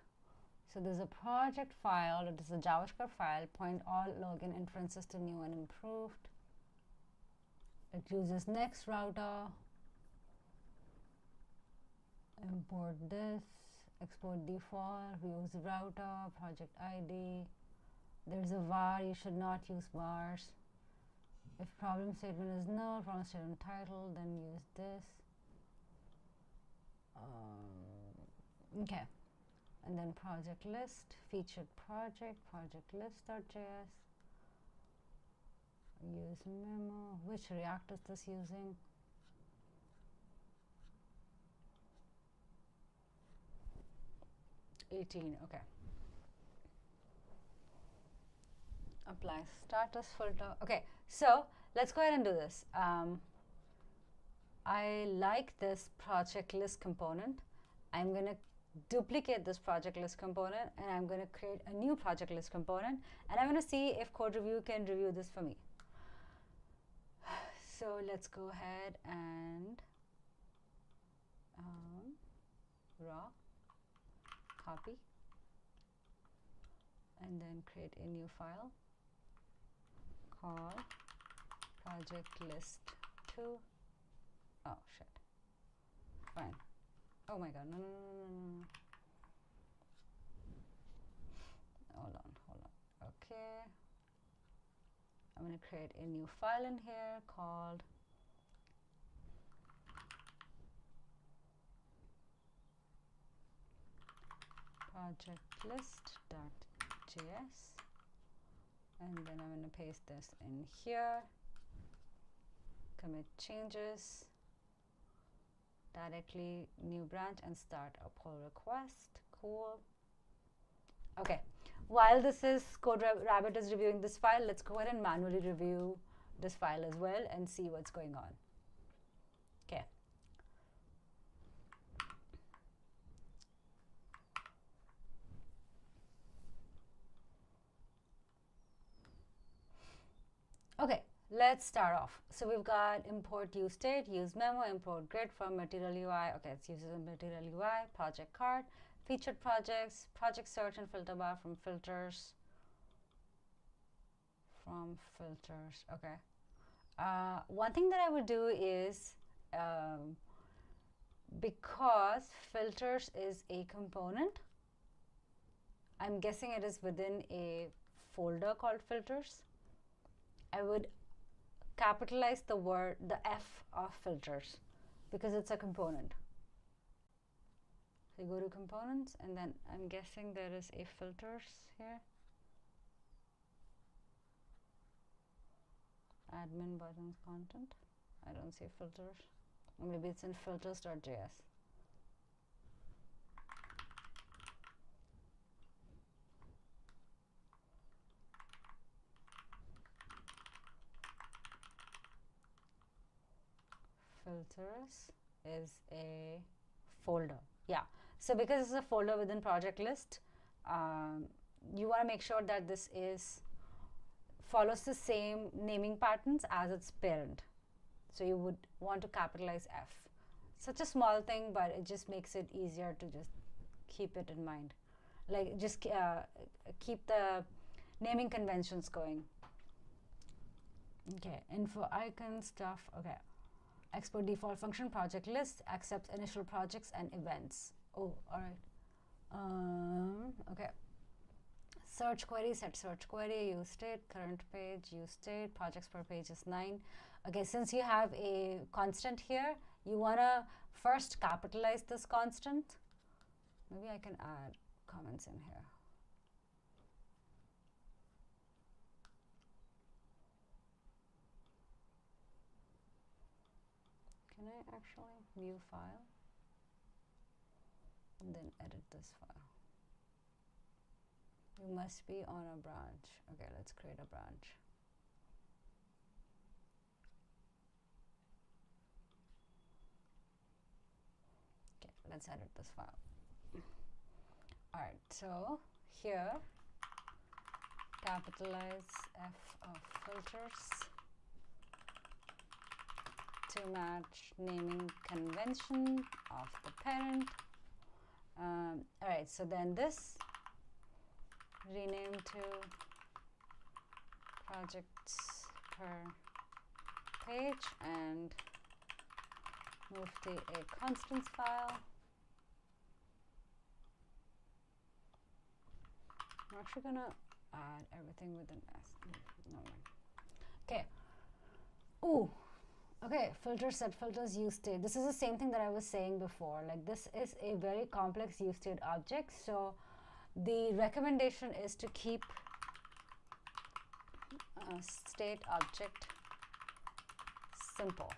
A: So there's a project file, it is a JavaScript file, point all login inferences to new and improved. It uses next router. Import this, export default, reuse router, project ID. There's a var, you should not use vars. If problem statement is null, problem statement title, then use this. Okay. And then project list, featured project, project list.js. Use memo. Which React is this using? Okay. Apply status filter. Okay, so let's go ahead and do this. I like this project list component. I'm going to duplicate this project list component, and I'm going to create a new project list component, and I'm going to see if code review can review this for me. So let's go ahead and raw copy, and then create a new file called project list 2. Oh shit. Fine. Oh my god, no. Hold on. Okay. I'm going to create a new file in here called project list.js, and then I'm going to paste this in here, commit changes, directly new branch, and start a pull request. Cool. Okay, while this is CodeRabbit is reviewing this file, let's go ahead and manually review this file as well and see what's going on. Okay. Okay, let's start off. So we've got import use state, use memo, import grid from material UI. Okay, it uses a material UI, project card, featured projects, project search and filter bar from filters. Okay. One thing that I would do is, because filters is a component, I'm guessing it is within a folder called filters. I would capitalize the F of filters because it's a component. So you go to components, and then I'm guessing there is a filters here. admin buttons content. I don't see filters. Or maybe it's in filters.js. Filters is a folder. Yeah. So because it's a folder within project list, you want to make sure that this follows the same naming patterns as its parent. So you would want to capitalize F. Such a small thing, but it just makes it easier to just keep it in mind. Like just keep the naming conventions going. Okay, info icon stuff. Okay, export default function project list, accepts initial projects and events. Oh, all right. Okay. Search query, set search query, use state, current page, use state, projects per page is 9. Okay, since you have a constant here, you want to first capitalize this constant. Maybe I can add comments in here. Can I actually view file and then edit this file? You must be on a branch. Okay, let's create a branch. Okay, let's edit this file. All right, so here, capitalize F of filters to match naming convention of the parent. All right, so then this rename to projects per page and move to a constants file. I'm actually gonna add everything with an S. No mind. Okay. Ooh. Okay, filter set filters use state. This is the same thing that I was saying before. Like this is a very complex use state object. So the recommendation is to keep state object simple.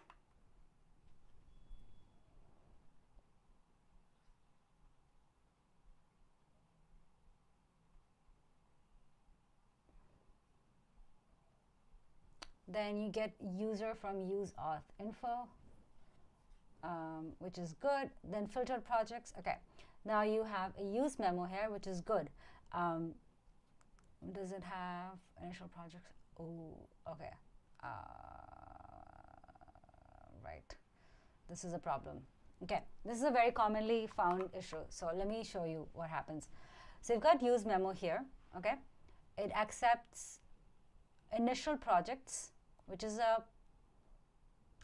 A: Then you get user from use auth info, which is good. Then filtered projects. Okay, now you have a use memo here, which is good. Does it have initial projects? Oh, okay. Right. This is a problem. Okay, this is a very commonly found issue. So let me show you what happens. So you've got use memo here. Okay, it accepts initial projects, which is a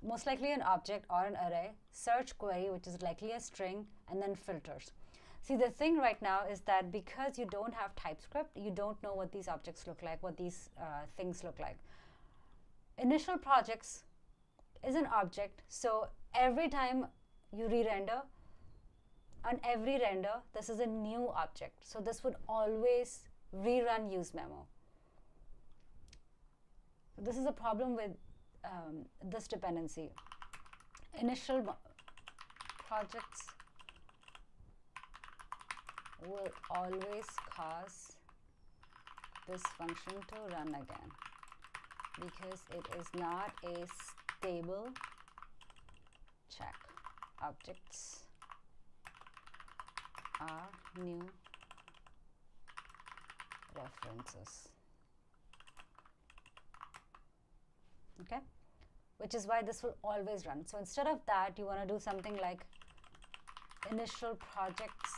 A: most likely an object or an array, search query, which is likely a string, and then filters. See, the thing right now is that because you don't have TypeScript, you don't know what these objects look like, what these things look like. Initial projects is an object, so every time you re-render, on every render, this is a new object. So this would always rerun use memo. This is a problem with this dependency. Initial projects will always cause this function to run again because it is not a stable check. Objects are new references. Okay, which is why this will always run. So instead of that, you want to do something like initial projects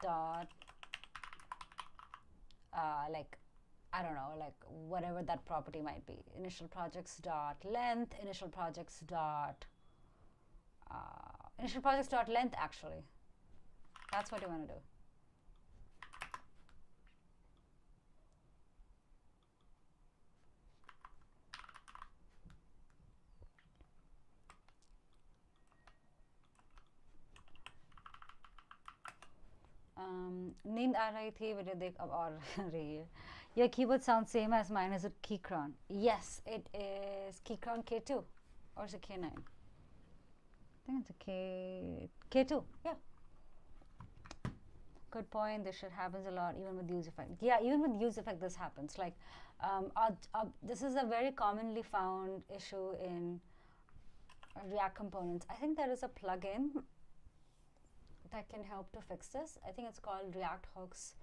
A: dot like I don't know, like whatever that property might be. Initial projects dot length, initial projects dot length. Actually, that's what you want to do. नींद आ रही थी मुझे देख अब और रही है Your keyboard sounds same as mine. Is it Keychron? Yes, it is Keychron K2. Or is it K9? I think it's a K2. Yeah. Good point. This shit happens a lot, even with use effect. Yeah, even with use effect, this happens. Like, this is a very commonly found issue in React components. I think there is a plugin that can help to fix this. I think it's called React Hooks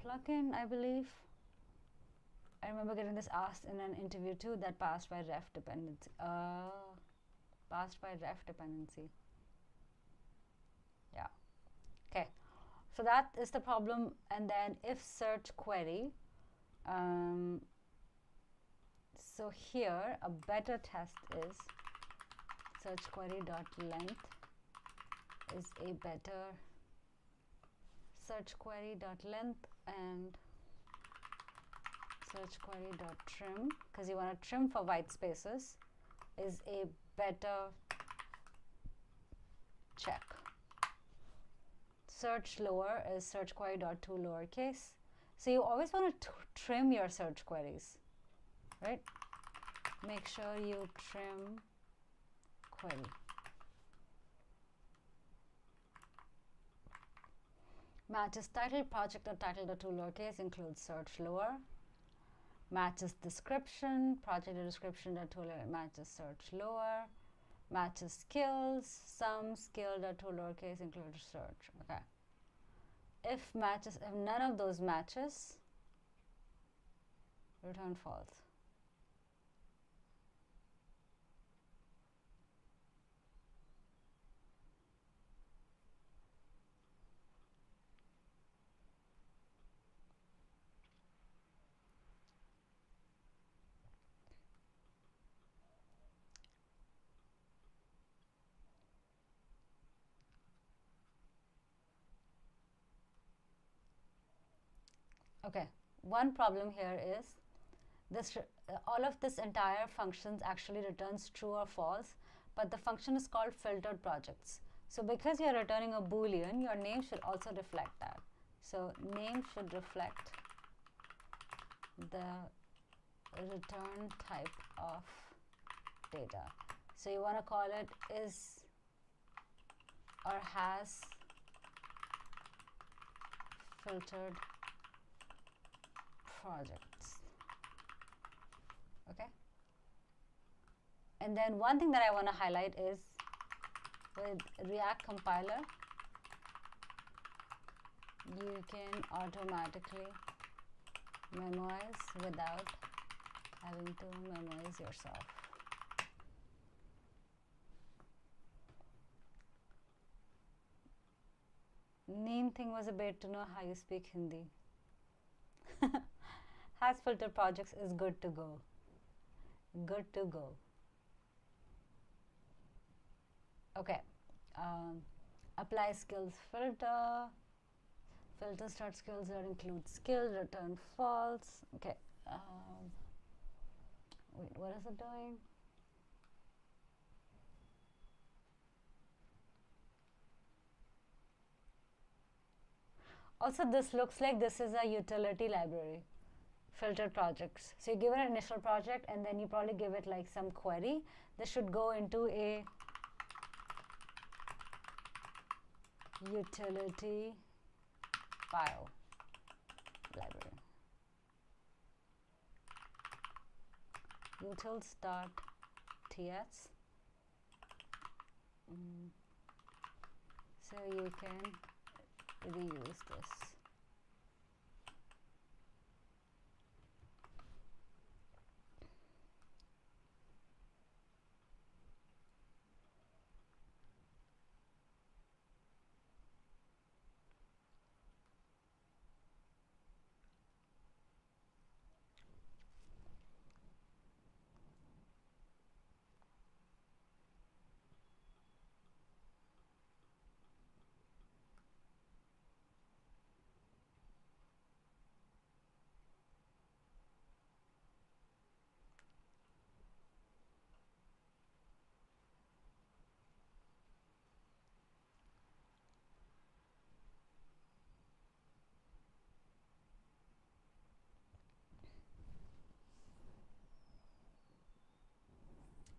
A: plugin, I believe. I remember getting this asked in an interview too. That passed by ref dependency. Passed by ref dependency. Yeah. Okay. So that is the problem. And then if search query. So here a better test is search query dot length is a better search query dot length and search query dot trim, because you want to trim for white spaces, is a better check. Search lower is search query dot to lowercase. So you always want to trim your search queries, right? Make sure you trim query. Matches title, project or title dot to lowercase includes search lower. Matches description, project or description dot to lowercase matches search lower. Matches skills, some skill dot to lowercase includes search. Okay. If none of those matches, return false. Okay, one problem here is this all of this entire functions actually returns true or false, but the function is called filtered projects. So because you're returning a boolean, your name should also reflect that. So name should reflect the return type of data. So you want to call it is or has filtered projects. Okay. And then one thing that I want to highlight is with React compiler, you can automatically memorize without having to memorize yourself. Name thing was a bit to know how you speak Hindi. Has filter projects is good to go. Good to go. Okay. Apply skills filter. Filter start skills that include skill, return false. Okay. Wait, what is it doing? Also, this looks like this is a utility library, filtered projects. So you give it an initial project and then you probably give it like some query. This should go into a utility file library. utils.ts. So you can reuse this.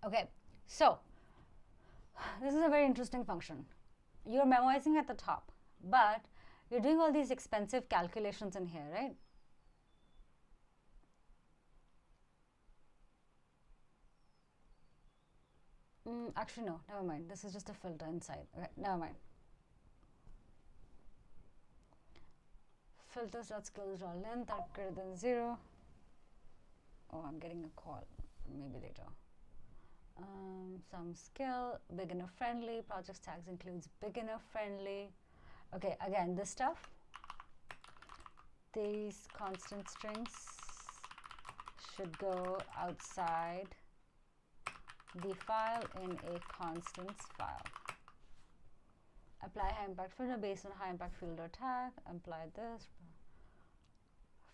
A: Okay, so this is a very interesting function. You're memoizing at the top, but you're doing all these expensive calculations in here, right? Actually, no, never mind. This is just a filter inside. Okay, never mind. Filters.skills.length are greater than 0. Oh, I'm getting a call. Maybe later. Some skill, beginner friendly. Project tags includes beginner friendly. Okay, again, this stuff. These constant strings should go outside the file in a constants file. Apply high impact filter based on high impact filter tag. Apply this.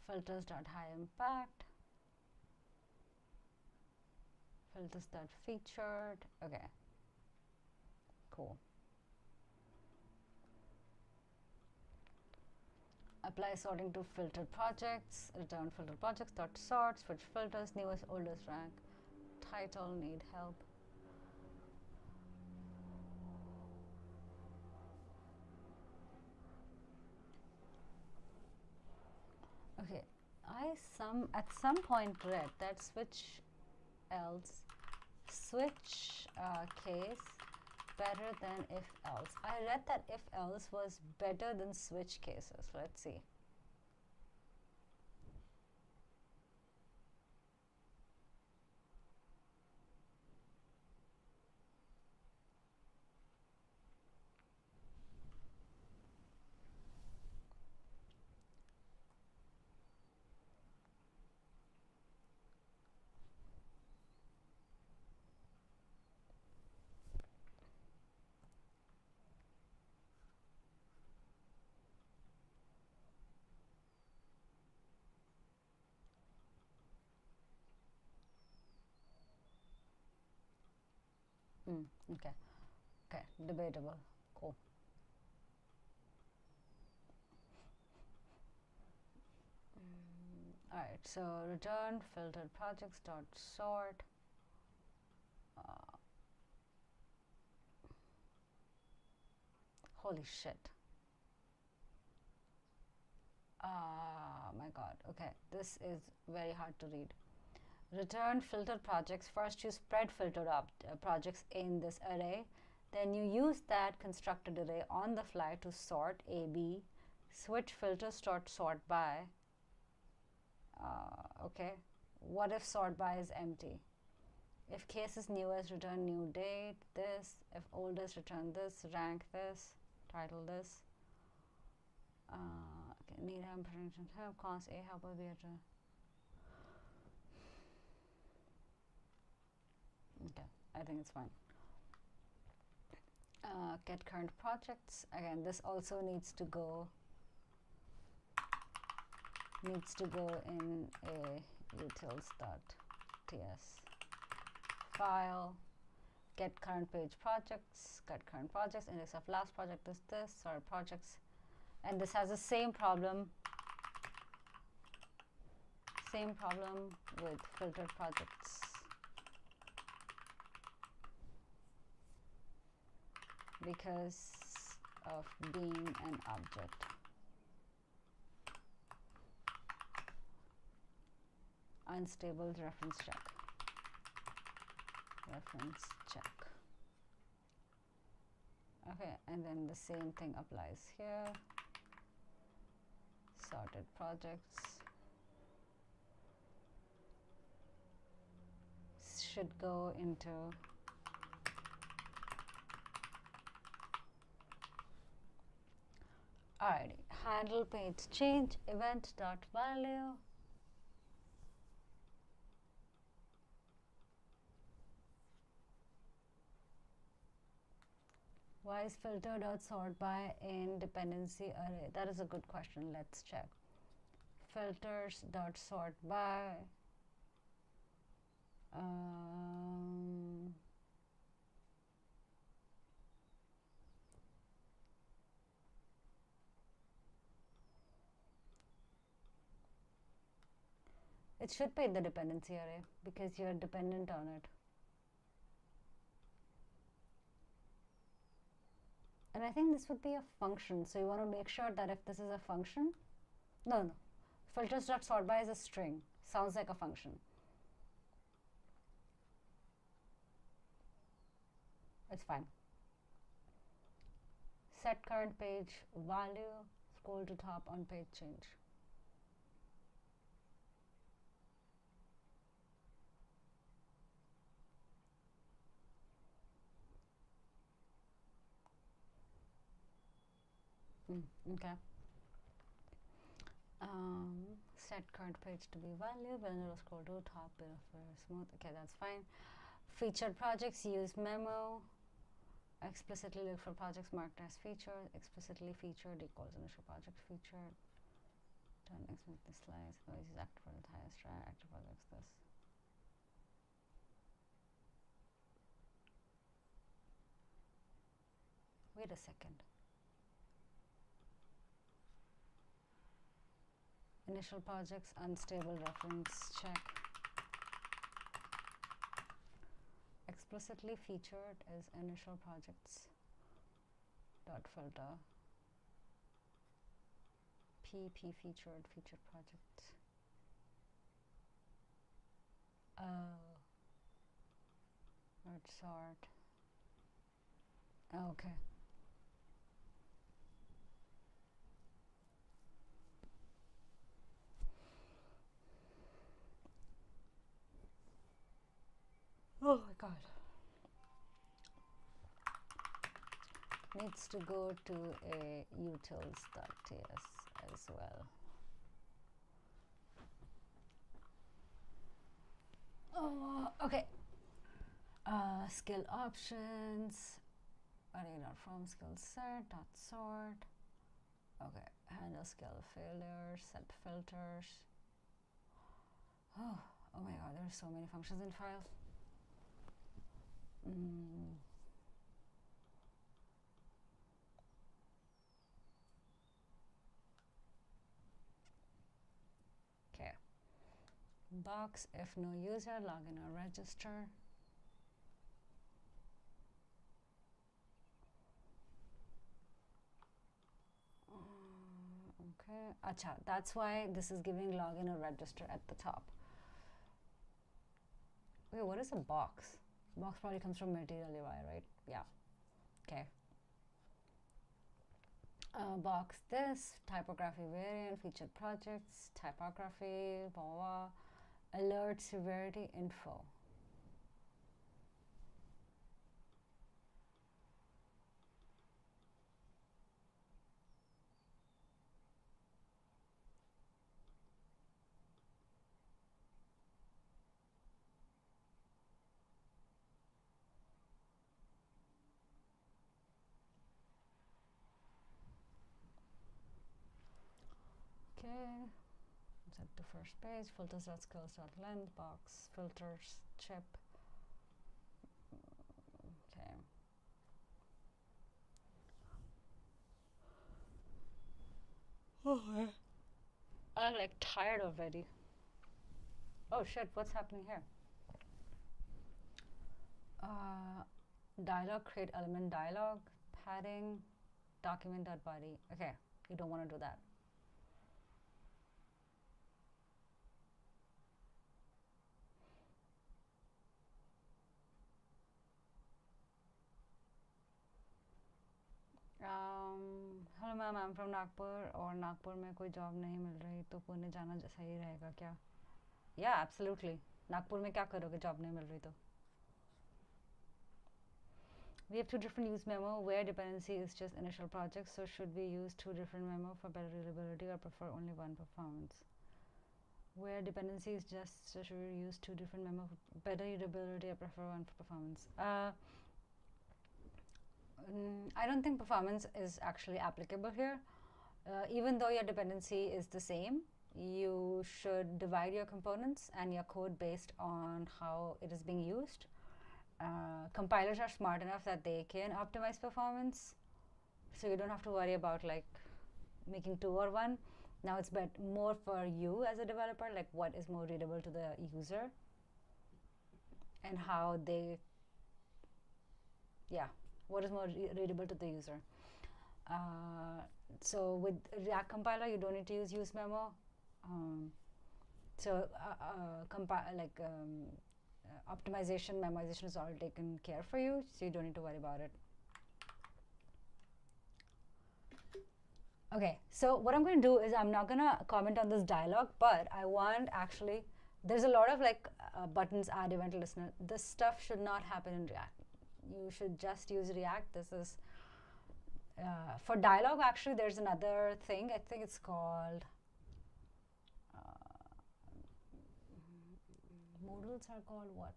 A: Filters.high impact. Filters.featured. Okay. Cool. Apply sorting to filtered projects. Return filtered projects. Sort. Switch filters. Newest, oldest rank. Title. Need help. Okay. At some point read that switch else switch case better than if else. I read that if else was better than switch cases. Let's see. Okay. Okay, debatable. Cool. All right, so return filtered projects dot sort. Holy shit. My god. Okay, this is very hard to read. Return filtered projects. First you spread filtered projects in this array, then you use that constructed array on the fly to sort AB, switch filters dot sort by. Okay, what if sort by is empty? If case is newest, return new date, this. If oldest, return this, rank this, title this. Okay, need help, help, cons A, help will be at okay, I think it's fine. Get current projects. Again, this also needs to go in a utils.ts file. Get current page projects. Get current projects. Index of last project is this. Sorry, projects. And this has the same problem with filtered projects. Because of being an object. Unstable reference check. Reference check. Okay, and then the same thing applies here. Sorted projects should go into alrighty, handle page change event.value. Why is filter.sort by in dependency array? That is a good question. Let's check. Filters.sort by. It should be in the dependency array because you're dependent on it. I think this would be a function. So you want to make sure that if this is a function, no, filters.sort by is a string. Sounds like a function. It's fine. Set current page value, scroll to top on page change. Okay. Set current page to be value, will scroll to top, bit of smooth. Okay, that's fine. Featured projects use memo. Explicitly look for projects marked as featured. Explicitly featured equals initial project featured. Turn next with the slides. Always use active project highest track. Active projects this. Wait a second. Initial projects unstable reference check. Explicitly featured is initial projects dot filter. PP featured projects. Merge sort. Okay. Oh my god. Needs to go to a utils.ts as well. Oh, okay. Skill options. Array.from skill set dot sort. Okay. Handle skill failures. Set filters. Oh my god. There are so many functions in file. Okay. Box if no user, login or register. Okay. Acha, that's why this is giving login or register at the top. Wait, what is a box? Box probably comes from material UI, right? Yeah. Okay. Box this, typography variant, featured projects, typography, blah, blah, alert severity info. Okay, set the first page, filters.skills.length, box, filters, chip. Okay. Oh, I'm like tired already. Oh shit, what's happening here? Dialog, create element dialog, padding, document.body. Okay, you don't want to do that. Hello ma'am, I am from Nagpur और नागपुर में कोई job नहीं मिल रही तो पुणे जाना सही रहेगा क्या? या एब्सोल्युटली, नागपुर में क्या करोगे जॉब नहीं मिल रही तो? We have two different use memo where dependency is just initial projects, so should we use two different memo for better readability or prefer only one performance? Where dependency is just, so should we use two different memo for better readability or prefer one for performance? I don't think performance is actually applicable here. Even though your dependency is the same, you should divide your components and your code based on how it is being used. Compilers are smart enough that they can optimize performance, so you don't have to worry about like making two or one. Now it's more for you as a developer, like what is more readable to the user and how they, yeah, What is more readable to the user? So with React compiler, you don't need to use memo. Optimization, memoization is all taken care for you, so you don't need to worry about it. Okay, so what I'm going to do is I'm not going to comment on this dialog, but I want actually, there's a lot of like buttons, add event listener. This stuff should not happen in React. You should just use React. This is, for dialog actually, there's another thing. I think it's called, modals are called what?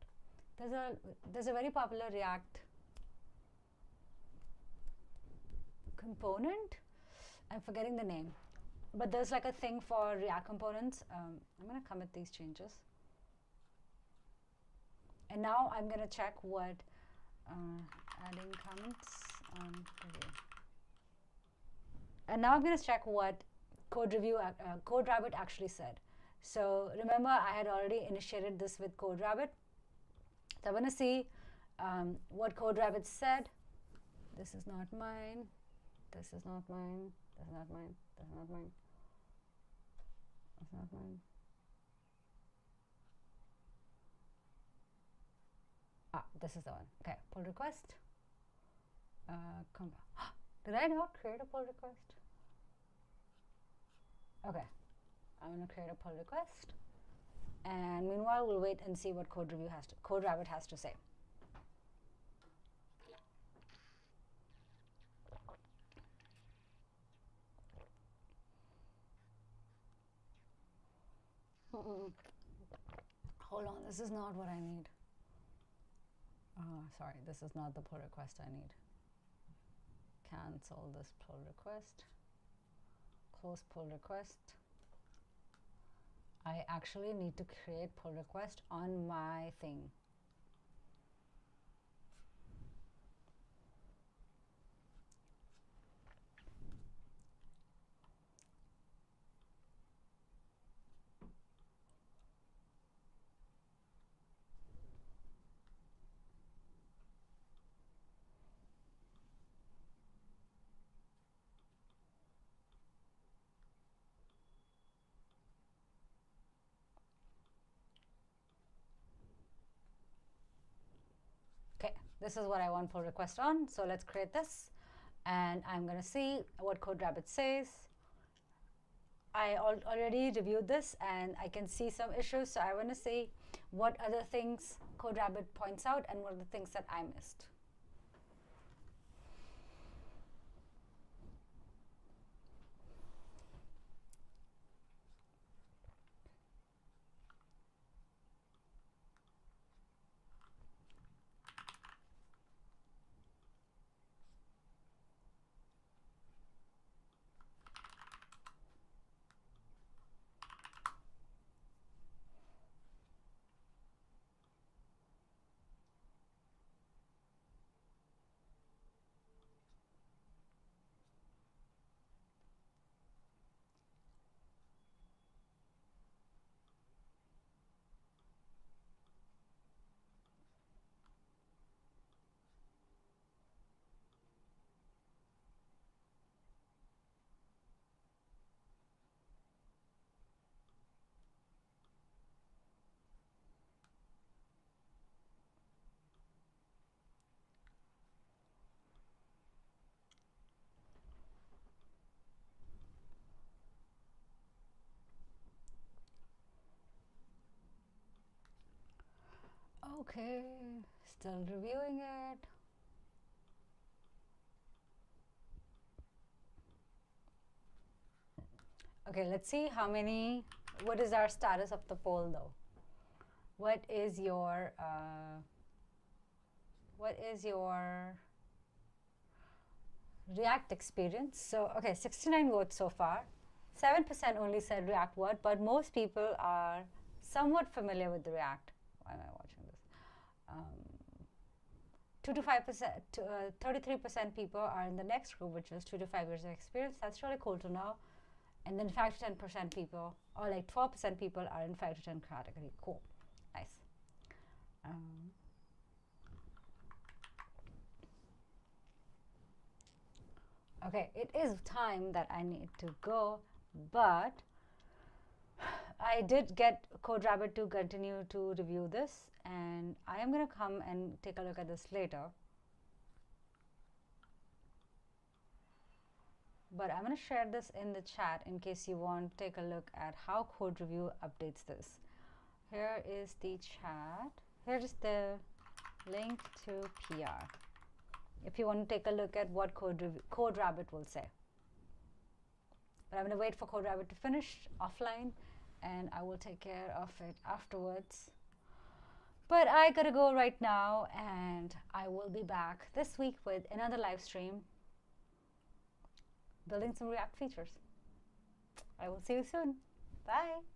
A: There's a very popular React component. I'm forgetting the name, but there's like a thing for React components. I'm going to commit these changes. And now I'm going to check what adding comments on review. And now I'm going to check what CodeRabbit actually said. So remember, I had already initiated this with CodeRabbit. So I'm going to see what CodeRabbit said. This is not mine. This is not mine. This is not mine. This is not mine. That's not mine. This is the one. Okay, pull request. Come back. Did I not create a pull request? Okay, I'm going to create a pull request. And meanwhile, we'll wait and see what CodeRabbit has to say. Hold on, this is not what I need. Sorry, this is not the pull request I need. Cancel this pull request. Close pull request. I actually need to create pull request on my thing. This is what I want pull request on. So let's create this. And I'm going to see what CodeRabbit says. I already reviewed this, and I can see some issues. So I want to see what other things CodeRabbit points out and what are the things that I missed. Okay, still reviewing it. Okay, let's see how many, what is our status of the poll though? What is your React experience? So, okay, 69 votes so far. 7% only said React what, but most people are somewhat familiar with the React. Why am I watching this? 2 to 5%, 33% people are in the next group, which is 2 to 5 years of experience. That's really cool to know. And then 5 to 10% people, or like 12% people are in 5 to 10 category. Cool, nice. Okay, it is time that I need to go, but I did get CodeRabbit to continue to review this, and I am going to come and take a look at this later. But I'm going to share this in the chat in case you want to take a look at how Code Review updates this. Here is the chat. Here is the link to PR if you want to take a look at what CodeRabbit will say. But I'm going to wait for CodeRabbit to finish offline, and I will take care of it afterwards. But I gotta go right now, and I will be back this week with another live stream building some React features. I will see you soon. Bye.